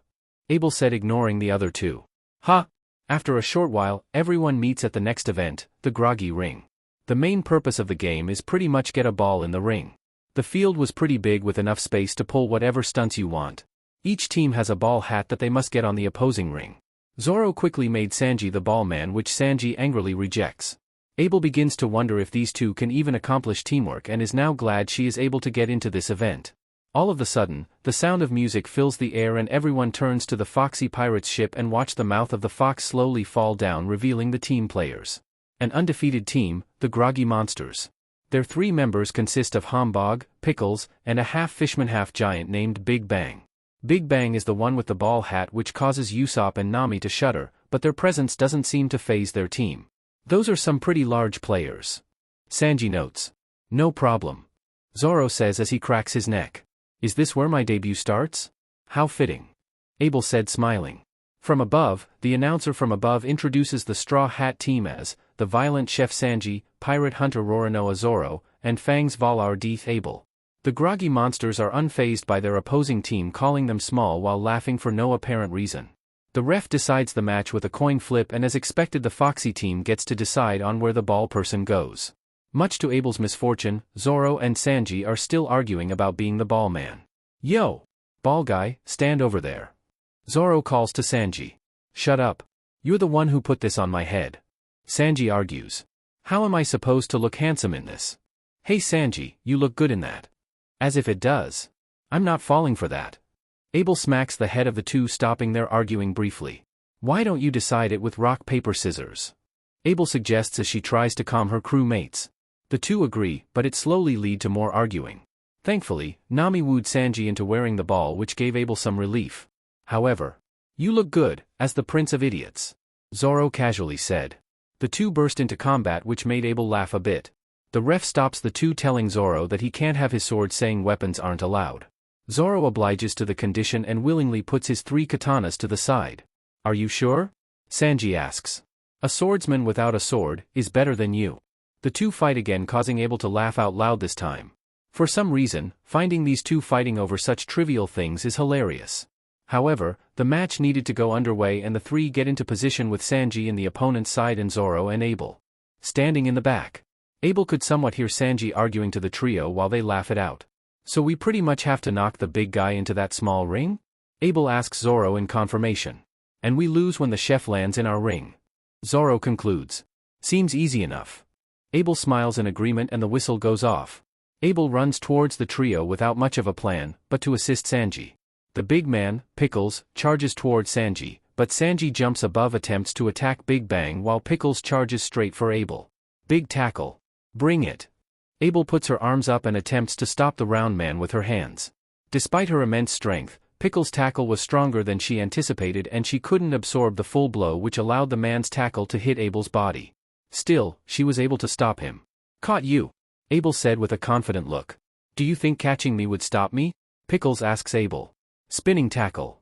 Abell said, ignoring the other two. Ha! After a short while, everyone meets at the next event, the Groggy Ring. The main purpose of the game is pretty much get a ball in the ring. The field was pretty big with enough space to pull whatever stunts you want. Each team has a ball hat that they must get on the opposing ring. Zoro quickly made Sanji the ball man, which Sanji angrily rejects. Abell begins to wonder if these two can even accomplish teamwork and is now glad she is able to get into this event. All of a sudden, the sound of music fills the air and everyone turns to the Foxy Pirates ship and watch the mouth of the fox slowly fall down, revealing the team players. An undefeated team, the Groggy Monsters. Their 3 members consist of Hambog, Pickles, and a half-fishman half-giant named Big Bang. Big Bang is the one with the ball hat, which causes Usopp and Nami to shudder, but their presence doesn't seem to faze their team. Those are some pretty large players. Sanji notes. No problem. Zoro says as he cracks his neck. Is this where my debut starts? How fitting. Abell said, smiling. From above, the announcer from above introduces the Straw Hat team as the Violent Chef Sanji, Pirate Hunter Roronoa Zoro, and Fang's Volour D. Abell. The Groggy Monsters are unfazed by their opposing team calling them small while laughing for no apparent reason. The ref decides the match with a coin flip, and as expected the Foxy team gets to decide on where the ball person goes. Much to Abell's misfortune, Zoro and Sanji are still arguing about being the ball man. Yo! Ball guy, stand over there. Zoro calls to Sanji. Shut up. You're the one who put this on my head. Sanji argues. How am I supposed to look handsome in this? Hey Sanji, you look good in that. As if it does. I'm not falling for that. Abell smacks the head of the two, stopping their arguing briefly. Why don't you decide it with rock paper scissors? Abell suggests as she tries to calm her crew mates. The two agree, but it slowly leads to more arguing. Thankfully, Nami wooed Sanji into wearing the ball, which gave Abell some relief. However, you look good, as the Prince of Idiots. Zoro casually said. The two burst into combat, which made Abell laugh a bit. The ref stops the two, telling Zoro that he can't have his sword, saying weapons aren't allowed. Zoro obliges to the condition and willingly puts his 3 katanas to the side. Are you sure? Sanji asks. A swordsman without a sword is better than you. The two fight again, causing Abell to laugh out loud this time. For some reason, finding these two fighting over such trivial things is hilarious. However, the match needed to go underway and the 3 get into position with Sanji in the opponent's side and Zoro and Abell standing in the back. Abell could somewhat hear Sanji arguing to the trio while they laugh it out. So we pretty much have to knock the big guy into that small ring? Abell asks Zoro in confirmation. And we lose when the chef lands in our ring. Zoro concludes. Seems easy enough. Abell smiles in agreement and the whistle goes off. Abell runs towards the trio without much of a plan, but to assist Sanji. The big man, Pickles, charges towards Sanji, but Sanji jumps above, attempts to attack Big Bang while Pickles charges straight for Abell. Big tackle. Bring it. Abell puts her arms up and attempts to stop the round man with her hands. Despite her immense strength, Pickles' tackle was stronger than she anticipated and she couldn't absorb the full blow, which allowed the man's tackle to hit Abell's body. Still, she was able to stop him. Caught you, Abell said with a confident look. Do you think catching me would stop me? Pickles asks Abell. Spinning tackle.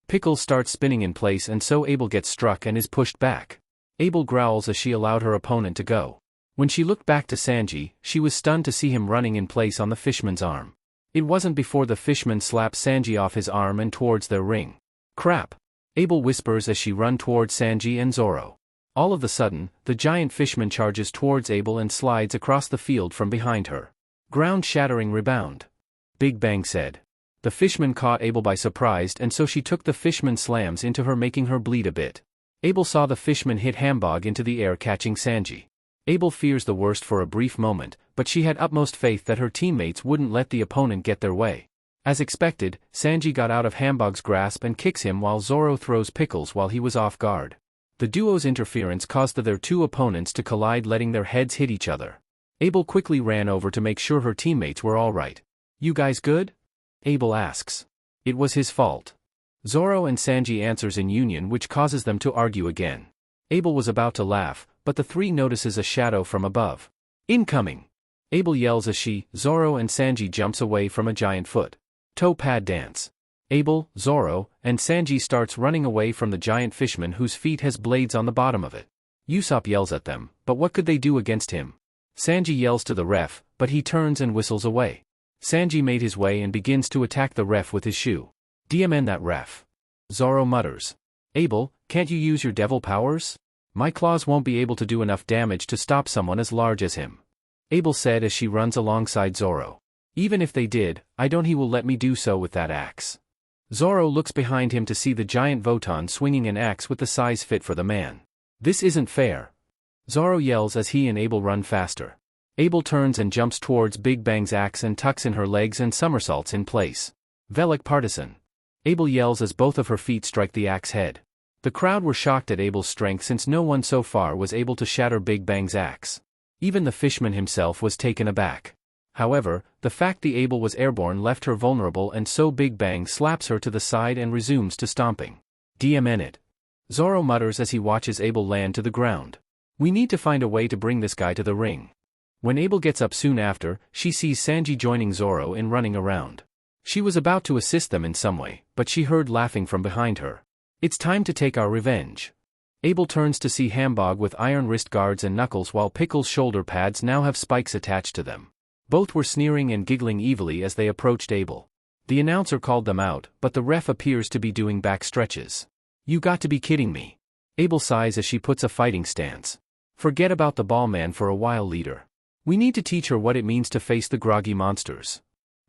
Pickles starts spinning in place and so Abell gets struck and is pushed back. Abell growls as she allowed her opponent to go. When she looked back to Sanji, she was stunned to see him running in place on the fishman's arm. It wasn't before the fishman slapped Sanji off his arm and towards their ring. Crap! Abell whispers as she runs towards Sanji and Zoro. All of a sudden, the giant fishman charges towards Abell and slides across the field from behind her. Ground-shattering rebound. Big Bang said. The fishman caught Abell by surprise and so she took the fishman slams into her, making her bleed a bit. Abell saw the fishman hit Hambog into the air, catching Sanji. Abell fears the worst for a brief moment, but she had utmost faith that her teammates wouldn't let the opponent get their way. As expected, Sanji got out of Hambog's grasp and kicks him while Zoro throws Pickles while he was off guard. The duo's interference caused their two opponents to collide, letting their heads hit each other. Abell quickly ran over to make sure her teammates were alright. You guys good? Abell asks. It was his fault. Zoro and Sanji answers in union, which causes them to argue again. Abell was about to laugh, but the 3 notices a shadow from above. Incoming! Abell yells as she, Zoro and Sanji jumps away from a giant foot. Toe pad dance. Abell, Zoro, and Sanji starts running away from the giant fishman whose feet has blades on the bottom of it. Usopp yells at them, but what could they do against him? Sanji yells to the ref, but he turns and whistles away. Sanji made his way and begins to attack the ref with his shoe. DMN that ref. Zoro mutters. Abell, can't you use your devil powers? My claws won't be able to do enough damage to stop someone as large as him. Abell said as she runs alongside Zoro. Even if they did, I don't he will let me do so with that axe. Zoro looks behind him to see the giant Voton swinging an axe with the size fit for the man. This isn't fair. Zoro yells as he and Abell run faster. Abell turns and jumps towards Big Bang's axe and tucks in her legs and somersaults in place. Velik partisan. Abell yells as both of her feet strike the axe head. The crowd were shocked at Abell's strength since no one so far was able to shatter Big Bang's axe. Even the fishman himself was taken aback. However, the fact the Abell was airborne left her vulnerable, and so Big Bang slaps her to the side and resumes to stomping. DMN it. Zoro mutters as he watches Abell land to the ground. We need to find a way to bring this guy to the ring. When Abell gets up soon after, she sees Sanji joining Zoro in running around. She was about to assist them in some way, but she heard laughing from behind her. It's time to take our revenge. Abell turns to see Hambog with iron wrist guards and knuckles, while Pickle's shoulder pads now have spikes attached to them. Both were sneering and giggling evilly as they approached Abell. The announcer called them out, but the ref appears to be doing back stretches. You got to be kidding me. Abell sighs as she puts a fighting stance. Forget about the ball man for a while, leader. We need to teach her what it means to face the groggy monsters.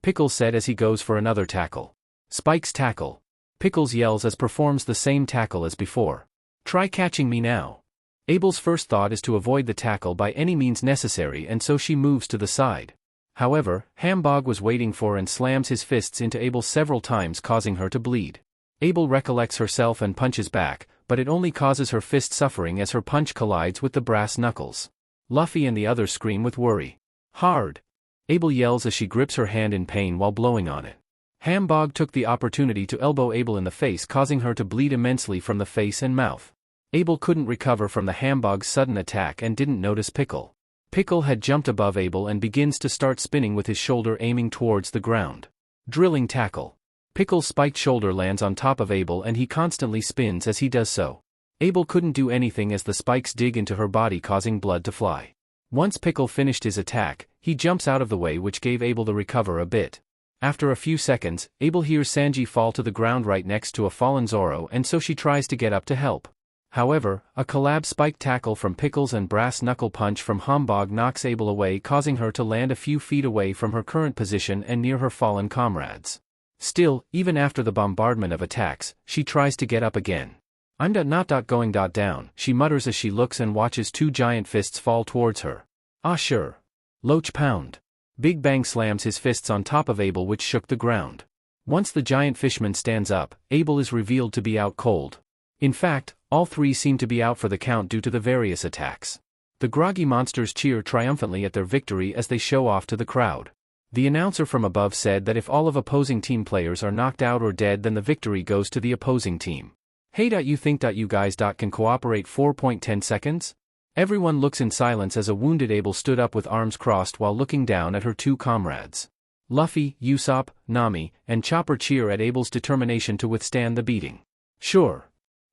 Pickles said as he goes for another tackle. Spike's tackle. Pickles yells as performs the same tackle as before. Try catching me now. Abell's first thought is to avoid the tackle by any means necessary, and so she moves to the side. However, Hambog was waiting for and slams his fists into Abell several times, causing her to bleed. Abell recollects herself and punches back, but it only causes her fist suffering as her punch collides with the brass knuckles. Luffy and the others scream with worry. Hard! Abell yells as she grips her hand in pain while blowing on it. Hambog took the opportunity to elbow Abell in the face, causing her to bleed immensely from the face and mouth. Abell couldn't recover from the Hambog's sudden attack and didn't notice Pickle. Pickle had jumped above Abell and begins to start spinning with his shoulder aiming towards the ground. Drilling tackle. Pickle's spiked shoulder lands on top of Abell and he constantly spins as he does so. Abell couldn't do anything as the spikes dig into her body, causing blood to fly. Once Pickle finished his attack, he jumps out of the way, which gave Abell the recover a bit. After a few seconds, Abell hears Sanji fall to the ground right next to a fallen Zoro, and so she tries to get up to help. However, a collab spike tackle from Pickles and brass knuckle punch from Hambog knocks Abell away, causing her to land a few feet away from her current position and near her fallen comrades. Still, even after the bombardment of attacks, she tries to get up again. I'm not going down, she mutters as she looks and watches two giant fists fall towards her. Ah sure. Loach pound. Big Bang slams his fists on top of Abell, which shook the ground. Once the giant fishman stands up, Abell is revealed to be out cold. In fact, all three seem to be out for the count due to the various attacks. The groggy monsters cheer triumphantly at their victory as they show off to the crowd. The announcer from above said that if all of opposing team players are knocked out or dead, then the victory goes to the opposing team. Hey, you think you guys can cooperate 4.10 seconds? Everyone looks in silence as a wounded Abell stood up with arms crossed while looking down at her two comrades. Luffy, Usopp, Nami, and Chopper cheer at Abell's determination to withstand the beating. Sure.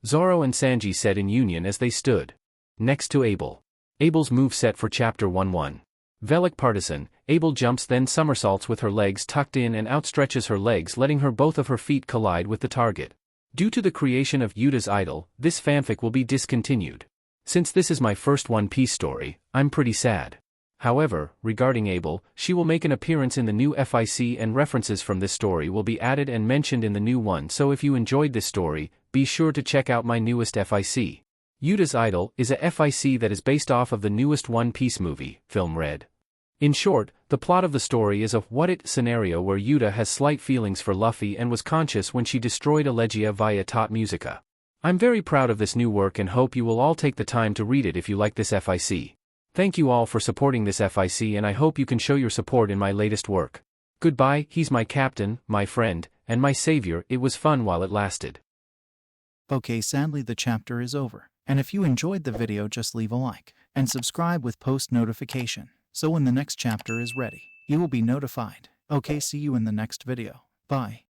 Zoro and Sanji said in union as they stood next to Abell. Abell's moveset for Chapter 1-1. Velik partisan. Abell jumps then somersaults with her legs tucked in and outstretches her legs, letting both of her feet collide with the target. Due to the creation of Yuta's idol, this fanfic will be discontinued. Since this is my first One Piece story, I'm pretty sad. However, regarding Abell, she will make an appearance in the new FIC and references from this story will be added and mentioned in the new one, so if you enjoyed this story, be sure to check out my newest FIC. Yuta's Idol is a FIC that is based off of the newest One Piece movie, film Red. In short, the plot of the story is a what-it scenario where Yuta has slight feelings for Luffy and was conscious when she destroyed Elegia via Tot Musica. I'm very proud of this new work and hope you will all take the time to read it if you like this FIC. Thank you all for supporting this FIC, and I hope you can show your support in my latest work. Goodbye. He's my captain, my friend, and my savior. It was fun while it lasted. Okay, sadly the chapter is over, and if you enjoyed the video, just leave a like and subscribe with post notification, so when the next chapter is ready, you will be notified. Okay, see you in the next video. Bye.